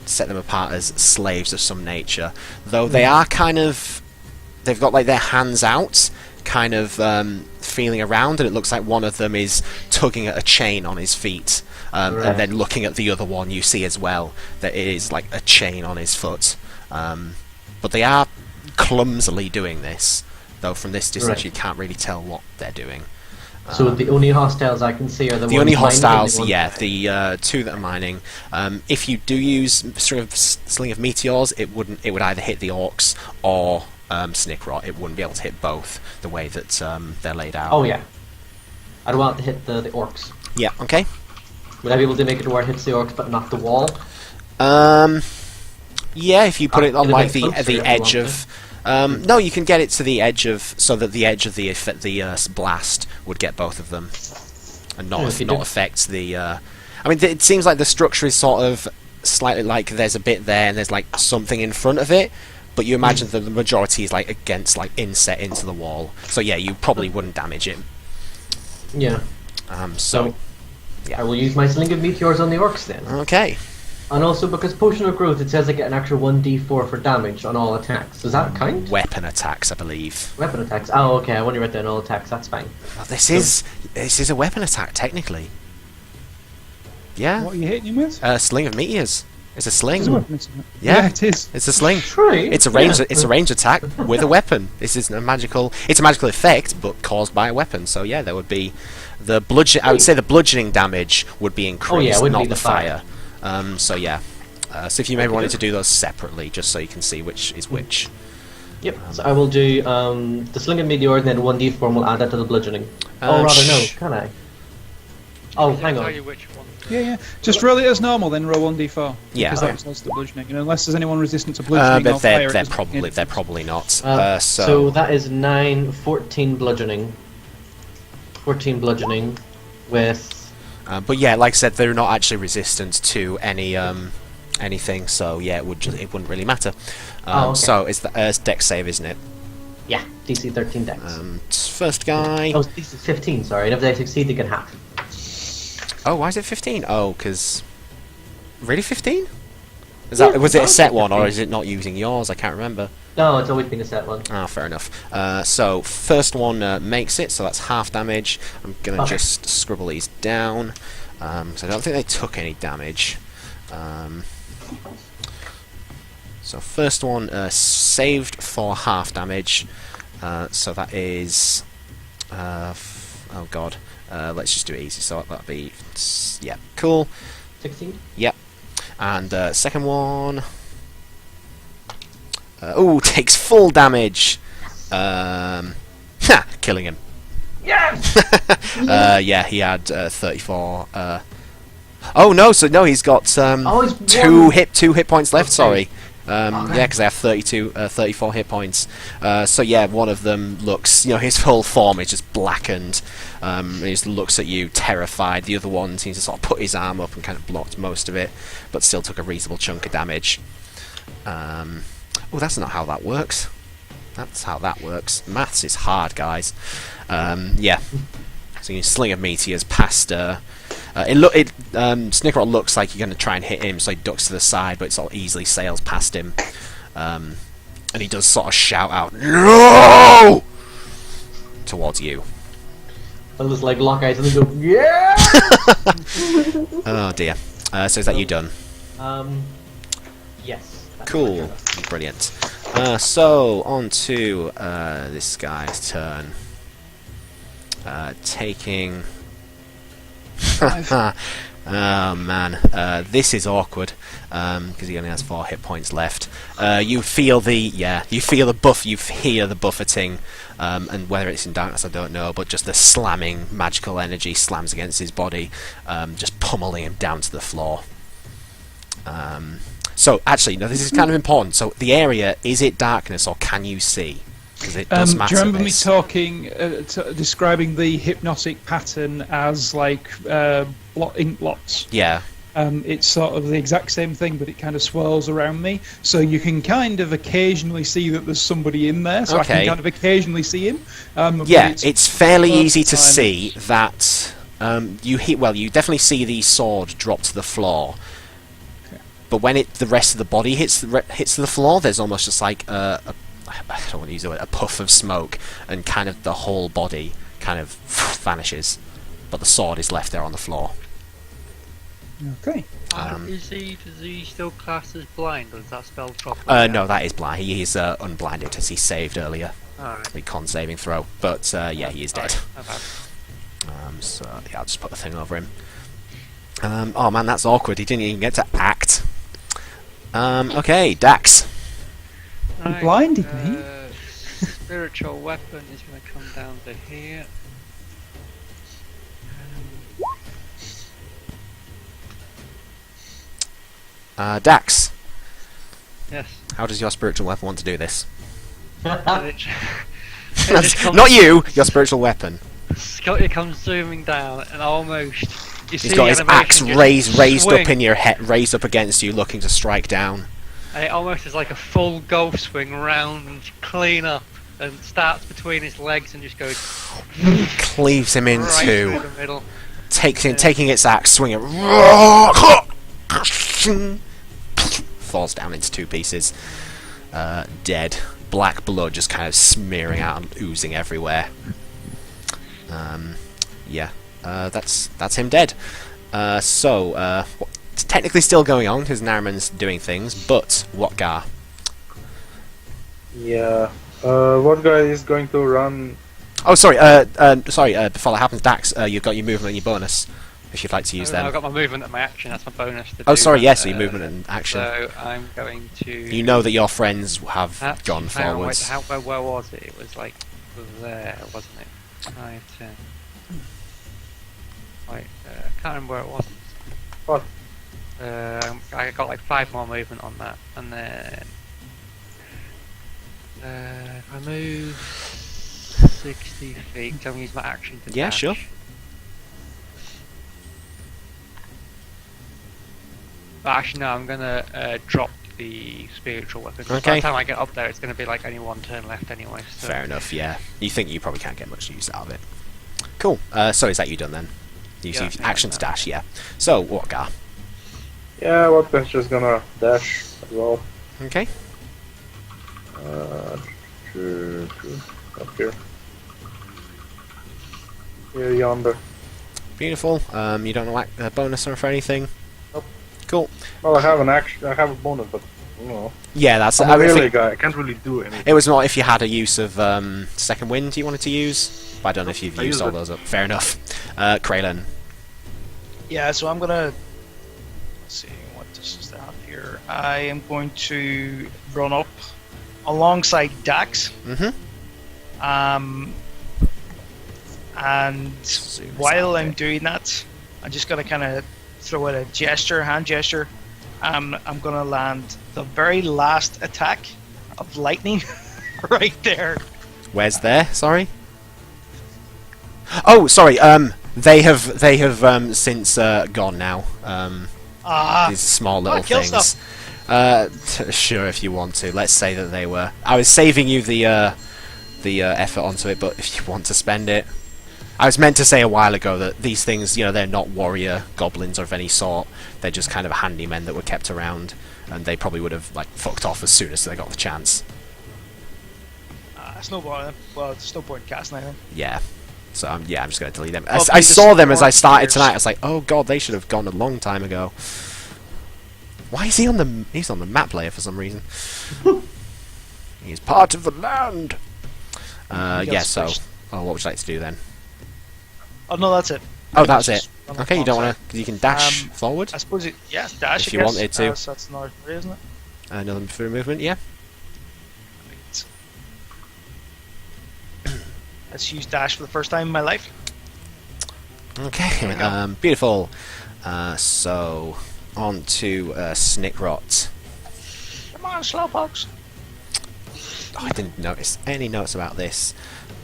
Speaker 1: set them apart as slaves of some nature. Though they are kind of, they've got like their hands out, kind of feeling around, and it looks like one of them is tugging at a chain on his feet.
Speaker 6: Right.
Speaker 1: And then looking at the other one, you see as well that it is like a chain on his foot. But they are clumsily doing this, though from this distance
Speaker 6: Right.
Speaker 1: you can't really tell what they're doing.
Speaker 6: So the only hostiles I can see are the
Speaker 1: The
Speaker 6: ones
Speaker 1: only
Speaker 6: mining and the
Speaker 1: hostiles,
Speaker 6: ones-
Speaker 1: yeah, the two that are mining. If you do use Sling of Meteors, it would either hit the orcs or Snickrot. It wouldn't be able to hit both the way that they're laid out.
Speaker 6: Oh yeah. I'd want to hit the orcs.
Speaker 1: Yeah. Okay.
Speaker 6: Would I be able to make it where it hits the orcs but not the wall?
Speaker 1: Yeah, if you put it on
Speaker 6: It'll
Speaker 1: like
Speaker 6: be closer
Speaker 1: the
Speaker 6: if you
Speaker 1: edge
Speaker 6: want
Speaker 1: of. No, you can get it to the edge of, so that the edge of the blast would get both of them, and
Speaker 6: Yeah, if you
Speaker 1: not
Speaker 6: do.
Speaker 1: affect the. I mean, it seems like the structure is sort of slightly like there's a bit there and there's like something in front of it, but you imagine that the majority is like against, like inset into the wall. So yeah, you probably wouldn't damage it.
Speaker 6: Yeah.
Speaker 1: So
Speaker 6: I will use my Sling of Meteors on the orcs then.
Speaker 1: okay.
Speaker 6: And also because Potion of Growth, it says I get an extra 1d4 for damage on all attacks. Does that count?
Speaker 1: Weapon attacks, I believe.
Speaker 6: Weapon attacks. Oh, okay. I want to write down all attacks. That's fine.
Speaker 1: Well, this is a weapon attack technically. Yeah.
Speaker 5: What are you hitting him with?
Speaker 1: Sling of Meteors. It's a sling.
Speaker 5: It's a weapon, isn't it?
Speaker 1: Yeah.
Speaker 5: it is.
Speaker 1: It's a sling.
Speaker 6: Right.
Speaker 1: It's a range. It's a range attack with a weapon. This isn't a magical. It's a magical effect, but caused by a weapon. So yeah, there would be the bludgeon. I would say the bludgeoning damage would be increased,
Speaker 6: wouldn't
Speaker 1: not
Speaker 6: be
Speaker 1: the
Speaker 6: the
Speaker 1: fire.
Speaker 6: fire.
Speaker 1: So yeah. So if you maybe wanted to do those separately, just so you can see which is which.
Speaker 6: Yep. So I will do the slinging meteor, and then 1d4, and we'll add that to the bludgeoning. Or rather, no, can I? Oh, hang
Speaker 2: Tell
Speaker 6: on.
Speaker 2: you which one.
Speaker 5: Yeah. Just roll it as normal, then roll 1d4.
Speaker 1: Yeah.
Speaker 5: Because that's the bludgeoning. And unless there's anyone resistant to bludgeoning
Speaker 1: But
Speaker 5: or fire, it
Speaker 1: they're
Speaker 5: doesn't make any
Speaker 1: probably
Speaker 5: difference.
Speaker 1: not.
Speaker 6: So that is 9, 14 bludgeoning. 14 bludgeoning with...
Speaker 1: but yeah, like I said, they're not actually resistant to any anything. So yeah, it wouldn't really matter.
Speaker 6: Okay.
Speaker 1: So it's dex save, isn't it?
Speaker 6: Yeah, DC 13 dex.
Speaker 1: First guy.
Speaker 6: Oh, DC 15, sorry. And if they succeed, they get half.
Speaker 1: Oh, why is it 15? Oh, because... Really 15? Was it a set one, or is it not using yours? I can't remember.
Speaker 6: No, it's always been a set one.
Speaker 1: Ah, fair enough. So, first one makes it, so that's half damage. I'm going to just scribble these down, because I don't think they took any damage. So, first one saved for half damage, so that is... oh god. Let's just do it easy, so that'll be... Yeah, cool.
Speaker 6: 16?
Speaker 1: Yep. And second one... takes full damage! Killing him.
Speaker 6: Yes!
Speaker 1: Yeah, he had 34... Oh, no, he's got
Speaker 6: he's
Speaker 1: two hit points left, sorry. Yeah, because I have 34 hit points. So yeah, one of them looks, his whole form is just blackened. He just looks at you, terrified. The other one seems to sort of put his arm up and kind of blocked most of it, but still took a reasonable chunk of damage. Oh, that's not how that works. That's how that works. Maths is hard, guys. Yeah. So you sling a meteors past... Snickerot looks like you're going to try and hit him, so he ducks to the side, but it sort of easily sails past him. And he does sort of shout out, "No!" towards you.
Speaker 6: I'll just like lock eyes and then go, yeah!
Speaker 1: Oh dear. So is that you done?
Speaker 6: Yes.
Speaker 1: Cool. Brilliant. So, on to this guy's turn. Taking... Oh man, this is awkward because he only has 4 hit points left. You feel the buff. You hear the buffeting, and whether it's in darkness, I don't know. But just the slamming magical energy slams against his body, just pummeling him down to the floor. So actually, no, this is kind of important. So the area, is it darkness or can you see? Because it does matter.
Speaker 5: Do you remember me
Speaker 1: this.
Speaker 5: talking, describing the hypnotic pattern as like ink blots?
Speaker 1: Yeah.
Speaker 5: It's sort of the exact same thing, but it kind of swirls around me, so you can kind of occasionally see that there's somebody in there. So I can kind of occasionally see him.
Speaker 1: Yeah, it's fairly easy to see that you definitely see the sword drop to the floor. But when the rest of the body hits the floor, there's almost just like I don't want to use the word, a puff of smoke, and kind of the whole body kind of vanishes, but the sword is left there on the floor.
Speaker 5: Okay.
Speaker 2: Does he still class as blind, or does that spell drop?
Speaker 1: No, that is blind. He is unblinded as he saved earlier.
Speaker 2: Alright.
Speaker 1: The con saving throw, but yeah, he is dead.
Speaker 2: Okay.
Speaker 1: So yeah, I'll just put the thing over him. Oh man, that's awkward. He didn't even get to act. Okay, Dax.
Speaker 5: He blinded me.
Speaker 2: Spiritual weapon is going to come down to here.
Speaker 1: Dax.
Speaker 2: Yes.
Speaker 1: How does your spiritual weapon want to do this?
Speaker 2: It just comes,
Speaker 1: Not you, your spiritual weapon.
Speaker 2: it comes zooming down, and almost you see
Speaker 1: He's got his
Speaker 2: animation
Speaker 1: axe
Speaker 2: just
Speaker 1: raised
Speaker 2: swing.
Speaker 1: up in your head, raised up against you, looking to strike down.
Speaker 2: And it almost is like a full golf swing round and clean up, and starts between his legs and just goes
Speaker 1: Cleaves him in
Speaker 2: right
Speaker 1: two.
Speaker 2: through the middle.
Speaker 1: Taking its axe, swinging falls down into 2 pieces. Dead. Black blood just kind of smearing out and oozing everywhere. Yeah, that's him dead. So, it's technically still going on because Nariman's doing things, but Whatgar?
Speaker 8: Yeah. What guy is going to run?
Speaker 1: Oh, sorry. Before that happens, Dax, you've got your movement and your bonus. if you'd like to use
Speaker 2: I've
Speaker 1: them.
Speaker 2: got my movement and my action. That's my bonus. To
Speaker 1: Oh,
Speaker 2: do
Speaker 1: sorry,
Speaker 2: that,
Speaker 1: yes, your movement and action.
Speaker 2: So I'm going to.
Speaker 1: You know that your friends have gone
Speaker 2: hang on, wait,
Speaker 1: forwards.
Speaker 2: where was it? It was like there, wasn't it? 5, 10. Wait, I can't remember where it was.
Speaker 8: What?
Speaker 2: I got like 5 more movement on that, and then if I move 60 feet, can I use my action to
Speaker 1: Yeah,
Speaker 2: dash?
Speaker 1: sure.
Speaker 2: But actually, no, I'm gonna drop the spiritual weapon. 'cause
Speaker 1: Okay.
Speaker 2: By the time I get up there, it's gonna be like only 1 turn left anyway. So.
Speaker 1: Fair enough, yeah. You think you probably can't get much use out of it. Cool. So is that you done then? You
Speaker 2: Yeah,
Speaker 1: see
Speaker 2: yeah,
Speaker 1: action to
Speaker 2: no.
Speaker 1: dash, yeah. So, what, Gar?
Speaker 8: Yeah, Watkins just gonna dash as well.
Speaker 1: Okay.
Speaker 8: Up here. Here, yonder.
Speaker 1: Beautiful. You don't know bonus or for anything?
Speaker 8: Nope.
Speaker 1: Cool.
Speaker 8: Well, I have an action. I have a bonus, but you know,
Speaker 1: Yeah, that's...
Speaker 8: I'm
Speaker 1: I
Speaker 8: a
Speaker 1: mean,
Speaker 8: melee guy. I can't really do anything.
Speaker 1: it was not if you had a use of second wind you wanted to use. But I don't know if you've
Speaker 8: I
Speaker 1: used
Speaker 8: used
Speaker 1: all
Speaker 8: it.
Speaker 1: those up. Fair enough. Kraylin.
Speaker 4: Yeah, so I'm gonna. Let's see what this is have here. I am going to run up alongside Dax.
Speaker 1: Mm-hmm.
Speaker 4: And
Speaker 1: Zoom this
Speaker 4: while
Speaker 1: out a
Speaker 4: I'm
Speaker 1: bit.
Speaker 4: doing that, I'm just gonna kind of throw out a gesture, hand gesture. I'm gonna land the very last attack of lightning right there.
Speaker 1: Where's there? Sorry. Oh, sorry. They have since gone now. These small little
Speaker 4: kill
Speaker 1: things. Sure, if you want to. Let's say that they were. I was saving you the effort onto it, but if you want to spend it, I was meant to say a while ago that these things, you know, they're not warrior goblins of any sort. They're just kind of handymen that were kept around, and they probably would have like fucked off as soon as they got the chance.
Speaker 4: It's no point. Well, there's no point in casting anything.
Speaker 1: Yeah. So I'm just going to delete them.
Speaker 4: Well,
Speaker 1: I
Speaker 4: they
Speaker 1: saw
Speaker 4: just
Speaker 1: them as I
Speaker 4: weren't
Speaker 1: started
Speaker 4: players.
Speaker 1: tonight. I was like, oh god, they should have gone a long time ago. Why is he on the? He's on the map layer for some reason. He's part of the land. Yeah. So, what would you like to do then?
Speaker 4: Oh no, that's it.
Speaker 1: Oh, that's it.
Speaker 4: Just run
Speaker 1: Okay, you don't
Speaker 4: alongside.
Speaker 1: want to. You can dash forward.
Speaker 4: I suppose it. Yeah, dash.
Speaker 1: If
Speaker 4: I
Speaker 1: you
Speaker 4: guess.
Speaker 1: wanted to.
Speaker 4: So that's another 3, isn't it?
Speaker 1: Another for movement. Yeah.
Speaker 4: Let's use dash for the first time in my life.
Speaker 1: Okay. Beautiful. So on to Snickrot.
Speaker 4: Come on, slowpokes.
Speaker 1: Oh, I didn't notice any notes about this.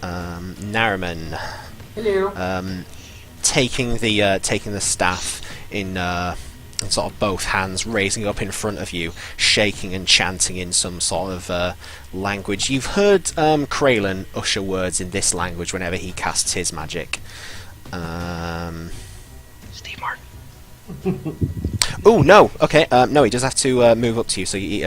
Speaker 1: Nariman.
Speaker 6: Hello.
Speaker 1: Taking the staff in sort of both hands, raising up in front of you, shaking and chanting in some sort of language. You've heard Kraylin usher words in this language whenever he casts his magic.
Speaker 4: Steve Martin.
Speaker 1: Oh no! Okay, no, he does have to move up to you, so he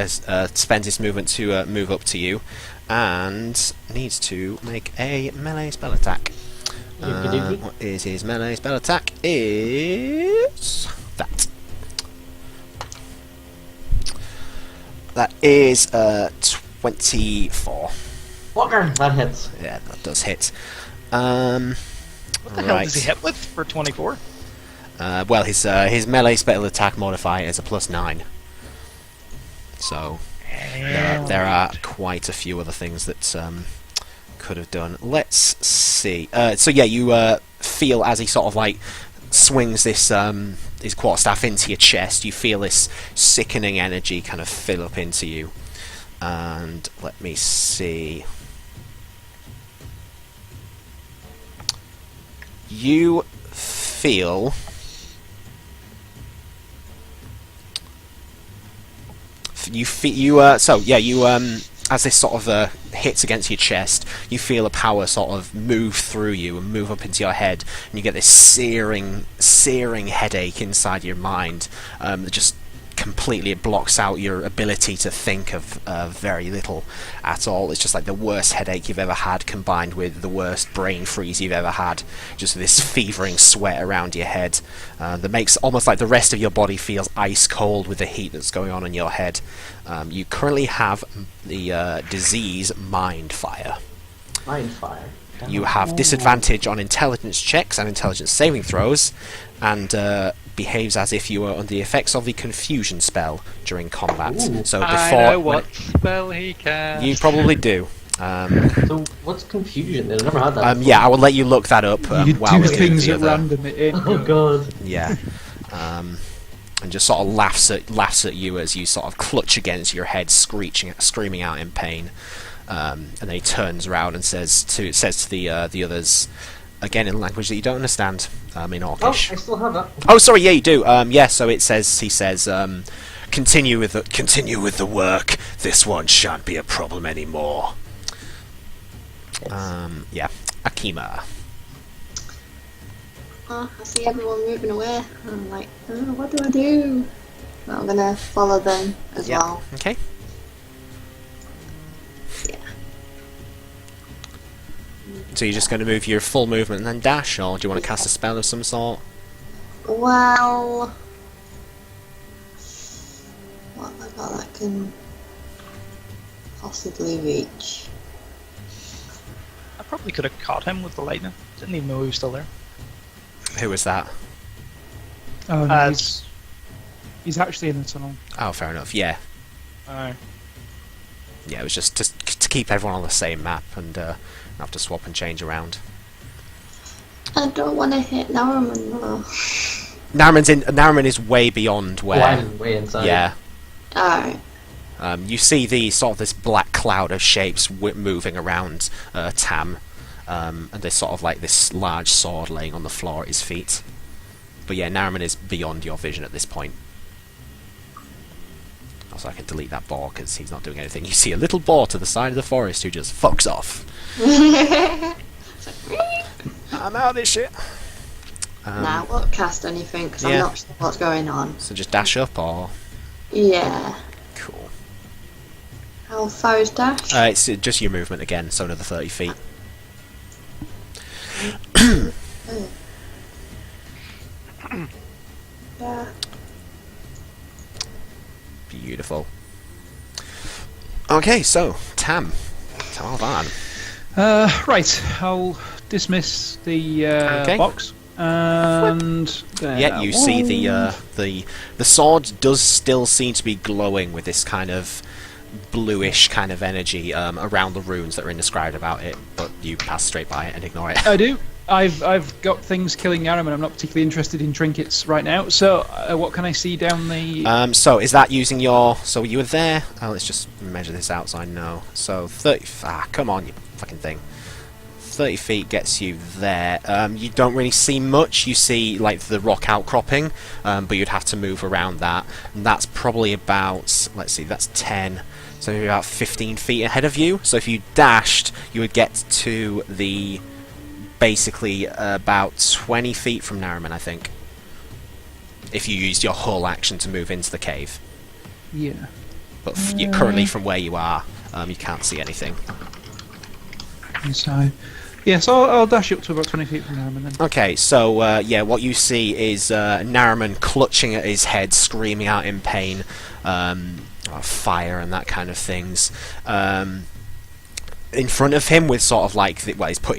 Speaker 1: spends his movement to move up to you, and needs to make a melee spell attack. What is his melee spell attack? Is that? That is 24.
Speaker 6: Walker, that hits.
Speaker 1: Yeah, that does hit.
Speaker 4: What the hell does he hit with for 24?
Speaker 1: Well, his melee spell attack modifier is a +9. So there are quite a few other things that could have done. Let's see. So yeah, you feel as he sort of like swings this his quarterstaff into your chest. You feel this sickening energy kind of fill up into you. And let me see. You feel. As this sort of hits against your chest, you feel a power sort of move through you and move up into your head, and you get this searing headache inside your mind that just completely blocks out your ability to think of very little at all. It's just like the worst headache you've ever had combined with the worst brain freeze you've ever had. Just this fevering sweat around your head that makes almost like the rest of your body feels ice cold with the heat that's going on in your head. You currently have the disease Mind Fire.
Speaker 6: Mind fire.
Speaker 1: You have disadvantage on intelligence checks and intelligence saving throws, and behaves as if you were under the effects of the confusion spell during combat.
Speaker 6: Ooh.
Speaker 1: So
Speaker 2: I
Speaker 1: before
Speaker 2: know what spell he can.
Speaker 1: you probably do.
Speaker 6: So what's confusion? I've never had that.
Speaker 1: Yeah, I will let you look that up.
Speaker 5: you
Speaker 1: while
Speaker 5: do
Speaker 1: we're doing
Speaker 5: things
Speaker 1: the
Speaker 5: at
Speaker 1: other-
Speaker 5: random. It ain't
Speaker 6: Oh
Speaker 5: good.
Speaker 6: god.
Speaker 1: Yeah. And just sort of laughs at you as you sort of clutch against your head, screaming out in pain. And then he turns around and says to the others, again in language that you don't understand, in
Speaker 6: Oh,
Speaker 1: Orcish.
Speaker 6: I still have that.
Speaker 1: Oh, sorry, yeah, you do. Yeah, so he says, continue with the work. This one shan't be a problem anymore. Yeah, Akima.
Speaker 7: Oh, I see everyone moving away. I'm like, oh, what do I do? Well, I'm gonna follow them as
Speaker 1: Yeah.
Speaker 7: well.
Speaker 1: Okay.
Speaker 7: Yeah.
Speaker 1: So you're just going to move your full movement and then dash, or do you want to cast a spell of some sort?
Speaker 7: Well, what have I got that can possibly reach?
Speaker 4: I probably could have caught him with the lightning. Didn't even know he was still there.
Speaker 1: Who was that?
Speaker 5: Oh, no,
Speaker 4: Uh,
Speaker 5: he's actually in the tunnel.
Speaker 1: Oh, fair enough. Yeah,
Speaker 4: Uh,
Speaker 1: yeah. It was just to keep everyone on the same map and not have to swap and change around.
Speaker 7: I don't want to hit Naraman though.
Speaker 1: Naraman is way beyond where.
Speaker 6: Oh, I'm way inside.
Speaker 1: Yeah.
Speaker 7: Alright.
Speaker 1: You see the sort of this black cloud of shapes moving around Tam, and there's sort of like this large sword laying on the floor at his feet. But yeah, Naraman is beyond your vision at this point. Also, I can delete that boar because he's not doing anything. You see a little boar to the side of the forest who just fucks off. I'm out of this shit.
Speaker 7: Nah, I won't cast anything because
Speaker 1: yeah.
Speaker 7: I'm not sure what's going on.
Speaker 1: So just dash up, or
Speaker 7: Yeah.
Speaker 1: cool.
Speaker 7: How far is dash?
Speaker 1: It's just your movement again, so another 30 feet.
Speaker 7: Yeah.
Speaker 1: Beautiful. Okay, so Tam Van.
Speaker 5: Right, I'll dismiss the
Speaker 1: Okay.
Speaker 5: box. And
Speaker 1: Yeah, you see the sword does still seem to be glowing with this kind of bluish kind of energy around the runes that are indescribed about it, but you pass straight by it and ignore it.
Speaker 5: I do. I've got things killing Yaram, and I'm not particularly interested in trinkets right now. So, what can I see down the?
Speaker 1: So is that using your? So you were there. Let's just measure this out so I know. So 30. Come on, you fucking thing. 30 feet gets you there. You don't really see much. You see like the rock outcropping, but you'd have to move around that. And that's probably about. Let's see. That's 10. So maybe about 15 feet ahead of you. So if you dashed, you would get to the. Basically about 20 feet from Naraman, I think. If you used your whole action to move into the cave.
Speaker 5: Yeah.
Speaker 1: But currently from where you are, you can't see anything.
Speaker 5: Inside. Yeah, so I'll dash up to about 20 feet from Naraman then.
Speaker 1: Okay, so yeah, what you see is Naraman clutching at his head, screaming out in pain, fire and that kind of things. In front of him, with sort of like he's put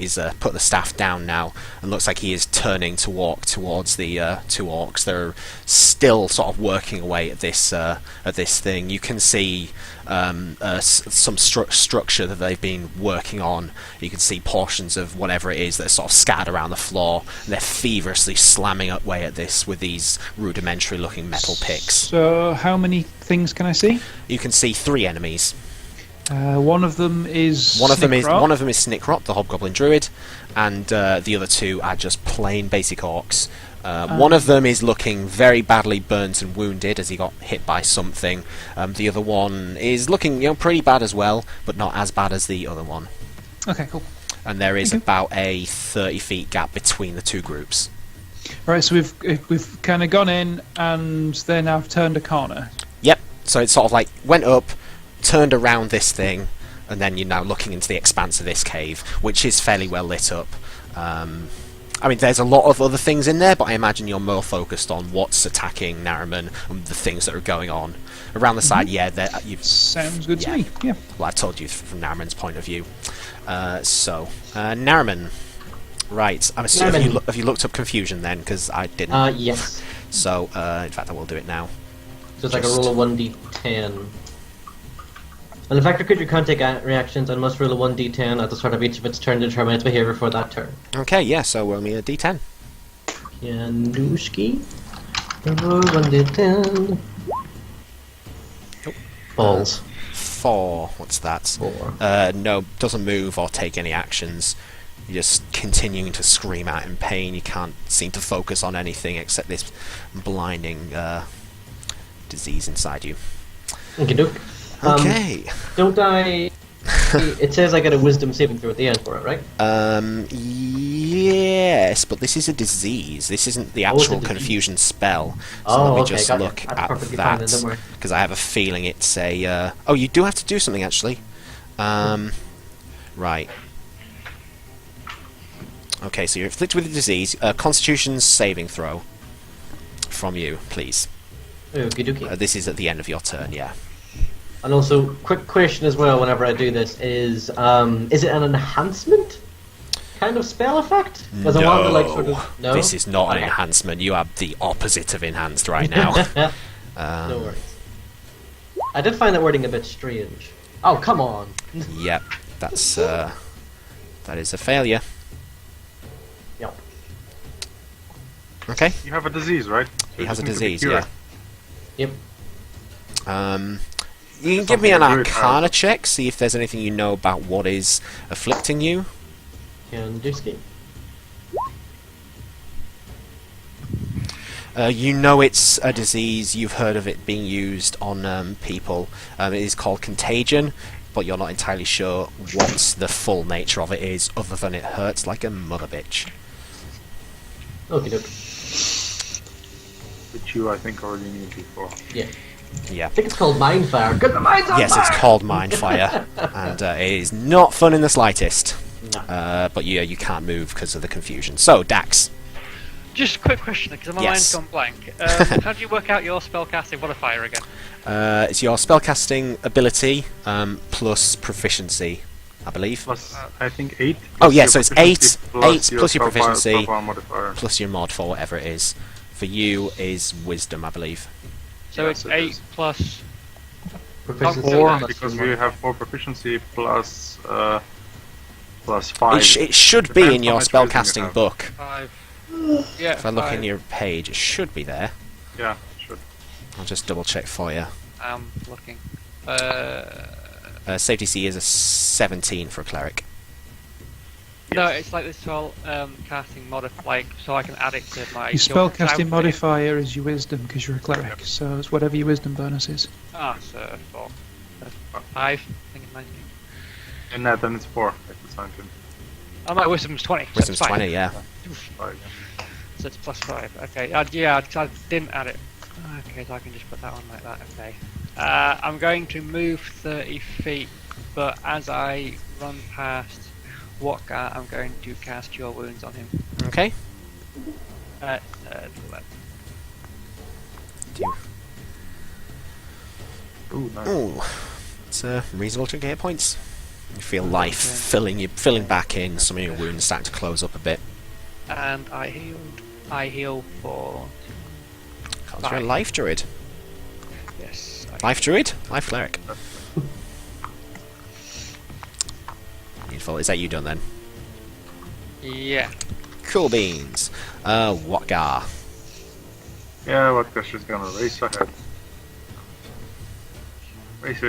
Speaker 1: the staff down now, and looks like he is turning to walk towards the two orcs. They're still sort of working away at this thing. You can see some structure that they've been working on. You can see portions of whatever it is that's sort of scattered around the floor, and they're feverishly slamming away at this with these rudimentary-looking metal picks.
Speaker 5: So, how many things can I see?
Speaker 1: You can see 3 enemies.
Speaker 5: One of them is.
Speaker 1: One of them is
Speaker 5: Snickrot.
Speaker 1: Snickrot, the Hobgoblin Druid, and the other 2 are just plain basic orcs. One of them is looking very badly burnt and wounded as he got hit by something. The other one is looking, pretty bad as well, but not as bad as the other one.
Speaker 5: Okay, cool.
Speaker 1: And there is
Speaker 5: Thank you.
Speaker 1: about a 30 feet gap between the 2 groups.
Speaker 5: Right, so we've kind of gone in, and then I've turned a corner.
Speaker 1: Yep. So it's sort of like went up, turned around this thing, and then you're now looking into the expanse of this cave, which is fairly well lit up. I mean, there's a lot of other things in there, but I imagine you're more focused on what's attacking Nariman and the things that are going on around the side. Yeah, you've
Speaker 5: Sounds good to me. Yeah.
Speaker 1: well, I've told you from Nariman's point of view. Nariman, right? I'm assuming
Speaker 6: Nariman.
Speaker 1: have you looked up confusion then? Because I didn't.
Speaker 6: Yes.
Speaker 1: So, in fact, I will do it now.
Speaker 6: So it's like a roll of 1d10. An effective creature can't take reactions and must roll a 1d10 at the start of each of its turn to determine its behavior for that turn.
Speaker 1: Okay, yeah. So roll me a d10.
Speaker 6: Yandushki. Roll 1d10.
Speaker 1: Nope.
Speaker 6: Balls.
Speaker 1: 4. What's that?
Speaker 6: 4.
Speaker 1: No, doesn't move or take any actions. You're just continuing to scream out in pain. You can't seem to focus on anything except this blinding disease inside you.
Speaker 6: Okay, doke.
Speaker 1: Okay.
Speaker 6: Don't I... It says I get a wisdom saving throw at the end for it, right?
Speaker 1: Yes, but this is a disease. This isn't the
Speaker 6: Oh, it's a
Speaker 1: actual
Speaker 6: disease.
Speaker 1: confusion spell. So
Speaker 6: Oh,
Speaker 1: let me
Speaker 6: okay,
Speaker 1: just
Speaker 6: got it.
Speaker 1: look
Speaker 6: That's
Speaker 1: at
Speaker 6: perfectly fine then,
Speaker 1: that,
Speaker 6: don't worry.
Speaker 1: because I have a feeling it's a. Oh, you do have to do something actually. Right. Okay, so you're afflicted with a disease. Constitution's saving throw from you, please.
Speaker 6: Okie dokie.
Speaker 1: This is at the end of your turn. Yeah.
Speaker 6: And also, quick question as well whenever I do this is it an enhancement kind of spell effect? Does I want to, like, sort of... No?
Speaker 1: This is not an
Speaker 6: Okay.
Speaker 1: enhancement. You have the opposite of enhanced right now.
Speaker 6: No worries. I did find that wording a bit strange. Oh, come on.
Speaker 1: Yep, that's that is a failure.
Speaker 6: Yep.
Speaker 1: Okay,
Speaker 3: You have a disease, right? So
Speaker 1: he
Speaker 3: you
Speaker 1: has a
Speaker 3: just need to be
Speaker 1: disease. Yeah.
Speaker 6: Yep.
Speaker 1: You can give me an
Speaker 3: Something to do with
Speaker 1: Arcana check, see if there's anything you know about what is afflicting you.
Speaker 6: Yandushki.
Speaker 1: You know it's a disease. You've heard of it being used on people. It is called contagion, but you're not entirely sure what the full nature of it is, other than it hurts like a mother bitch.
Speaker 6: Okie doke.
Speaker 3: Which you, I think, already knew before.
Speaker 6: Yeah.
Speaker 1: Yeah.
Speaker 6: I think it's called Mindfire, because the mind's on
Speaker 1: Yes,
Speaker 6: fire!
Speaker 1: it's called Mindfire, and it is not fun in the slightest.
Speaker 6: No.
Speaker 1: But yeah, you can't move because of the confusion. So, Dax.
Speaker 2: Just a quick question, because my
Speaker 1: Yes.
Speaker 2: mind's gone blank. How do you work out your spellcasting modifier again?
Speaker 1: It's your spellcasting ability plus proficiency, I believe.
Speaker 3: Plus, I think 8.
Speaker 1: Oh, yeah,
Speaker 3: your
Speaker 1: so it's
Speaker 3: proficiency
Speaker 1: 8 plus your
Speaker 3: spell
Speaker 1: proficiency
Speaker 3: power modifier.
Speaker 1: plus your mod for whatever it is. For you is wisdom, I believe.
Speaker 2: So
Speaker 3: Yes,
Speaker 2: it's
Speaker 3: it
Speaker 2: 8
Speaker 3: is.
Speaker 2: plus...
Speaker 6: Proficiency
Speaker 2: Four,
Speaker 6: plus
Speaker 3: Because
Speaker 6: your
Speaker 3: we
Speaker 6: mod.
Speaker 3: have 4 proficiency plus 5.
Speaker 1: It should be in
Speaker 3: Depends
Speaker 1: your
Speaker 3: how much wisdom you
Speaker 1: spellcasting
Speaker 3: have.
Speaker 1: book.
Speaker 2: 5... Yeah,
Speaker 1: If I look in
Speaker 2: 5.
Speaker 1: your page, it should be there.
Speaker 3: Yeah, sure.
Speaker 1: I'll just double check for you.
Speaker 2: I'm looking.
Speaker 1: Safety C is a 17 for a cleric.
Speaker 2: No, it's like this spell casting modif, like, so I can add it to my...
Speaker 5: Your spellcasting modifier is your wisdom because you're a cleric, so it's whatever your wisdom bonus is.
Speaker 2: Ah, so 4. 5, I think it's 19.
Speaker 3: And then it's 4. It's 19.
Speaker 2: Oh, my wisdom's 20. so
Speaker 1: Wisdom's
Speaker 2: it's fine.
Speaker 1: 20, yeah.
Speaker 3: 5.
Speaker 2: So it's plus 5. Okay, yeah, I didn't add it. Okay, so I can just put that on like that, okay. I'm going to move 30 feet, but as I run past Wokgar, I'm going to cast Cure Wounds on him.
Speaker 1: Okay.
Speaker 2: Left.
Speaker 1: Do you...
Speaker 3: Ooh, nice.
Speaker 1: Ooh, it's reasonable to get points. You feel life filling back in. Some of your wounds starting to close up a bit.
Speaker 2: And I heal for...
Speaker 1: Because you're a life druid.
Speaker 2: Yes.
Speaker 1: Life druid? Life cleric. Beautiful. Is that you done then?
Speaker 2: Yeah.
Speaker 1: Cool beans. Wokgar.
Speaker 3: Yeah, what gosh, just gonna race ahead. Race.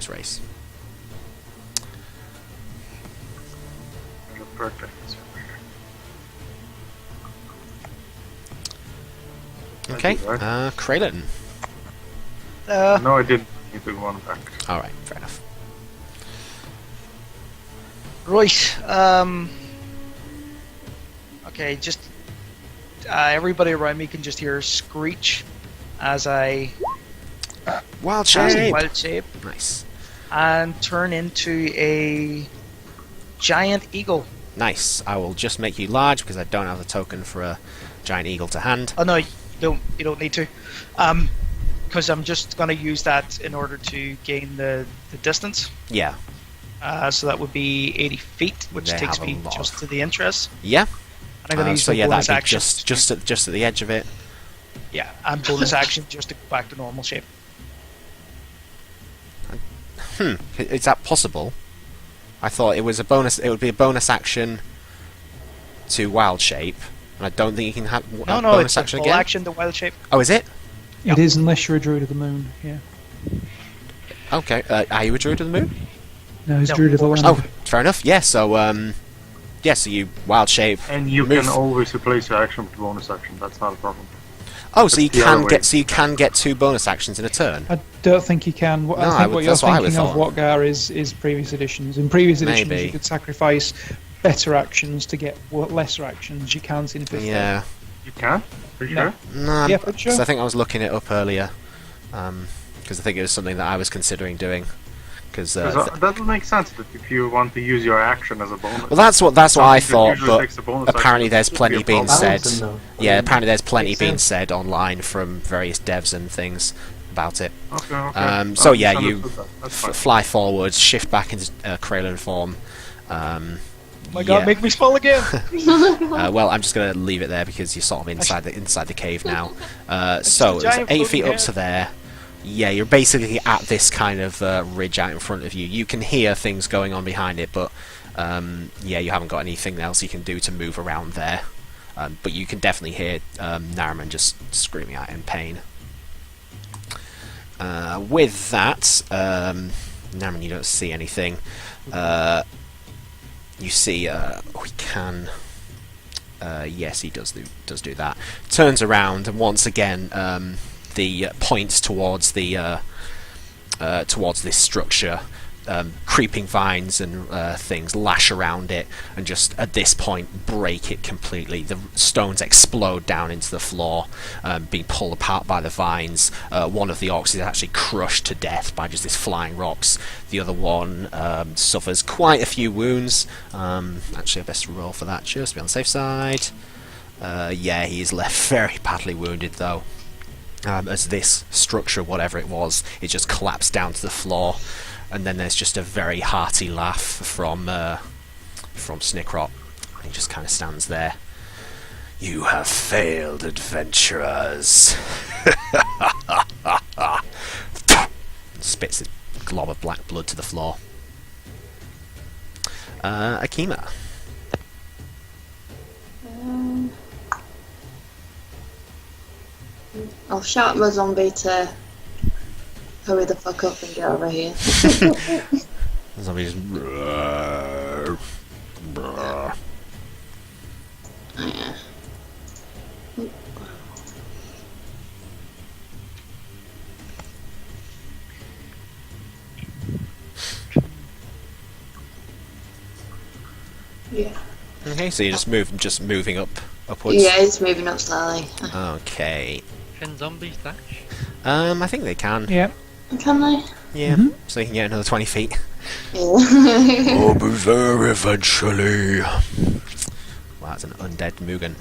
Speaker 1: Race.
Speaker 3: Perfect.
Speaker 1: Okay.
Speaker 3: Right.
Speaker 1: Kraylen.
Speaker 3: No, I didn't need to go on back.
Speaker 1: Alright, fair enough.
Speaker 4: Right. Okay, just everybody around me can just hear screech as I
Speaker 1: Wild
Speaker 4: cast
Speaker 1: shape!
Speaker 4: wild shape
Speaker 1: Nice.
Speaker 4: and turn into a giant eagle
Speaker 1: Nice. I will just make you large because I don't have the token for a giant eagle to hand.
Speaker 4: Oh no, you don't need to. Because I'm just going to use that in order to gain the distance.
Speaker 1: Yeah.
Speaker 4: So that would be 80 feet, which
Speaker 1: They
Speaker 4: takes
Speaker 1: have a
Speaker 4: me
Speaker 1: lot.
Speaker 4: just to the entrance.
Speaker 1: Yeah.
Speaker 4: And I'm going to use
Speaker 1: So
Speaker 4: the
Speaker 1: yeah,
Speaker 4: bonus
Speaker 1: that'd be
Speaker 4: action.
Speaker 1: just at the edge of it.
Speaker 4: Yeah, and bonus action just to go back to normal shape.
Speaker 1: Is that possible? I thought it was a bonus. It would be a bonus action to wild shape, and I don't think you can have
Speaker 4: No,
Speaker 1: bonus
Speaker 4: it's a
Speaker 1: action
Speaker 4: full
Speaker 1: again.
Speaker 4: action to wild shape.
Speaker 1: Oh, is it?
Speaker 5: It is unless you're a druid of the moon. Yeah.
Speaker 1: Okay. Are you a druid of the moon?
Speaker 5: No, he's
Speaker 4: No.
Speaker 5: druid of the land.
Speaker 1: Oh, fair enough. Yeah. So so you wild shape.
Speaker 3: And you
Speaker 1: move.
Speaker 3: can always replace your action with bonus action. That's not a problem.
Speaker 1: Oh, so you
Speaker 3: That's the other
Speaker 1: can
Speaker 3: way.
Speaker 1: get 2 bonus actions in a turn.
Speaker 5: I don't think you can.
Speaker 1: No,
Speaker 5: I think what you're
Speaker 1: that's what I would
Speaker 5: thinking of,
Speaker 1: thought.
Speaker 5: Watgar, is previous editions. In previous editions,
Speaker 1: Maybe.
Speaker 5: you could sacrifice better actions to get lesser actions. You can't in 5th.
Speaker 1: Yeah.
Speaker 3: You can? Are you
Speaker 5: No.
Speaker 3: sure?
Speaker 1: No.
Speaker 5: Yeah, but sure.
Speaker 1: 'Cause I think I was looking it up earlier. Because I think it was something that I was considering doing. Because
Speaker 3: 'Cause, that would make sense that if you want to use your action as a bonus.
Speaker 1: well, that's what I
Speaker 3: Something that
Speaker 1: thought,
Speaker 3: usually
Speaker 1: but
Speaker 3: takes a bonus
Speaker 1: apparently
Speaker 3: action
Speaker 1: there's
Speaker 3: should be
Speaker 1: plenty
Speaker 3: a
Speaker 1: being
Speaker 3: problem.
Speaker 1: said.
Speaker 6: Balancing, though.
Speaker 1: Yeah, apparently there's plenty
Speaker 6: Makes
Speaker 1: being
Speaker 6: sense.
Speaker 1: said online from various devs and things about it.
Speaker 3: Okay.
Speaker 1: So
Speaker 3: I
Speaker 1: yeah, you
Speaker 3: misunderstood that. That's fine.
Speaker 1: fly forward, shift back into Kralin form.
Speaker 4: Oh my god,
Speaker 1: yeah.
Speaker 4: make me small again!
Speaker 1: Well, I'm just gonna leave it there because you're sort of inside the cave now. So
Speaker 4: a
Speaker 1: it's
Speaker 4: giant
Speaker 1: 8 feet
Speaker 4: floating
Speaker 1: up to there. Yeah, you're basically at this kind of ridge out in front of you. You can hear things going on behind it, but yeah, you haven't got anything else you can do to move around there. But you can definitely hear Nariman just screaming out in pain. With that, Nariman, you don't see anything. You see, we can. Yes, he does do that. Turns around and once again, the points towards the towards this structure. Creeping vines and things lash around it, and just at this point break it completely. The stones explode down into the floor, being pulled apart by the vines. One of the orcs is actually crushed to death by just these flying rocks. The other one suffers quite a few wounds. Actually, I best roll for that just to be on the safe side. Yeah, he is left very badly wounded though. As this structure, whatever it was, it just collapsed down to the floor. And then there's just a very hearty laugh from Snickrot. He just kind of stands there. You have failed, adventurers. Spits his glob of black blood to the floor. Akima.
Speaker 7: I'll shout at my zombie to hurry the fuck up and get over here.
Speaker 1: The zombie just.
Speaker 7: Oh, yeah. Yeah.
Speaker 1: Okay, so you're just moving upwards.
Speaker 7: Yeah, it's moving up slowly.
Speaker 1: Okay.
Speaker 2: Can zombies dash?
Speaker 1: I think they can.
Speaker 5: Yeah.
Speaker 7: Can I?
Speaker 1: Yeah. So you can get another 20 feet.
Speaker 7: Yeah.
Speaker 1: I'll be there eventually. Well, that's an undead Mugen.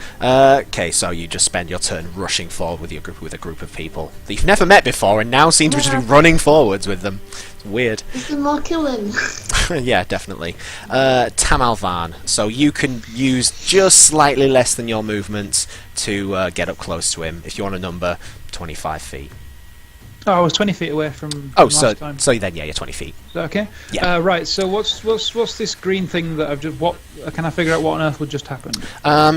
Speaker 1: Okay, so you just spend your turn rushing forward with a group of people that you've never met before, and now seem to just be running forwards with them. It's weird.
Speaker 7: Is there more killing?
Speaker 1: Yeah, definitely. Tamalvan. So you can use just slightly less than your movement to get up close to him. If you want a number, 25 feet.
Speaker 5: Oh, I was 20 feet away from
Speaker 1: Oh,
Speaker 5: last time.
Speaker 1: so then yeah, you're 20 feet.
Speaker 5: Is that okay?
Speaker 1: Yeah.
Speaker 5: Right. So what's this green thing that I've just? What can I figure out? What on earth would just happen?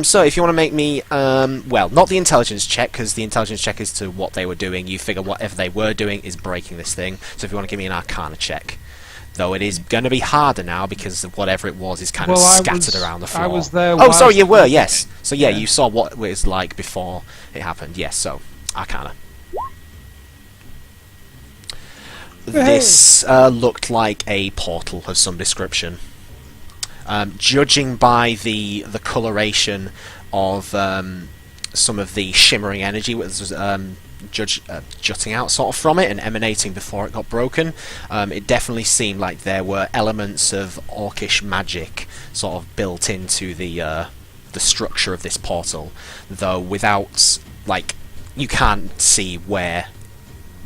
Speaker 1: So if you want to make me, well, not the intelligence check, because the intelligence check is to what they were doing. You figure whatever they were doing is breaking this thing. So if you want to give me an Arcana check, though it is going to be harder now because of whatever it was is kind of scattered around the floor.
Speaker 5: I was there.
Speaker 1: Oh, sorry,
Speaker 5: whilst-
Speaker 1: you were, yes. So yeah,
Speaker 5: Yeah.
Speaker 1: you saw what it was like before it happened. Yes, so Arcana. This looked like a portal of some description. Judging by the coloration of some of the shimmering energy was jutting out sort of from it and emanating before it got broken. It definitely seemed like there were elements of orcish magic sort of built into the structure of this portal, though without, like, you can't see where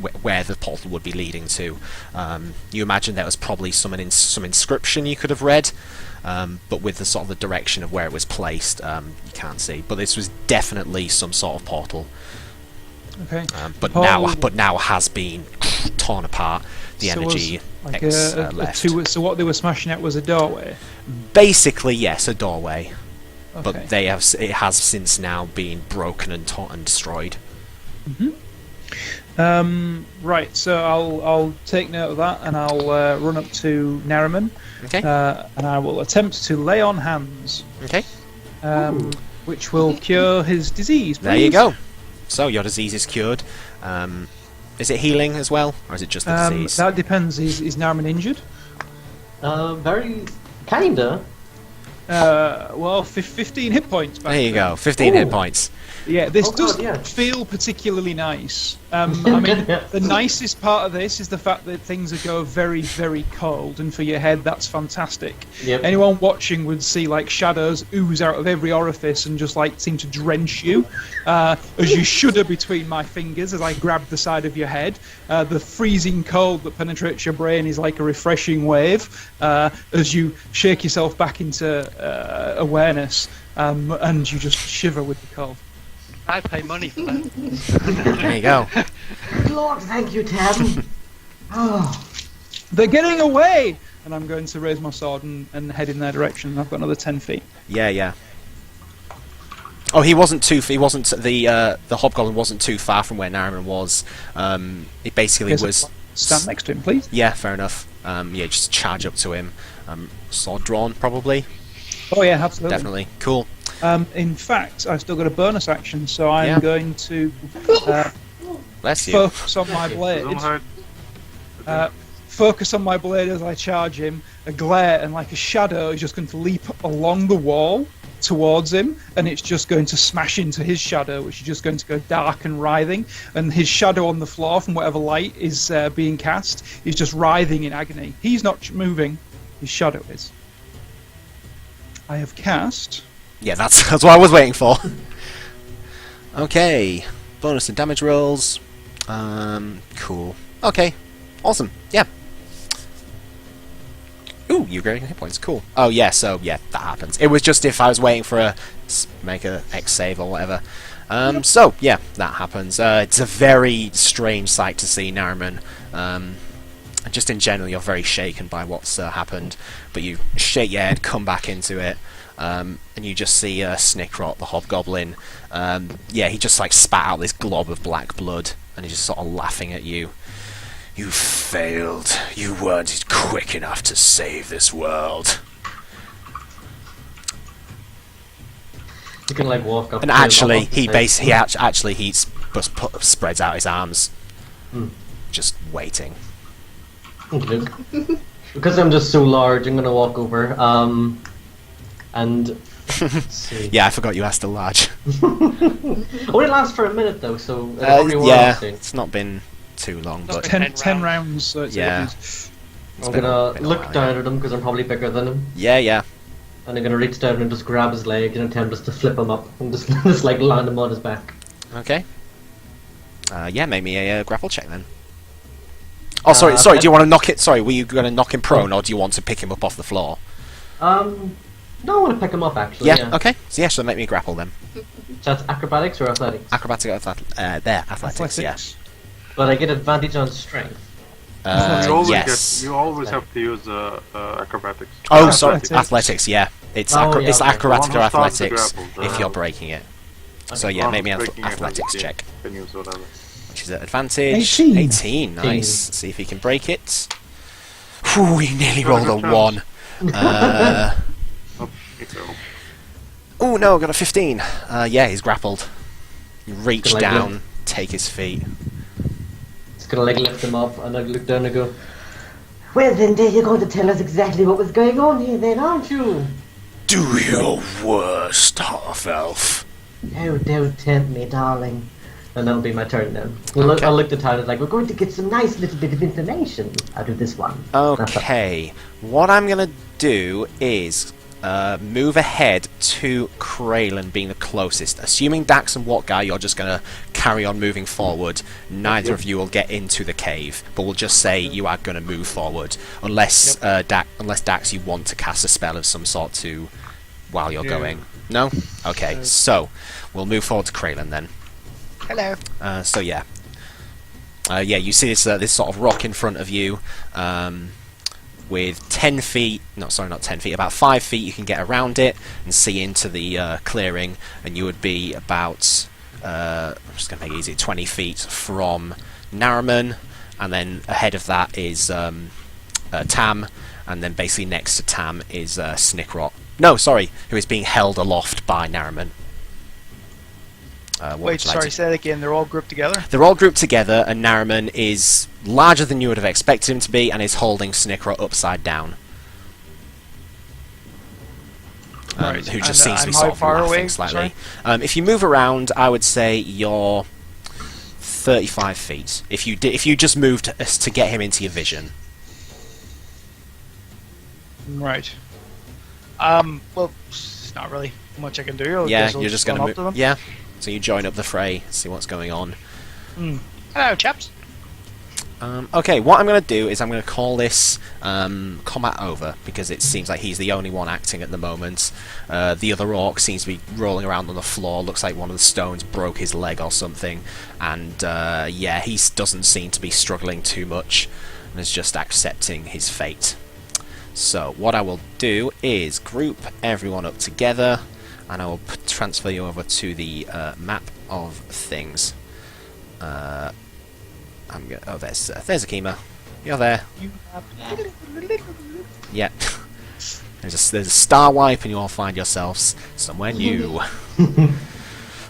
Speaker 1: the portal would be leading to. You imagine there was probably some inscription you could have read, but with the sort of the direction of where it was placed, you can't see. But this was definitely some sort of portal.
Speaker 5: Okay.
Speaker 1: But now has been torn apart. The
Speaker 5: So
Speaker 1: energy
Speaker 5: was, like,
Speaker 1: left.
Speaker 5: so what they were smashing at was a doorway.
Speaker 1: Basically, yes, a doorway.
Speaker 5: Okay.
Speaker 1: But it has since now been broken and torn and destroyed.
Speaker 5: Right, so I'll take note of that, and I'll run up to Nariman,
Speaker 1: Okay.
Speaker 5: and I will attempt to lay on hands,
Speaker 1: Okay.
Speaker 5: which will cure his disease.
Speaker 1: There you
Speaker 5: please.
Speaker 1: go. So your disease is cured. Is it healing as well, or is it just the disease?
Speaker 5: That depends. Is Nariman injured?
Speaker 6: Very kinda.
Speaker 5: Well, 15 hit points. Back
Speaker 1: There you
Speaker 5: then.
Speaker 1: go. 15 hit points.
Speaker 5: Yeah, this
Speaker 6: Oh, God,
Speaker 5: does
Speaker 6: yeah.
Speaker 5: feel particularly nice. I mean, the nicest part of this is the fact that things go very, very cold, and for your head, that's fantastic.
Speaker 6: Yep.
Speaker 5: Anyone watching would see like shadows ooze out of every orifice and just like seem to drench you as you shudder between my fingers as I grab the side of your head. The freezing cold that penetrates your brain is like a refreshing wave as you shake yourself back into awareness, and you just shiver with the cold.
Speaker 2: I pay money for that.
Speaker 1: There you go.
Speaker 6: Good Lord, thank you, Tam. Oh.
Speaker 5: They're getting away! And I'm going to raise my sword and head in their direction. I've got another 10 feet.
Speaker 1: Yeah. Oh, he wasn't the hobgoblin wasn't too far from where Nariman was. It basically
Speaker 5: Yes,
Speaker 1: was.
Speaker 5: Stand next to him, please.
Speaker 1: Yeah, fair enough. Just charge up to him. Sword drawn, probably.
Speaker 5: Oh yeah, absolutely.
Speaker 1: Definitely. Cool.
Speaker 5: In fact, I've still got a bonus action, so I'm
Speaker 1: Yeah.
Speaker 5: going to
Speaker 1: Bless you.
Speaker 5: focus on my blade.
Speaker 3: Zoom hide.
Speaker 5: Focus on my blade as I charge him. A glare and like a shadow is just going to leap along the wall towards him, and it's just going to smash into his shadow, which is just going to go dark and writhing. And his shadow on the floor, from whatever light is being cast, is just writhing in agony. He's not moving. His shadow is. I have cast.
Speaker 1: Yeah, that's what I was waiting for. Okay, bonus and damage rolls. Cool. Okay, awesome. Yeah. Ooh, you're getting hit points. Cool. Oh yeah, so yeah, that happens. It was just if I was waiting for make a X save or whatever. So yeah, that happens. It's a very strange sight to see, Nariman. And just in general, you're very shaken by what's happened. But you shake your head, come back into it. And you just see Snickrot, the hobgoblin. He just like spat out this glob of black blood, and he's just sort of laughing at you. You failed. You weren't quick enough to save this world.
Speaker 6: You can like walk up.
Speaker 1: And
Speaker 6: to
Speaker 1: actually,
Speaker 6: him,
Speaker 1: he spreads out his arms, just waiting.
Speaker 6: Okay. Because I'm just so large, I'm gonna walk over. And let's see.
Speaker 1: Yeah, I forgot you are still large.
Speaker 6: Only lasts for a minute though, so it'll probably wear off soon.
Speaker 1: It's not been too long, but
Speaker 5: 10 rounds. So it's
Speaker 1: Yeah.
Speaker 6: I'm gonna look down at him because I'm probably bigger than him,
Speaker 1: yeah.
Speaker 6: and I'm gonna reach down and just grab his leg and attempt just to flip him up and just like land him on his back.
Speaker 1: Okay. Make me a grapple check then. Oh, sorry. Do you want to knock it? Sorry, were you going to knock him prone, or do you want to pick him up off the floor?
Speaker 6: No, I want to pick him up actually.
Speaker 1: Yeah. Okay. So make me a grapple then.
Speaker 6: So that's acrobatics or athletics?
Speaker 1: Athletics. Yeah.
Speaker 6: But I get advantage on strength.
Speaker 1: Yes.
Speaker 3: You always have to use acrobatics.
Speaker 1: Oh, sorry.
Speaker 5: Athletics.
Speaker 1: Athletics. Yeah. It's
Speaker 6: okay.
Speaker 1: acrobatic
Speaker 3: The
Speaker 1: or
Speaker 3: one who starts the
Speaker 1: athletics
Speaker 3: grapple,
Speaker 1: if you're breaking it. So yeah,
Speaker 3: One
Speaker 1: make me an
Speaker 3: breaking
Speaker 1: athletics check,
Speaker 3: Can use whatever.
Speaker 1: which is at advantage.
Speaker 5: 18.
Speaker 1: 18. Nice. See if he can break it. Whew, he nearly rolled a 1. Oh no, I got a 15. He's grappled. You reach
Speaker 6: Like
Speaker 1: down,
Speaker 6: that.
Speaker 1: take his feet.
Speaker 6: Just gonna like lift him up and I look down and go, well then, you're going to tell us exactly what was going on here then, aren't you?
Speaker 1: Do your worst, half-elf.
Speaker 6: Oh, don't tempt me, darling. And that'll be my turn then. I'll look the town and like, we're going to get some nice little bit of information out of this one.
Speaker 1: Okay, what I'm going to do is move ahead to Kraylin being the closest. Assuming Dax and What Guy, you're just going to carry on moving forward. Neither of you will get into the cave, but we'll just say you are going to move forward. Unless, Dax, you want to cast a spell of some sort to while you're going. No? Okay, so we'll move forward to Kraylin then.
Speaker 4: Hello.
Speaker 1: You see this sort of rock in front of you, with 10 feet, not 10 feet, about 5 feet you can get around it and see into the clearing, and you would be about, I'm just going to make it easy, 20 feet from Naraman, and then ahead of that is Tam, and then basically next to Tam is Snickrot. No, sorry, who is being held aloft by Naraman.
Speaker 4: Wait, sorry, say that again. They're all grouped together?
Speaker 1: They're all grouped together, and Naraman is larger than you would have expected him to be, and is holding Snickrot upside down.
Speaker 4: Right.
Speaker 1: Who just seems to be
Speaker 4: how
Speaker 1: sort of
Speaker 4: far
Speaker 1: laughing
Speaker 4: away?
Speaker 1: slightly. If you move around, I would say you're 35 feet. If you just moved to get him into your vision.
Speaker 4: Right. Well, it's not really much I can do.
Speaker 1: Yeah,
Speaker 4: I'll
Speaker 1: you're just going
Speaker 4: run
Speaker 1: to
Speaker 4: up
Speaker 1: move.
Speaker 4: them.
Speaker 1: Yeah. So you join up the fray, see what's going on.
Speaker 4: Hello, chaps.
Speaker 1: Okay, what I'm going to do is I'm going to call this combat over, because it seems like he's the only one acting at the moment. The other orc seems to be rolling around on the floor, looks like one of the stones broke his leg or something, and he doesn't seem to be struggling too much, and is just accepting his fate. So what I will do is group everyone up together, and I will transfer you over to the map of things. Oh, there's Akima. You're there. Yep. There's a star wipe, and you all find yourselves somewhere new.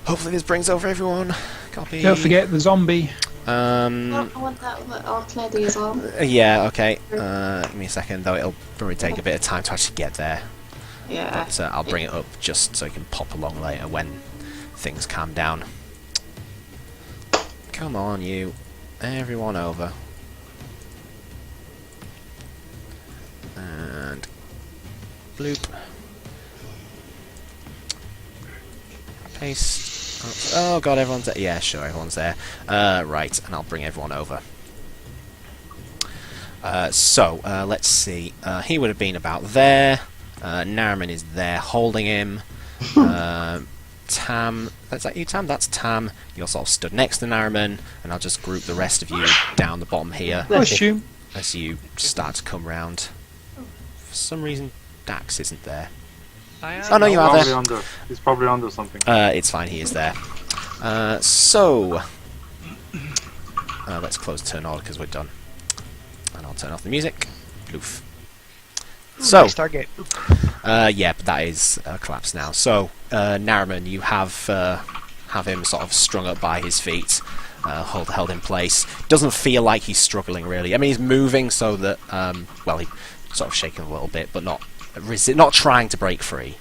Speaker 1: Hopefully this brings over everyone. Copy.
Speaker 5: Don't forget the zombie.
Speaker 7: I want that orc lady as well.
Speaker 1: Yeah, okay. Give me a second, though. It'll probably take a bit of time to actually get there.
Speaker 7: Yeah.
Speaker 1: But I'll bring it up just so you can pop along later when things calm down. Come on, you. Everyone over. And bloop. Paste. Oh god, everyone's there. Yeah, sure, everyone's there. Right, and I'll bring everyone over. Let's see. He would have been about there. Naraman is there holding him. Tam, that's that you, Tam? That's Tam. You're sort of stood next to Naraman, and I'll just group the rest of you down the bottom here
Speaker 5: Assume.
Speaker 1: as you start to come round. For some reason, Dax isn't there.
Speaker 2: I am.
Speaker 1: Oh no, you are
Speaker 3: Probably
Speaker 1: there.
Speaker 3: under. He's probably under something.
Speaker 1: It's fine, he is there. Let's close turn order because we're done. And I'll turn off the music. Oof. So,
Speaker 4: Nice target.
Speaker 1: yeah, but that is collapsed now. So, Naraman, you have him sort of strung up by his feet, held in place. Doesn't feel like he's struggling really. I mean, he's moving so that, he's sort of shaking a little bit, but not trying to break free.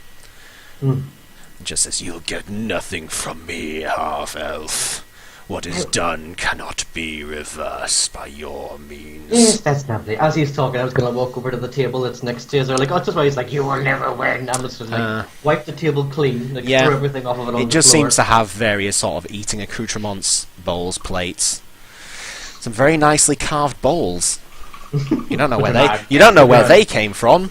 Speaker 1: Just says, "You'll get nothing from me, half-elf. What is done cannot be reversed by your means."
Speaker 6: Yes, that's lovely. As he's talking, I was going to walk over to the table that's next to us. Or like, oh, just why he's like, "You will never win." I'm just like, wipe the table clean, like
Speaker 1: yeah.
Speaker 6: throw everything off of it on
Speaker 1: It
Speaker 6: the
Speaker 1: just
Speaker 6: floor.
Speaker 1: seems to have various sort of eating accoutrements, bowls, plates. Some very nicely carved bowls. You don't know where they came from.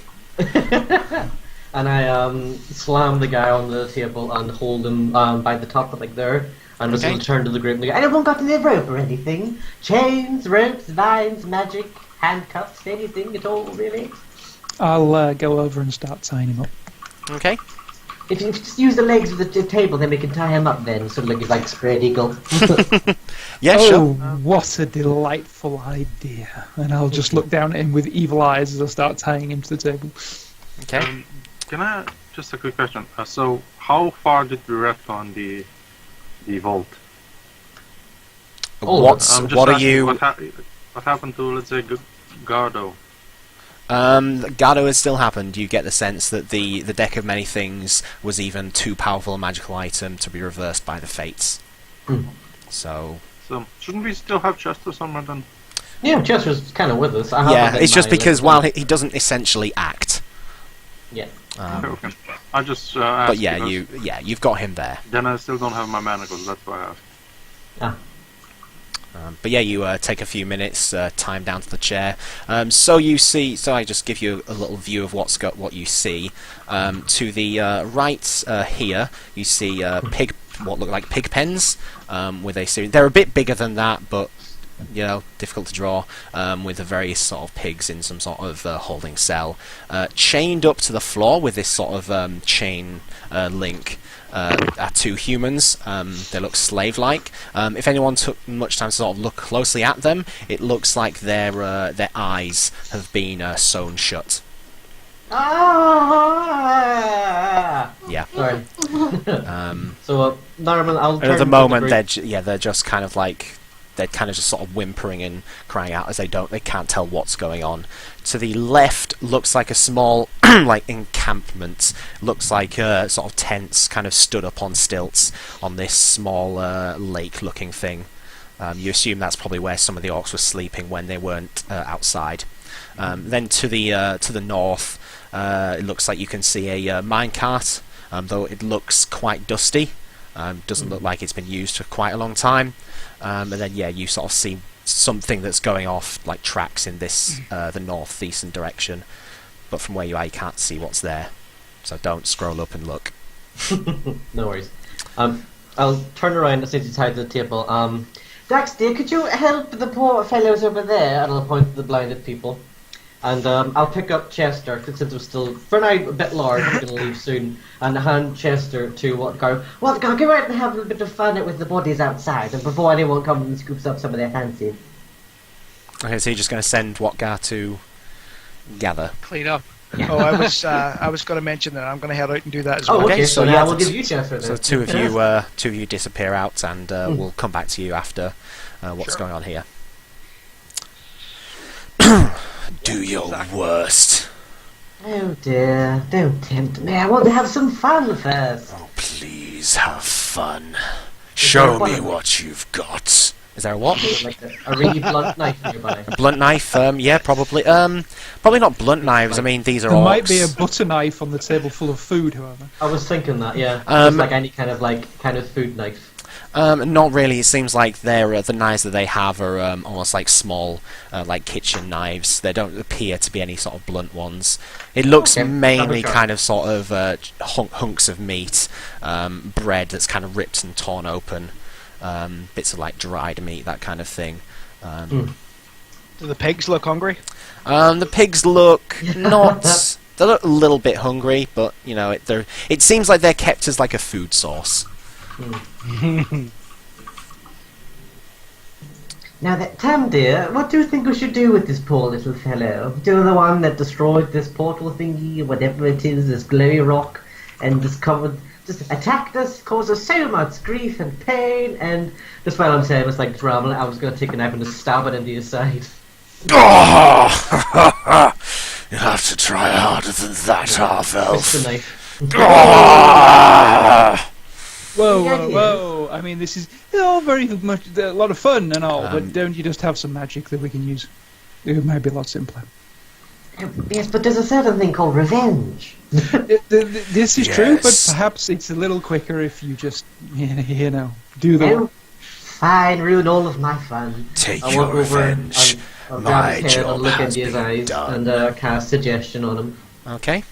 Speaker 6: And I slam the guy on the table and hold him by the top, like there. And just
Speaker 1: Okay.
Speaker 6: turn to the group and go, "Anyone got any rope or anything? Chains, ropes, vines, magic, handcuffs, anything at all, really?"
Speaker 5: I'll go over and start tying him up.
Speaker 1: Okay.
Speaker 6: If you just use the legs of the table, then we can tie him up then, sort of like spread eagle.
Speaker 1: Yeah,
Speaker 5: Oh,
Speaker 1: sure.
Speaker 5: what a delightful idea. And I'll just look down at him with evil eyes as I start tying him to the table.
Speaker 1: Okay.
Speaker 3: Can I just a quick question? So, how far did we ref on the vault?
Speaker 1: What
Speaker 3: I'm just
Speaker 1: are
Speaker 3: asking
Speaker 1: you?
Speaker 3: What happened to, let's say, Gardo?
Speaker 1: Gado has still happened. You get the sense that the deck of many things was even too powerful a magical item to be reversed by the fates. So
Speaker 3: So shouldn't we still have Chester somewhere then?
Speaker 6: Yeah, Chester's kind of with us. I have
Speaker 1: yeah,
Speaker 6: him in
Speaker 1: it's just
Speaker 6: my
Speaker 1: because
Speaker 6: list.
Speaker 1: while he doesn't essentially act,
Speaker 6: Yeah.
Speaker 3: Okay. I just asked
Speaker 1: but yeah,
Speaker 3: because
Speaker 1: you've got him there.
Speaker 3: then I still don't have my manacles. That's why I asked.
Speaker 6: Ah.
Speaker 1: But yeah, you take a few minutes, time down to the chair. So you see. So I just give you a little view of what you see. To the right here, you see what look like pig pens with a series. They're a bit bigger than that, but difficult to draw. With the various sort of pigs in some sort of holding cell, chained up to the floor with this sort of chain link. Are two humans. They look slave-like. If anyone took much time to sort of look closely at them, it looks like their eyes have been sewn shut.
Speaker 6: Ah!
Speaker 1: Yeah.
Speaker 6: Sorry.
Speaker 1: Um,
Speaker 6: So, Norman, I'll
Speaker 1: and
Speaker 6: turn
Speaker 1: at the
Speaker 6: to
Speaker 1: moment,
Speaker 6: group.
Speaker 1: they're just kind of like they're kind of just sort of whimpering and crying out as they can't tell what's going on. To the left looks like a small like encampment. Looks like sort of tents kind of stood up on stilts on this small lake-looking thing. You assume that's probably where some of the orcs were sleeping when they weren't outside. Then to the north, it looks like you can see a minecart, though it looks quite dusty. Doesn't look like it's been used for quite a long time. And then you sort of see something that's going off like tracks in this the northeastern direction, but from where you are, you can't see what's there. So don't scroll up and look.
Speaker 6: No worries. I'll turn around as soon as you tied to the table. Daxter, could you help the poor fellows over there? And I'll point to the blinded people. And I'll pick up Chester, since we're still, for now, a bit large, I'm going to leave soon, and hand Chester to Watgar. Watgar, go out and have a little bit of fun with the bodies outside, and before anyone comes and scoops up some of their fancy.
Speaker 1: Okay, so you're just going to send Watgar to gather.
Speaker 2: Clean up.
Speaker 4: Oh, I was going to mention that I'm going to head out and do that as
Speaker 6: Oh,
Speaker 4: well.
Speaker 6: okay, so
Speaker 1: yeah,
Speaker 6: yeah, we'll
Speaker 1: that's-
Speaker 6: give you Chester
Speaker 1: So
Speaker 6: then.
Speaker 1: two of you disappear out, and we'll come back to you after what's going on here. Do your worst.
Speaker 6: Oh dear, don't tempt me. I want to have some fun first.
Speaker 1: Oh, please have fun. Show me what you've got. Is there a what?
Speaker 6: Like a really blunt knife nearby.
Speaker 1: A blunt knife? Yeah, probably. Probably not blunt knives. I mean, these are
Speaker 5: There
Speaker 1: orcs.
Speaker 5: might be a butter knife on the table full of food, however.
Speaker 6: I was thinking that, yeah.
Speaker 1: Um,
Speaker 6: Just like any kind of food knife.
Speaker 1: Not really. It seems like they're the knives that they have are almost like small, like kitchen knives. They don't appear to be any sort of blunt ones. It looks
Speaker 6: Okay,
Speaker 1: mainly
Speaker 6: have a try.
Speaker 1: kind of sort of hunks of meat, bread that's kind of ripped and torn open, bits of like dried meat, that kind of thing.
Speaker 4: Do the pigs look hungry?
Speaker 1: The pigs look not. They look a little bit hungry, but it seems like they're kept as like a food source.
Speaker 6: Now, Tam dear, what do you think we should do with this poor little fellow? Do the one that destroyed this portal thingy, whatever it is, this glowy rock, and just attacked us, caused us so much grief and pain, and just while I'm saying it's like rambling, I was going to take a knife and just stab it into his side.
Speaker 1: Oh! You have to try harder than that, half-elf.
Speaker 6: Missed the knife.
Speaker 5: Whoa,
Speaker 6: Yeah,
Speaker 5: whoa,
Speaker 6: yeah.
Speaker 5: whoa! I mean, this is all very much a lot of fun and all,
Speaker 1: Um,
Speaker 5: but don't you just have some magic that we can use? It might be a lot simpler.
Speaker 6: Yes, but there's a certain thing called revenge.
Speaker 5: This is true, but
Speaker 1: Yes.
Speaker 5: perhaps it's a little quicker if you just, do the
Speaker 6: No, fine, ruin all of my fun.
Speaker 1: Take
Speaker 6: I
Speaker 1: your
Speaker 6: walk over
Speaker 1: revenge.
Speaker 6: and I'll grab
Speaker 1: My
Speaker 6: his head
Speaker 1: job
Speaker 6: and look
Speaker 1: has
Speaker 6: into his
Speaker 1: been
Speaker 6: eyes
Speaker 1: done.
Speaker 6: and cast suggestion on him.
Speaker 1: Okay.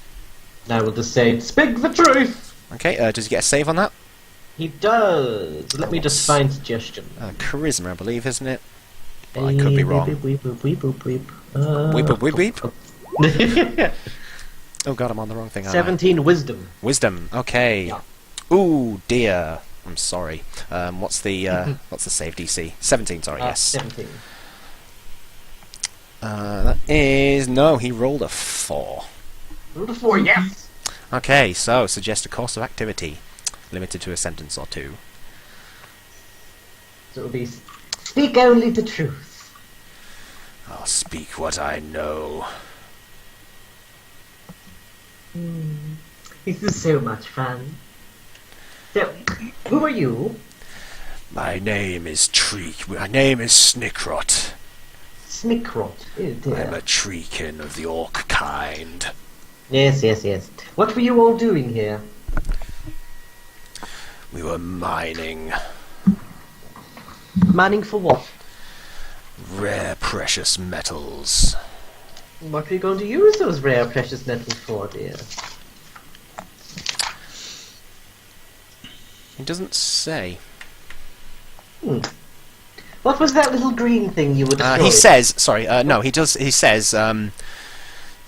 Speaker 6: And I will just say, speak the truth!
Speaker 1: Okay, does he get a save on that?
Speaker 6: He does! Let me just find suggestion.
Speaker 1: Charisma, I believe, isn't it? But I could be wrong.
Speaker 6: Weep, weep, weep, weep, weep.
Speaker 1: Weep, weep, weep. Oh god, I'm on the wrong thing. aren't I?
Speaker 6: 17 wisdom.
Speaker 1: Wisdom. Okay.
Speaker 6: Yeah.
Speaker 1: Ooh, dear. I'm sorry. What's the save DC? 17. Sorry. Yes.
Speaker 6: 17.
Speaker 1: That is no. He rolled a 4.
Speaker 6: Roll a 4, yes!
Speaker 1: Okay, so suggest a course of activity, limited to a sentence or two.
Speaker 6: So it'll be, speak only the truth.
Speaker 1: I'll speak what I know.
Speaker 6: This is so much fun. So, who are you?
Speaker 1: My name is Snickrot.
Speaker 6: Snickrot. Oh dear.
Speaker 1: I'm a treekin of the orc kind.
Speaker 6: Yes. What were you all doing here?
Speaker 1: We were mining
Speaker 6: Mining for what?
Speaker 1: rare precious metals.
Speaker 6: What are you going to use those rare precious metals for, dear?
Speaker 1: He doesn't say.
Speaker 6: What was that little green thing you were destroying?
Speaker 1: He says, sorry, no, he does, he says,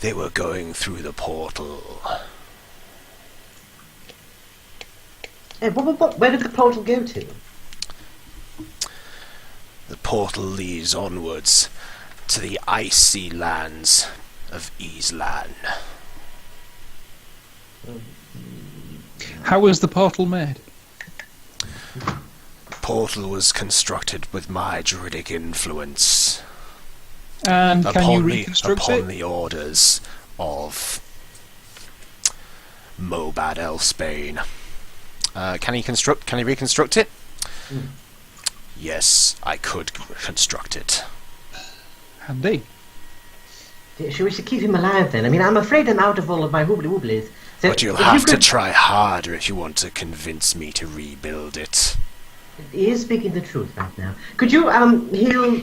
Speaker 1: they were going through the portal.
Speaker 6: Hey, where did the portal go to?
Speaker 1: The portal leads onwards to the icy lands of Islan.
Speaker 5: How was the portal made?
Speaker 1: Portal was constructed with my druidic influence.
Speaker 5: And can you reconstruct
Speaker 1: upon
Speaker 5: it?
Speaker 1: the orders of Mobad Elfsbane. Can he reconstruct it? Yes, I could construct it.
Speaker 5: Handy.
Speaker 6: We should keep him alive then. I mean, I'm afraid I'm out of all of my hoobly wooblies. So
Speaker 1: But you'll
Speaker 6: if
Speaker 1: have
Speaker 6: you
Speaker 1: to
Speaker 6: could-
Speaker 1: try harder if you want to convince me to rebuild it.
Speaker 6: He is speaking the truth right now. Could you heal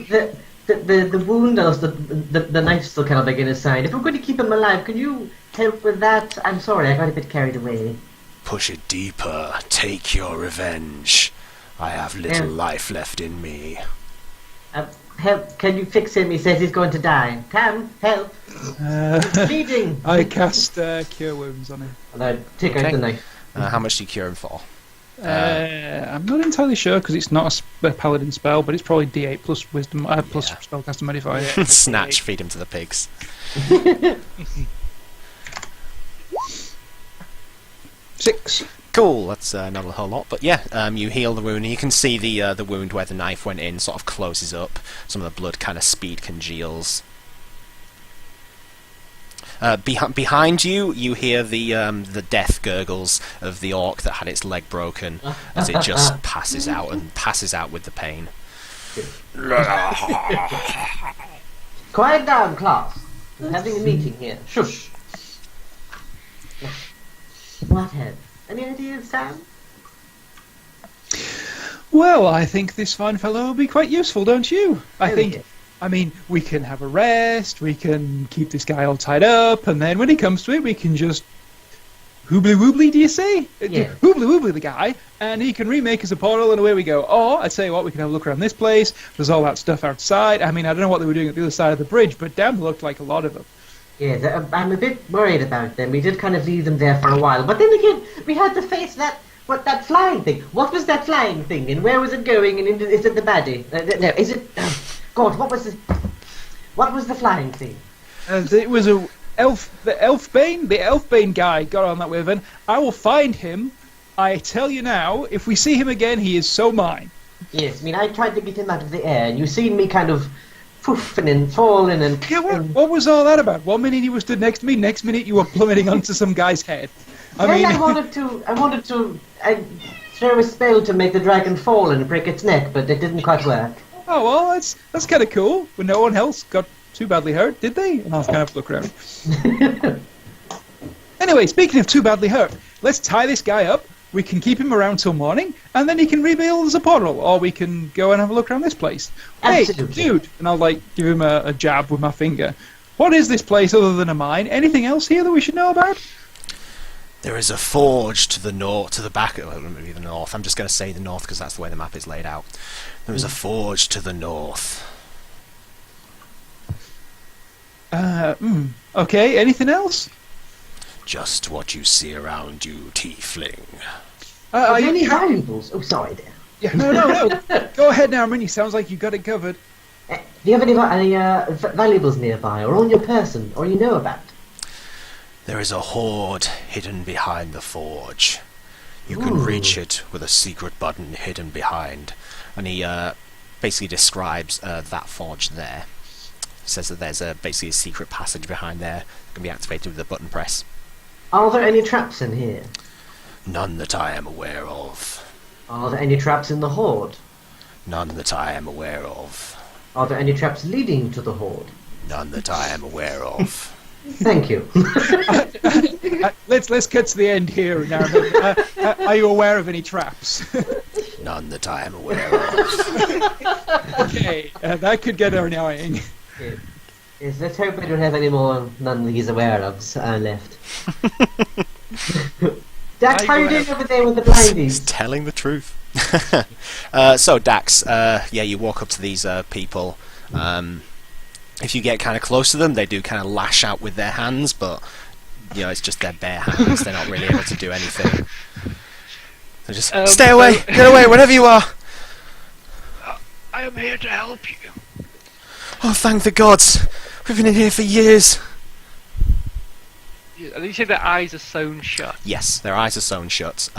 Speaker 6: the wound, or the knife's still kind of like in his side? If we're going to keep him alive, can you help with that? I'm sorry, I got a bit carried away.
Speaker 1: Push it deeper. Take your revenge. I have little life left in me.
Speaker 6: Help! Can you fix him? He says he's going to die. Tam, help! Bleeding.
Speaker 5: I cast Cure Wounds on him.
Speaker 6: And I take out the knife.
Speaker 1: How much do you cure him for?
Speaker 5: I'm not entirely sure because it's not a paladin spell, but it's probably D8 plus wisdom plus spellcaster modifier.
Speaker 1: Snatch, feed him to the pigs.
Speaker 5: 6.
Speaker 1: Cool, that's not a whole lot, but yeah, you heal the wound. You can see the wound where the knife went in sort of closes up. Some of the blood kind of speed congeals. Behind you, you hear the death gurgles of the orc that had its leg broken as it just passes out with the pain.
Speaker 6: Quiet down, class. We're having a meeting here. Shush. What have? Any ideas, Sam?
Speaker 5: Well, I think this fine fellow will be quite useful, don't you? I mean, we can have a rest, we can keep this guy all tied up, and then when he comes to it, we can just hoobly woobly, do you say?
Speaker 6: Yeah.
Speaker 5: Hoobly woobly the guy, and he can remake us a portal, and away we go. Or, I tell you what, we can have a look around this place, there's all that stuff outside. I mean, I don't know what they were doing at the other side of the bridge, but damn, looked like a lot of them.
Speaker 6: Yeah, I'm a bit worried about them. We did kind of leave them there for a while, but then again, we had to face that flying thing. What was that flying thing, and where was it going? And is it the baddie? No, is it? God, what was this? What was the flying thing?
Speaker 5: It was the Elfbane guy got on that wyvern. I will find him. I tell you now, if we see him again, he is so mine.
Speaker 6: Yes, I mean, I tried to get him out of the air, and you seen me kind of poofing and falling and...
Speaker 5: Yeah, what was all that about? 1 minute you were stood next to me, next minute you were plummeting onto some guy's head.
Speaker 6: I wanted to throw a spell to make the dragon fall and break its neck, but it didn't quite work.
Speaker 5: Oh, well, that's kind of cool. When no one else got too badly hurt, did they? And I'll kind of look around. Anyway, speaking of too badly hurt, let's tie this guy up. We can keep him around till morning, and then he can rebuild as a portal, or we can go and have a look around this place.
Speaker 6: Absolutely.
Speaker 5: Hey, dude! And I'll, give him a jab with my finger. What is this place other than a mine? Anything else here that we should know about?
Speaker 1: There is a forge to the north, to the back. Well, maybe the north. I'm just going to say the north because that's the way the map is laid out. There is a forge to the north.
Speaker 5: Okay, anything else?
Speaker 1: Just what you see around you, tiefling.
Speaker 6: Are there any valuables? Oh, sorry, dear.
Speaker 5: Yeah, no. Go ahead now, Minnie. Sounds like you got it covered.
Speaker 6: Do you have any valuables nearby, or on your person, or you know about?
Speaker 1: There is a hoard hidden behind the forge. You can reach it with a secret button hidden behind. And he basically describes that forge there. He says that there's basically a secret passage behind there that can be activated with a button press.
Speaker 6: Are there any traps in here?
Speaker 1: None that I am aware of.
Speaker 6: Are there any traps in the hoard?
Speaker 1: None that I am aware of.
Speaker 6: Are there any traps leading to the horde?
Speaker 1: None that I am aware of.
Speaker 6: Thank you.
Speaker 5: Let's get to the end here now. Are you aware of any traps?
Speaker 1: None that I am aware of.
Speaker 5: Okay, that could get annoying.
Speaker 6: Yes, let's hope I don't have any more none he's aware of left. Dax, how are you doing over there with the
Speaker 1: He's
Speaker 6: blindies?
Speaker 1: telling the truth. So Dax, yeah, you walk up to these people. If you get kind of close to them, they do kind of lash out with their hands, but you know it's just their bare hands. They're not really able to do anything. They just stay away, get away, wherever you are.
Speaker 2: I am here to help you.
Speaker 1: Oh, thank the gods! We've been in here for years.
Speaker 2: And you say their eyes are sewn shut.
Speaker 1: Yes, their eyes are sewn shut.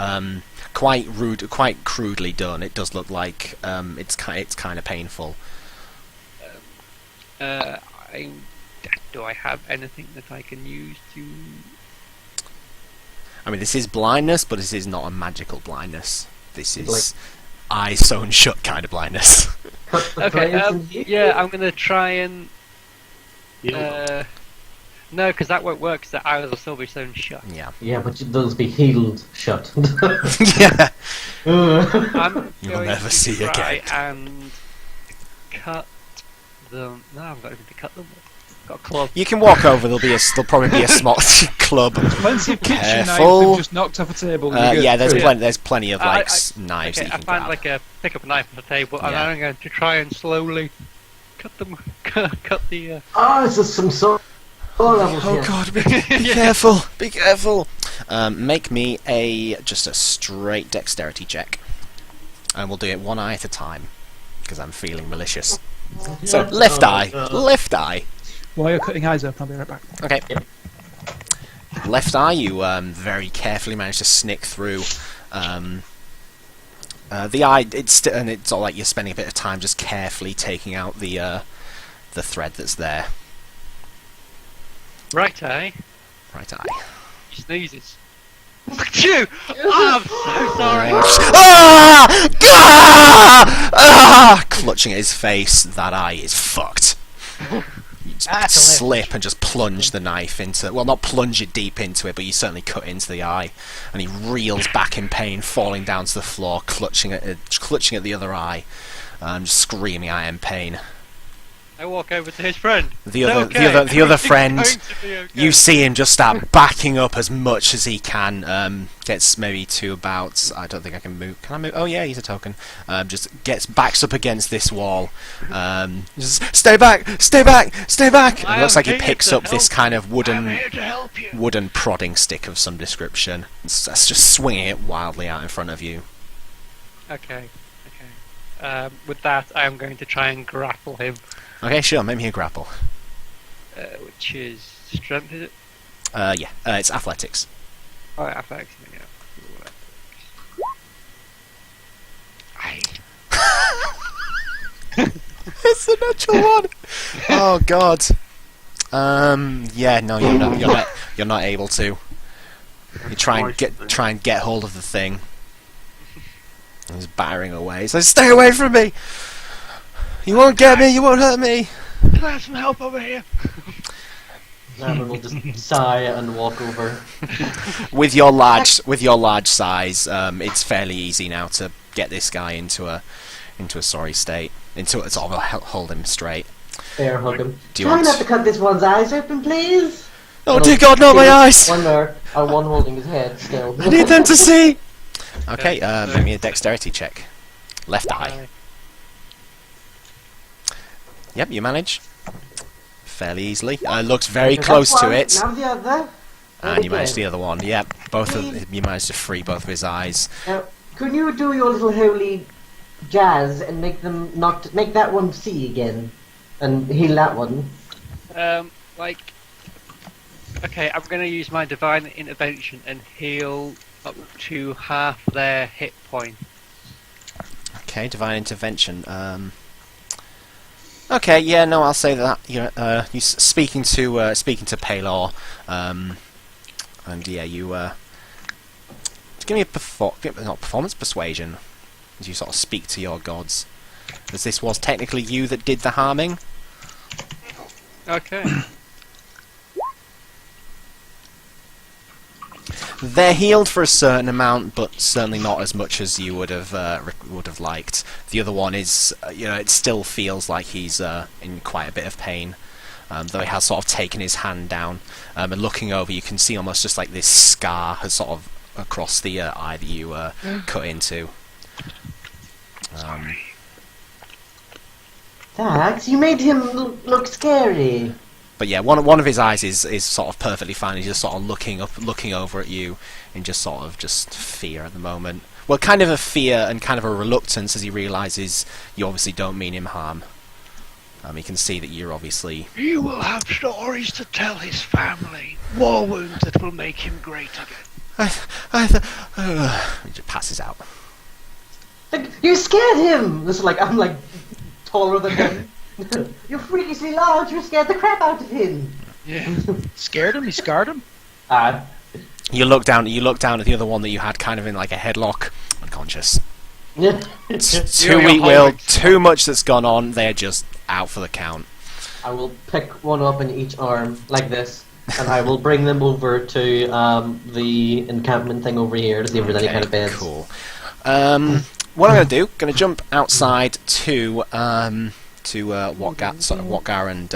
Speaker 1: Quite rude, quite crudely done. It does look like it's kind of painful.
Speaker 2: Do I have anything that I can use to?
Speaker 1: I mean, this is blindness, but this is not a magical blindness. This is
Speaker 6: Like-
Speaker 1: eyes sewn shut kind of blindness.
Speaker 6: Cut the
Speaker 2: Okay,
Speaker 6: threads and you-
Speaker 2: yeah, I'm gonna try and.
Speaker 3: Yeah.
Speaker 2: No, because that won't work. Because the eyes will still be sewn shut.
Speaker 1: Yeah.
Speaker 6: Yeah, but those be healed shut.
Speaker 1: Yeah.
Speaker 2: I'm
Speaker 1: You'll
Speaker 2: going
Speaker 1: never
Speaker 2: to
Speaker 1: see
Speaker 2: try
Speaker 1: again.
Speaker 2: and cut them. No, I haven't got anything to cut them with. Got a club.
Speaker 1: You can walk over. There'll probably be a small club.
Speaker 5: Plenty of kitchen knives
Speaker 1: Careful.
Speaker 5: they've just knocked off a table. You're good.
Speaker 1: Yeah, there's
Speaker 6: Yeah.
Speaker 1: plenty of like knives
Speaker 2: Okay,
Speaker 1: that
Speaker 2: I
Speaker 1: you can
Speaker 2: find
Speaker 1: grab.
Speaker 2: like a pick up a knife on the table, and
Speaker 1: Yeah.
Speaker 2: I'm going to try and slowly cut them. Cut the.
Speaker 6: Oh, this is some sort.
Speaker 1: Oh god, be careful, be careful. Make me just a straight dexterity check. And we'll do it one eye at a time, because I'm feeling malicious. So, left eye, left eye.
Speaker 5: While you're cutting eyes open, I'll be right back.
Speaker 1: Okay. Left eye, you very carefully manage to snick through the eye. And it's all like you're spending a bit of time just carefully taking out the thread that's there.
Speaker 2: Right eye.
Speaker 1: Right eye.
Speaker 2: Sneezes. Phew! Oh, I'm so sorry.
Speaker 1: Ah! Ah! Ah! Clutching at his face, that eye is fucked. You
Speaker 4: That's
Speaker 1: slip and just plunge the knife into, well, not plunge it deep into it, but you certainly cut into the eye, and he reels back in pain, falling down to the floor, clutching at the other eye, just screaming out in pain.
Speaker 2: I walk over to his friend.
Speaker 1: The
Speaker 2: It's
Speaker 1: other,
Speaker 2: okay.
Speaker 1: the other, the other
Speaker 2: Everything's
Speaker 1: friend.
Speaker 2: going to be okay.
Speaker 1: You see him just start backing up as much as he can. Gets maybe to about. I don't think I can move. Can I move? Oh yeah, he's a token. Just backs up against this wall. Just stay back, stay back, stay back. And
Speaker 2: I
Speaker 1: it looks
Speaker 2: am
Speaker 1: like he
Speaker 2: here
Speaker 1: picks
Speaker 2: to
Speaker 1: up this
Speaker 2: help
Speaker 1: kind of
Speaker 2: I'm
Speaker 1: wooden
Speaker 2: here to help you.
Speaker 1: prodding stick of some description. It's just swinging it wildly out in front of you.
Speaker 2: Okay. With that, I am going to try and grapple him,
Speaker 1: Okay, sure. Make me a grapple.
Speaker 2: which is strength, is it?
Speaker 1: Yeah. It's athletics.
Speaker 2: Oh, athletics. Yeah.
Speaker 1: It's the natural one. Oh god. Yeah, no, you're not able to. You try and get hold of the thing. He's battering away. He says, "Stay away from me! You won't get me. You won't hurt me."
Speaker 2: Can I have some help over here?
Speaker 6: Simon will just sigh and walk over.
Speaker 1: With your large size, it's fairly easy now to get this guy into a sorry state, into a sort of hold him straight.
Speaker 6: There, hug him.
Speaker 1: Do you
Speaker 6: Try
Speaker 1: want-
Speaker 6: not to cut this one's eyes open, please.
Speaker 1: Oh dear God, not my eyes!
Speaker 6: One there, and one holding his head still.
Speaker 1: I need them to see. Okay, make me a dexterity check. Left eye. Yep, you manage. Fairly easily. Looks very
Speaker 6: Okay,
Speaker 1: close
Speaker 6: that's
Speaker 1: to
Speaker 6: one,
Speaker 1: it.
Speaker 6: Now the other.
Speaker 1: And you managed the other one. Yep, you managed to free both of his eyes.
Speaker 6: Now, can you do your little holy jazz and make that one see again, and heal that one?
Speaker 2: Okay, I'm going to use my divine intervention and heal up to half their hit point.
Speaker 1: Okay, divine intervention. Okay, yeah, no, I'll say that. You're speaking to Palor, and yeah, you give me a performance persuasion as you sort of speak to your gods. as this was technically you that did the harming.
Speaker 2: Okay.
Speaker 1: They're healed for a certain amount, but certainly not as much as you would have liked. The other one is, it still feels like he's in quite a bit of pain, though he has sort of taken his hand down. And looking over, you can see almost just like this scar has sort of across the eye that you cut into.
Speaker 6: Dax, you made him look scary.
Speaker 1: But yeah, one of his eyes is sort of perfectly fine. He's just sort of looking over at you in just sort of just fear at the moment. Well, kind of a fear and kind of a reluctance as he realises you obviously don't mean him harm. He can see that you're obviously...
Speaker 9: You will have stories to tell his family. War wounds that will make him great again.
Speaker 1: He just passes out.
Speaker 6: Like, you scared him! This is like, I'm like taller than him. You're freakishly large, you scared the crap out of him!
Speaker 2: Yeah.
Speaker 4: Scared him? He scarred him?
Speaker 1: You look down at the other one that you had kind of in like a headlock, unconscious.
Speaker 6: I
Speaker 1: Too weak will, too much that's gone on, they're just out for the count.
Speaker 6: will pick one up in each arm, like this, and I will bring them over to the encampment thing over here to see if there's any kind of beds.
Speaker 1: Cool. What I'm going to do, going to jump outside to Watgar and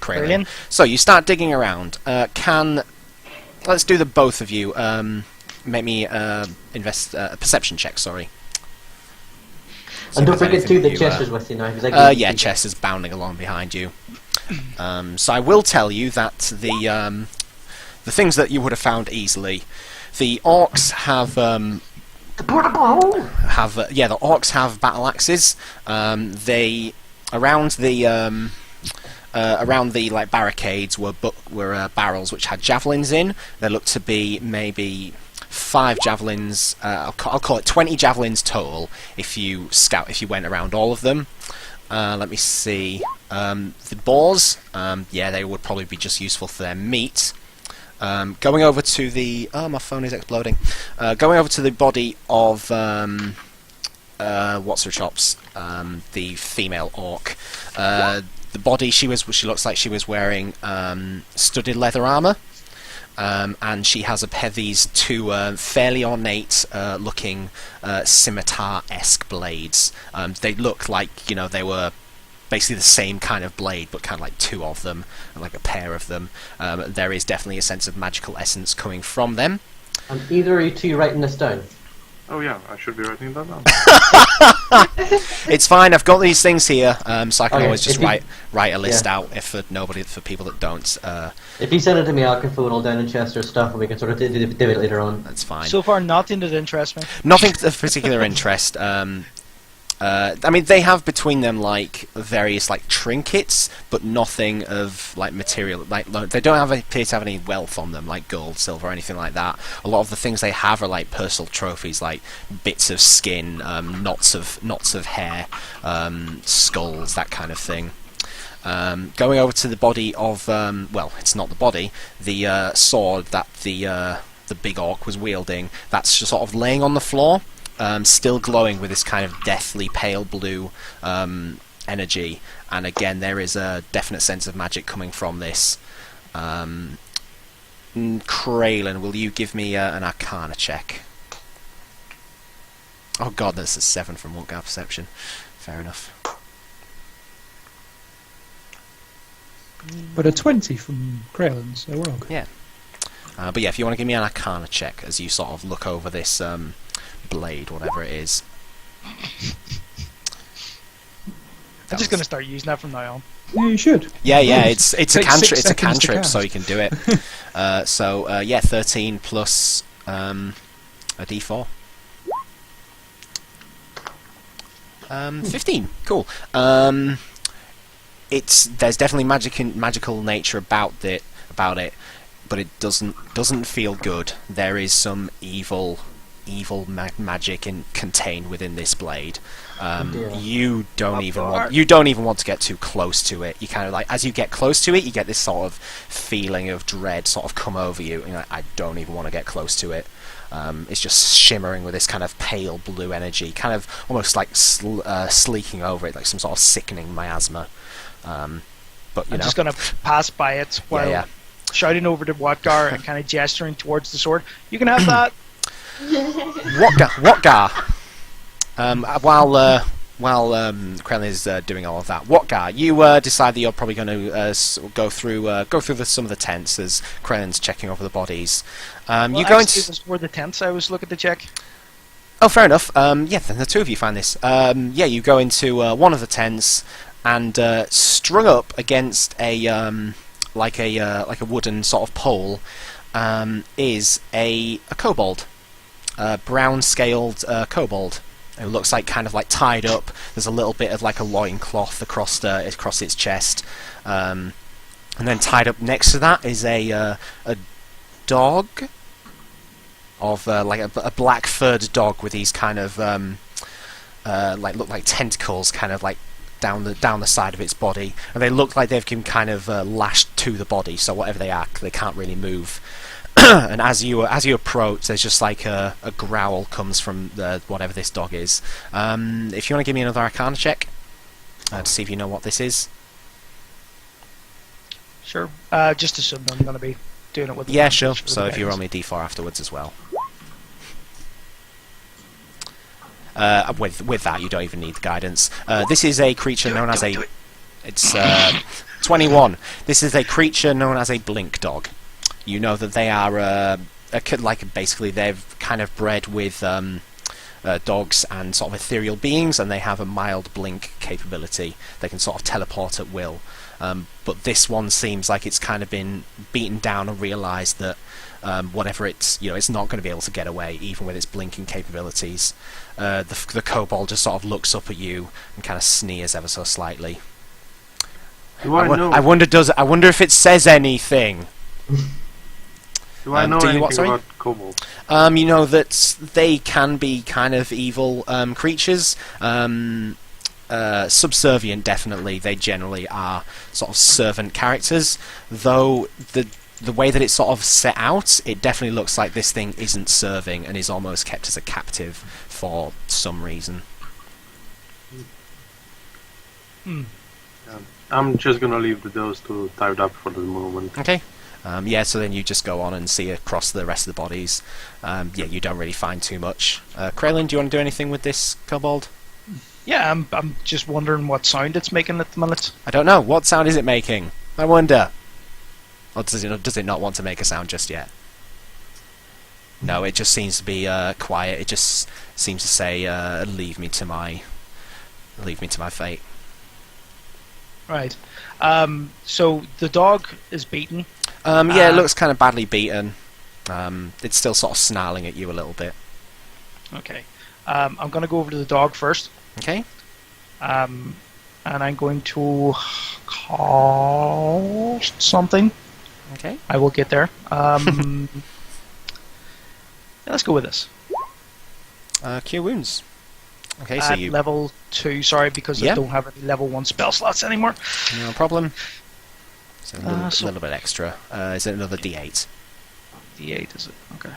Speaker 1: Kraylin. So you start digging around. Let's do the both of you. Make me invest a perception check. Sorry.
Speaker 6: And don't forget too that Chester's with you now.
Speaker 1: Yeah, Chester's bounding along behind you. So I will tell you that the things that you would have found easily, the orcs have. The orcs have battle axes. They around the like barricades were barrels which had javelins in. There looked to be maybe 5 javelins. I'll call it 20 javelins total if you went around all of them. Let me see. The boars, they would probably be just useful for their meat. Going over to the... Oh, my phone is exploding. Going over to the body of... what's her chops? The female orc. The body, she looks like she was wearing studded leather armour. And she has a pair of these 2 fairly ornate looking scimitar-esque blades. They look like, they were basically the same kind of blade, but kind of like 2 of them, and like a pair of them. There is definitely a sense of magical essence coming from them.
Speaker 6: And either of you two writing this down?
Speaker 3: Oh yeah, I should be writing that down.
Speaker 1: It's fine. I've got these things here, so I can
Speaker 6: Okay,
Speaker 1: always just
Speaker 6: if you-
Speaker 1: write a list out for people that don't.
Speaker 6: If you send it to me, I can fill it all down in Chester's stuff, and we can sort of do it later on.
Speaker 1: That's fine.
Speaker 4: So far, nothing that interests me.
Speaker 1: Nothing of particular interest. I mean, they have between them like various like trinkets, but nothing of like material. Like they don't appear to have any wealth on them, like gold, silver, or anything like that. A lot of the things they have are like personal trophies, like bits of skin, knots of hair, skulls, that kind of thing. Going over to the body of it's not the body, the sword that the big orc was wielding. That's just sort of laying on the floor. Still glowing with this kind of deathly pale blue energy, and again there is a definite sense of magic coming from this. Kraylin, will you give me an Arcana check? Oh god, that's a 7 from Watgar Perception. Fair enough.
Speaker 5: But a 20 from Kraylin, so we're okay.
Speaker 1: Yeah. But yeah, if you want to give me an Arcana check as you sort of look over this blade, whatever it is.
Speaker 4: I'm just going to start using that from now on.
Speaker 5: Yeah, you should.
Speaker 1: Yeah, it's a
Speaker 5: Takes
Speaker 1: cantrip.
Speaker 5: 6
Speaker 1: It's a
Speaker 5: seconds to
Speaker 1: cantrip,
Speaker 5: cast.
Speaker 1: so you can do it. 13 plus a d4. 15. Cool. There's definitely magical nature about it, but it doesn't feel good. There is some evil magic contained within this blade. You don't even want to get too close to it. You kind of like, as you get close to it, you get this sort of feeling of dread sort of come over you. And you're like, I don't even want to get close to it. It's just shimmering with this kind of pale blue energy, kind of almost like sleeking over it, like some sort of sickening miasma. But
Speaker 4: I'm just going to pass by it while shouting over to Watgar and kind of gesturing towards the sword. You can have that.
Speaker 1: Watgar. While Krellin is doing all of that, Watgar, you decide that you're probably going to go through some of the tents as Krellin's checking over the bodies.
Speaker 4: Well,
Speaker 1: you go
Speaker 4: actually, it was more the tents I was looking to check.
Speaker 1: Oh, fair enough. Yeah, then the two of you find this. Yeah, you go into one of the tents, and strung up against a like a wooden sort of pole is a kobold, brown scaled kobold. It looks like kind of like tied up. There's a little bit of like a loincloth across its chest, and then tied up next to that is a dog of like a black furred dog with these kind of like look like tentacles, kind of like down the side of its body, and they look like they've been kind of lashed to the body. So whatever they are, they can't really move. And as you approach, there's just like a growl comes from whatever this dog is. If you want to give me another Arcana check to see if you know what this is.
Speaker 4: Sure. Just assume I'm going to be doing it with.
Speaker 1: Yeah, sure. So if you roll me a d4 afterwards as well. With that, you don't even need the guidance. This is a creature known as a. It's 21. This is a creature known as a blink dog. You know that they are like basically they've kind of bred with dogs and sort of ethereal beings, and they have a mild blink capability. They can sort of teleport at will. But this one seems like it's kind of been beaten down and realised that whatever it's not going to be able to get away, even with its blinking capabilities. The kobold just sort of looks up at you and kind of sneers ever so slightly. I wonder if it says anything.
Speaker 3: Do I know anything about kobolds?
Speaker 1: You know that they can be kind of evil creatures. Subservient, definitely. They generally are sort of servant characters. Though the way that it's sort of set out, it definitely looks like this thing isn't serving and is almost kept as a captive for some reason.
Speaker 3: I'm just gonna leave those two tied up for the moment.
Speaker 1: Okay. Yeah, so then you just go on and see across the rest of the bodies. Yeah, you don't really find too much. Krellin, do you want to do anything with this kobold?
Speaker 4: Yeah, I'm just wondering what sound it's making at the minute.
Speaker 1: I don't know. What sound is it making? I wonder. Or does it not want to make a sound just yet? No, it just seems to be quiet. It just seems to say, "Leave me to my fate."
Speaker 4: Right. So the dog is beaten.
Speaker 1: Yeah, it looks kind of badly beaten. It's still sort of snarling at you a little bit.
Speaker 4: Okay. I'm going to go over to the dog first.
Speaker 1: Okay.
Speaker 4: And I'm going to call something.
Speaker 1: Okay.
Speaker 4: I will get there. Yeah, let's go with this.
Speaker 1: Cure wounds. Okay, so you
Speaker 4: level 2. Sorry, because I don't have any level 1 spell slots anymore.
Speaker 1: No problem. So a little bit extra. Is it another D8?
Speaker 4: D8 is it? Okay.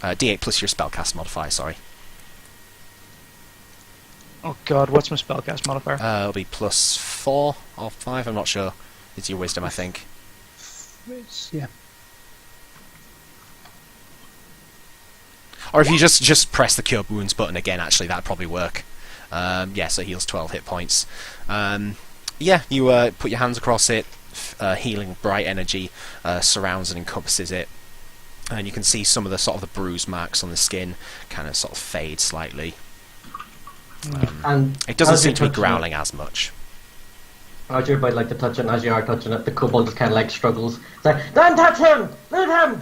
Speaker 1: D8 plus your spellcast modifier. Sorry.
Speaker 4: Oh God, what's my spellcast modifier?
Speaker 1: It'll be plus 4 or 5. I'm not sure. It's your wisdom, I think.
Speaker 5: Yeah.
Speaker 1: Or if you just press the cure wounds button again, actually that'd probably work. Yeah, so it heals 12 hit points. Yeah, you put your hands across it. Healing bright energy surrounds and encompasses it, and you can see some of the sort of the bruise marks on the skin kind of sort of fade slightly.
Speaker 6: And
Speaker 1: it doesn't seem to be growling as much.
Speaker 6: As you're about like to touch it, and as you are touching it, the kobold just kind of like struggles. It's like, don't touch him! Leave him!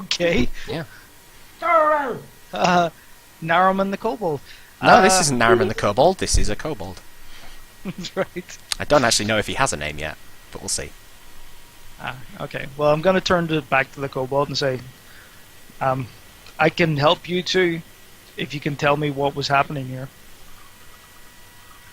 Speaker 4: Okay.
Speaker 1: Yeah.
Speaker 6: Turn around!
Speaker 4: Naruman the kobold.
Speaker 1: No, this isn't Naruman the kobold. This is a kobold.
Speaker 4: Right.
Speaker 1: I don't actually know if he has a name yet, but we'll see.
Speaker 4: Okay. Well, I'm going to turn back to the kobold and say, I can help you too, if you can tell me what was happening here.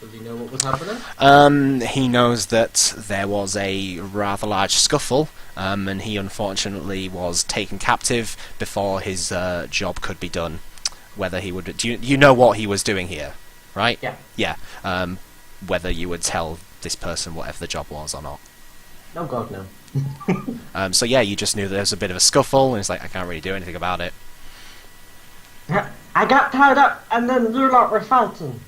Speaker 6: Does he know what was happening?
Speaker 1: He knows that there was a rather large scuffle, and he unfortunately was taken captive before his job could be done. Whether he would, you know what he was doing here, right?
Speaker 6: Yeah.
Speaker 1: Yeah. Whether you would tell this person whatever the job was or not.
Speaker 6: Oh God, no.
Speaker 1: So yeah, you just knew there was a bit of a scuffle, and it's like I can't really do anything about it.
Speaker 6: I got tied up, and then you lot were fighting.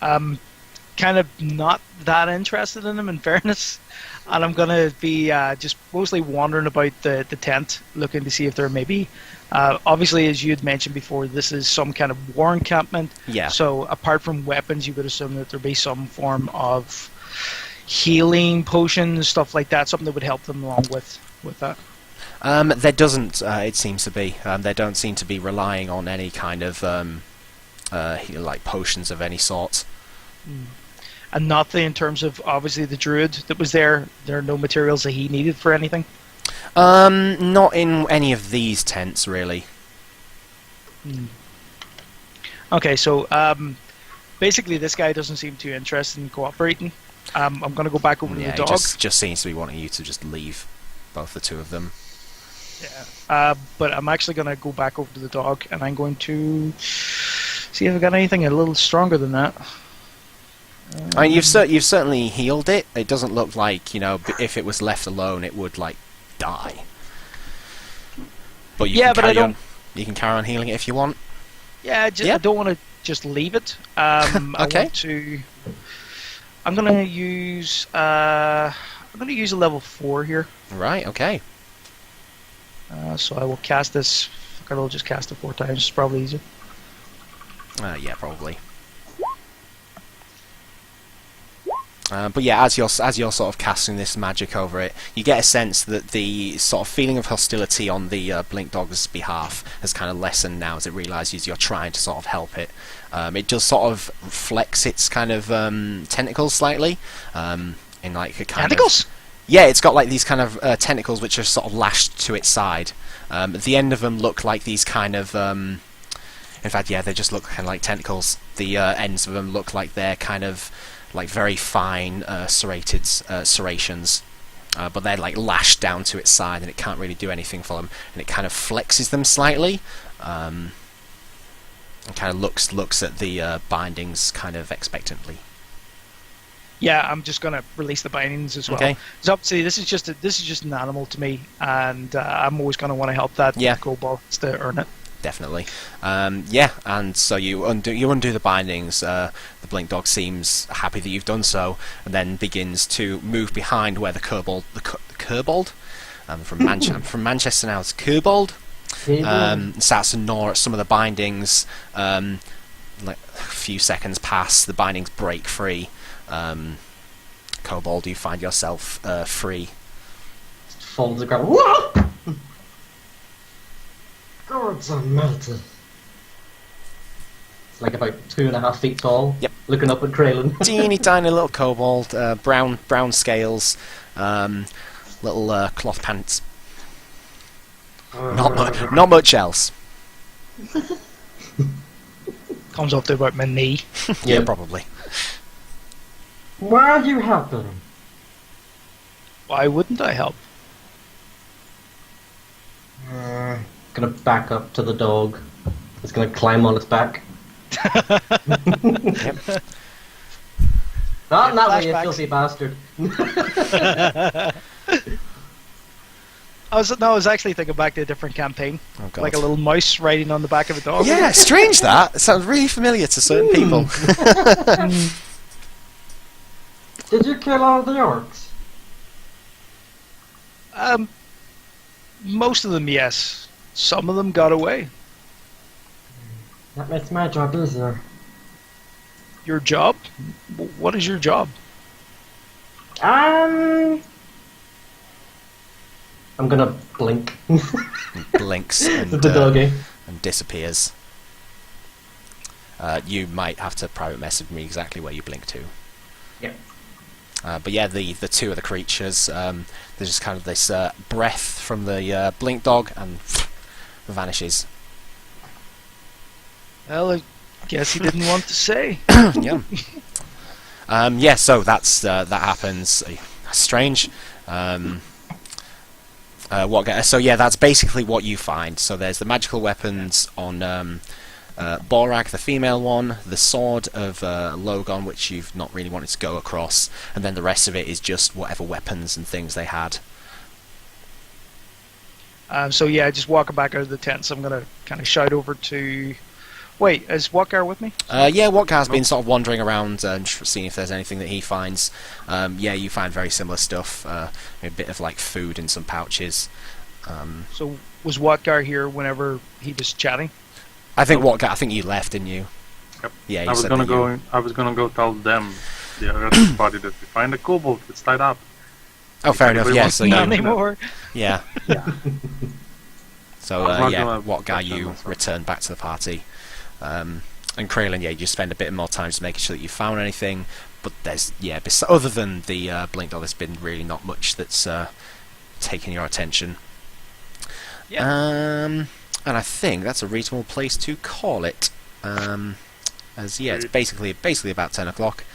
Speaker 4: Kind of not that interested in him, in fairness. And I'm going to be just mostly wandering about the tent, looking to see if there may be... obviously, as you had mentioned before, this is some kind of war encampment.
Speaker 1: Yeah.
Speaker 4: So apart from weapons, you would assume that there'd be some form of healing potions, stuff like that, something that would help them along with that.
Speaker 1: There doesn't, it seems to be. They don't seem to be relying on any kind of like potions of any sort.
Speaker 4: And nothing in terms of, obviously, the druid that was there. There are no materials that he needed for anything?
Speaker 1: Not in any of these tents, really.
Speaker 4: Okay, so basically this guy doesn't seem too interested in cooperating. I'm going to go back over to the
Speaker 1: He
Speaker 4: dog.
Speaker 1: just seems to be wanting you to just leave, both the two of them.
Speaker 4: Yeah. But I'm actually going to go back over to the dog, and I'm going to see if I've got anything a little stronger than that.
Speaker 1: I mean, you've certainly healed it. It doesn't look like, if it was left alone, it would like die. But you can carry on. You can carry on healing it if you want.
Speaker 4: Yeah, I don't want to just leave it.
Speaker 1: Okay.
Speaker 4: I'm going to use a level 4 here.
Speaker 1: Right. Okay.
Speaker 4: So I will cast this. I'll just cast it 4 times. It's probably easier.
Speaker 1: Yeah, probably. But yeah, as you're sort of casting this magic over it, you get a sense that the sort of feeling of hostility on the Blink Dog's behalf has kind of lessened now as it realises you're trying to sort of help it. It does sort of flex its kind of tentacles slightly, in like a kind
Speaker 4: tentacles?
Speaker 1: Yeah, it's got like these kind of tentacles which are sort of lashed to its side. The end of them look like these kind of... in fact, yeah, they just look kind of like tentacles. The ends of them look like they're kind of... like very fine serrations, but they're like lashed down to its side and it can't really do anything for them, and it kind of flexes them slightly, and kind of looks at the bindings kind of expectantly.
Speaker 4: Yeah, I'm just going to release the bindings as well.
Speaker 1: Okay.
Speaker 4: So obviously this is just an animal to me, and I'm always going to want to help that kobold to earn it.
Speaker 1: Definitely. Yeah, and so you undo the bindings. The Blink Dog seems happy that you've done so, and then begins to move behind where the kobold... I'm from Manchester now, it's kobold. Starts to gnaw at some of the bindings. Like a few seconds pass, the bindings break free. Kobold, you find yourself free.
Speaker 6: Fall to the ground. Whoa! Gods almighty. It's like about 2.5 feet tall.
Speaker 1: Yep.
Speaker 6: Looking up at Kraylin.
Speaker 1: Teeny tiny little kobold, brown scales, little cloth pants. Not much else.
Speaker 4: Comes up to about my knee.
Speaker 1: Yeah, probably.
Speaker 6: Why are you helping him?
Speaker 4: Why wouldn't I help?
Speaker 6: Gonna back up to the dog. It's gonna climb on its back.
Speaker 1: Yep.
Speaker 6: Not that way, you filthy bastard.
Speaker 4: I was actually thinking back to a different campaign.
Speaker 1: Oh, God.
Speaker 4: Like a little mouse riding on the back of a dog.
Speaker 1: Yeah, strange that. It sounds really familiar to certain people.
Speaker 6: Did you kill all the orcs?
Speaker 4: Most of them, yes. Some of them got away.
Speaker 6: That makes my job easier.
Speaker 4: Your job? What is your job?
Speaker 6: I'm gonna blink.
Speaker 1: Blinks and,
Speaker 6: The doggy.
Speaker 1: and disappears. You might have to private message me exactly where you blink to.
Speaker 6: Yep.
Speaker 1: But yeah, the two of the creatures, there's just kind of this breath from the Blink Dog and vanishes.
Speaker 4: Well, I guess he didn't want to say.
Speaker 1: Yeah. Yeah. So that happens. Strange. So yeah, that's basically what you find. So there's the magical weapons on Borak, the female one, the sword of Logon, which you've not really wanted to go across, and then the rest of it is just whatever weapons and things they had.
Speaker 4: So yeah, just walking back out of the tent. So I'm gonna kind of shout over to. Wait, is Watgar with me?
Speaker 1: Yeah, Watgar's been sort of wandering around and seeing if there's anything that he finds. Yeah, you find very similar stuff. A bit of like food in some pouches.
Speaker 4: So was Watgar here whenever he was chatting?
Speaker 1: I think Watgar. I think you left, didn't you?
Speaker 3: Yep.
Speaker 1: Yeah, you
Speaker 3: I was
Speaker 1: said
Speaker 3: gonna
Speaker 1: that you-
Speaker 3: go. I was gonna go tell them, the other party, that we find a kobold. It's tied up.
Speaker 1: Oh, fair enough. Yeah, so
Speaker 4: Not
Speaker 1: you.
Speaker 4: anymore.
Speaker 1: Yeah. So
Speaker 3: I'm not
Speaker 1: yeah,
Speaker 3: gonna
Speaker 1: Watgar,
Speaker 3: let them
Speaker 1: you
Speaker 3: myself.
Speaker 1: return back to the party. And Kraylin, yeah, you just spend a bit more time just making sure that you found anything. But there's, yeah, other than the blink doll, there's been really not much that's taken your attention.
Speaker 4: Yeah.
Speaker 1: And I think that's a reasonable place to call it. As yeah, it's basically about 10 o'clock.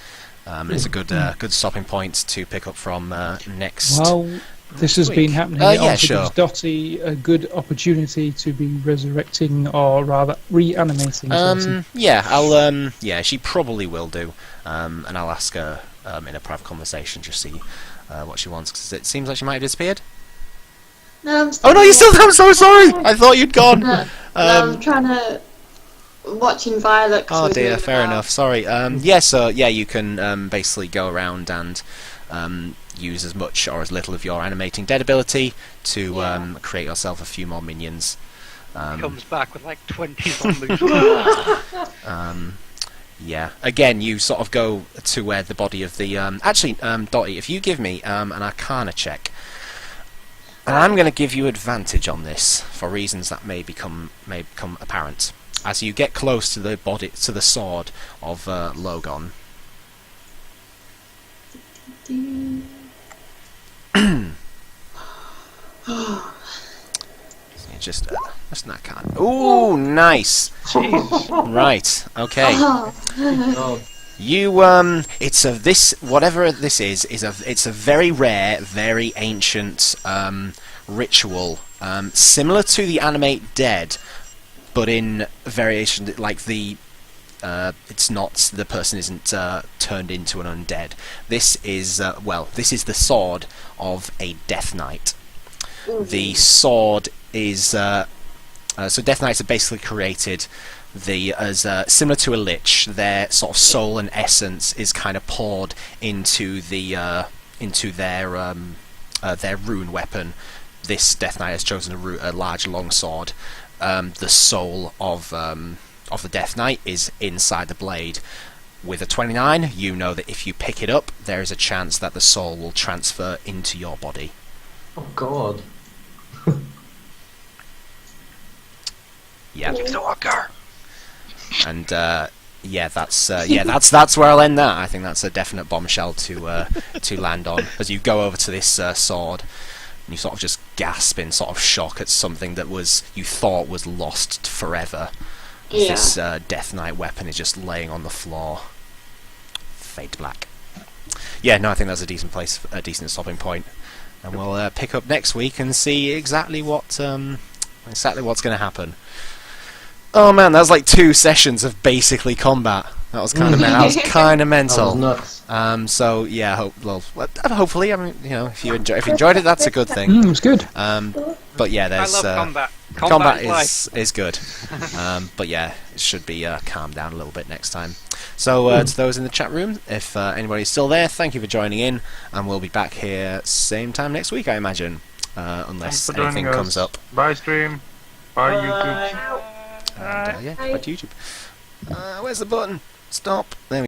Speaker 1: It's a good stopping point to pick up from next.
Speaker 5: Well, this has
Speaker 1: week.
Speaker 5: been happening.
Speaker 1: Yeah,
Speaker 5: It also
Speaker 1: sure.
Speaker 5: gives Dottie a good opportunity to be resurrecting, or rather reanimating. Dottie.
Speaker 1: Yeah, I'll yeah, she probably will do. And I'll ask her in a private conversation, just see what she wants, because it seems like she might have disappeared.
Speaker 7: No, I'm still
Speaker 1: Oh no, you
Speaker 7: here.
Speaker 1: still? I'm so sorry. I thought you'd gone.
Speaker 7: No, I'm trying to watching Violet. 'cause
Speaker 1: Oh
Speaker 7: we're
Speaker 1: dear,
Speaker 7: doing
Speaker 1: fair
Speaker 7: about-
Speaker 1: enough. Sorry. Yeah, so yeah, you can basically go around and use as much or as little of your animating dead ability to
Speaker 7: Yeah.
Speaker 1: create yourself a few more minions.
Speaker 2: Comes back with like 20 zombies.
Speaker 1: Yeah. Again, you sort of go to where the body of the actually, Dottie, if you give me an Arcana check, and I'm going to give you advantage on this for reasons that may become apparent as you get close to the body, to the sword of Logon. Just an Arcana. Ooh, nice. Right. Okay.
Speaker 6: Oh,
Speaker 1: You it's whatever this is it's a very rare, very ancient ritual, similar to the animate dead, but in variation like the it's not, the person isn't turned into an undead. This is this is the sword of a Death Knight. The sword is so Death Knights are basically created as similar to a lich. Their sort of soul and essence is kind of poured into into their rune weapon. This Death Knight has chosen a large long sword. The soul of the Death Knight is inside the blade. With a 29, you know that if you pick it up, there is a chance that the soul will transfer into your body.
Speaker 6: oh God.
Speaker 1: Yeah.
Speaker 2: Give the walker.
Speaker 1: And that's where I'll end that. I think that's a definite bombshell to land on as you go over to this sword, and you sort of just gasp in sort of shock at something that you thought was lost forever.
Speaker 7: Yeah.
Speaker 1: This Death Knight weapon is just laying on the floor, fade to black. Yeah, no, I think that's a decent stopping point, and we'll pick up next week and see exactly what's going to happen. Oh man, that was like 2 sessions of basically combat. That was kind of
Speaker 6: That
Speaker 1: mental.
Speaker 6: was nuts.
Speaker 1: So yeah, hopefully, I mean, you know, if you enjoyed it, that's a good thing.
Speaker 5: It was good.
Speaker 1: But yeah,
Speaker 2: I
Speaker 1: there's
Speaker 2: love combat.
Speaker 1: combat
Speaker 2: is life.
Speaker 1: is good. But yeah, it should be calmed down a little bit next time. So to those in the chat room, if anybody's still there, thank you for joining in, and we'll be back here same time next week, I imagine, unless
Speaker 3: Thanks for joining
Speaker 1: anything
Speaker 3: us.
Speaker 1: comes up.
Speaker 3: Bye, stream. Bye, YouTube.
Speaker 1: And, yeah, back to YouTube. Where's the button? Stop. There we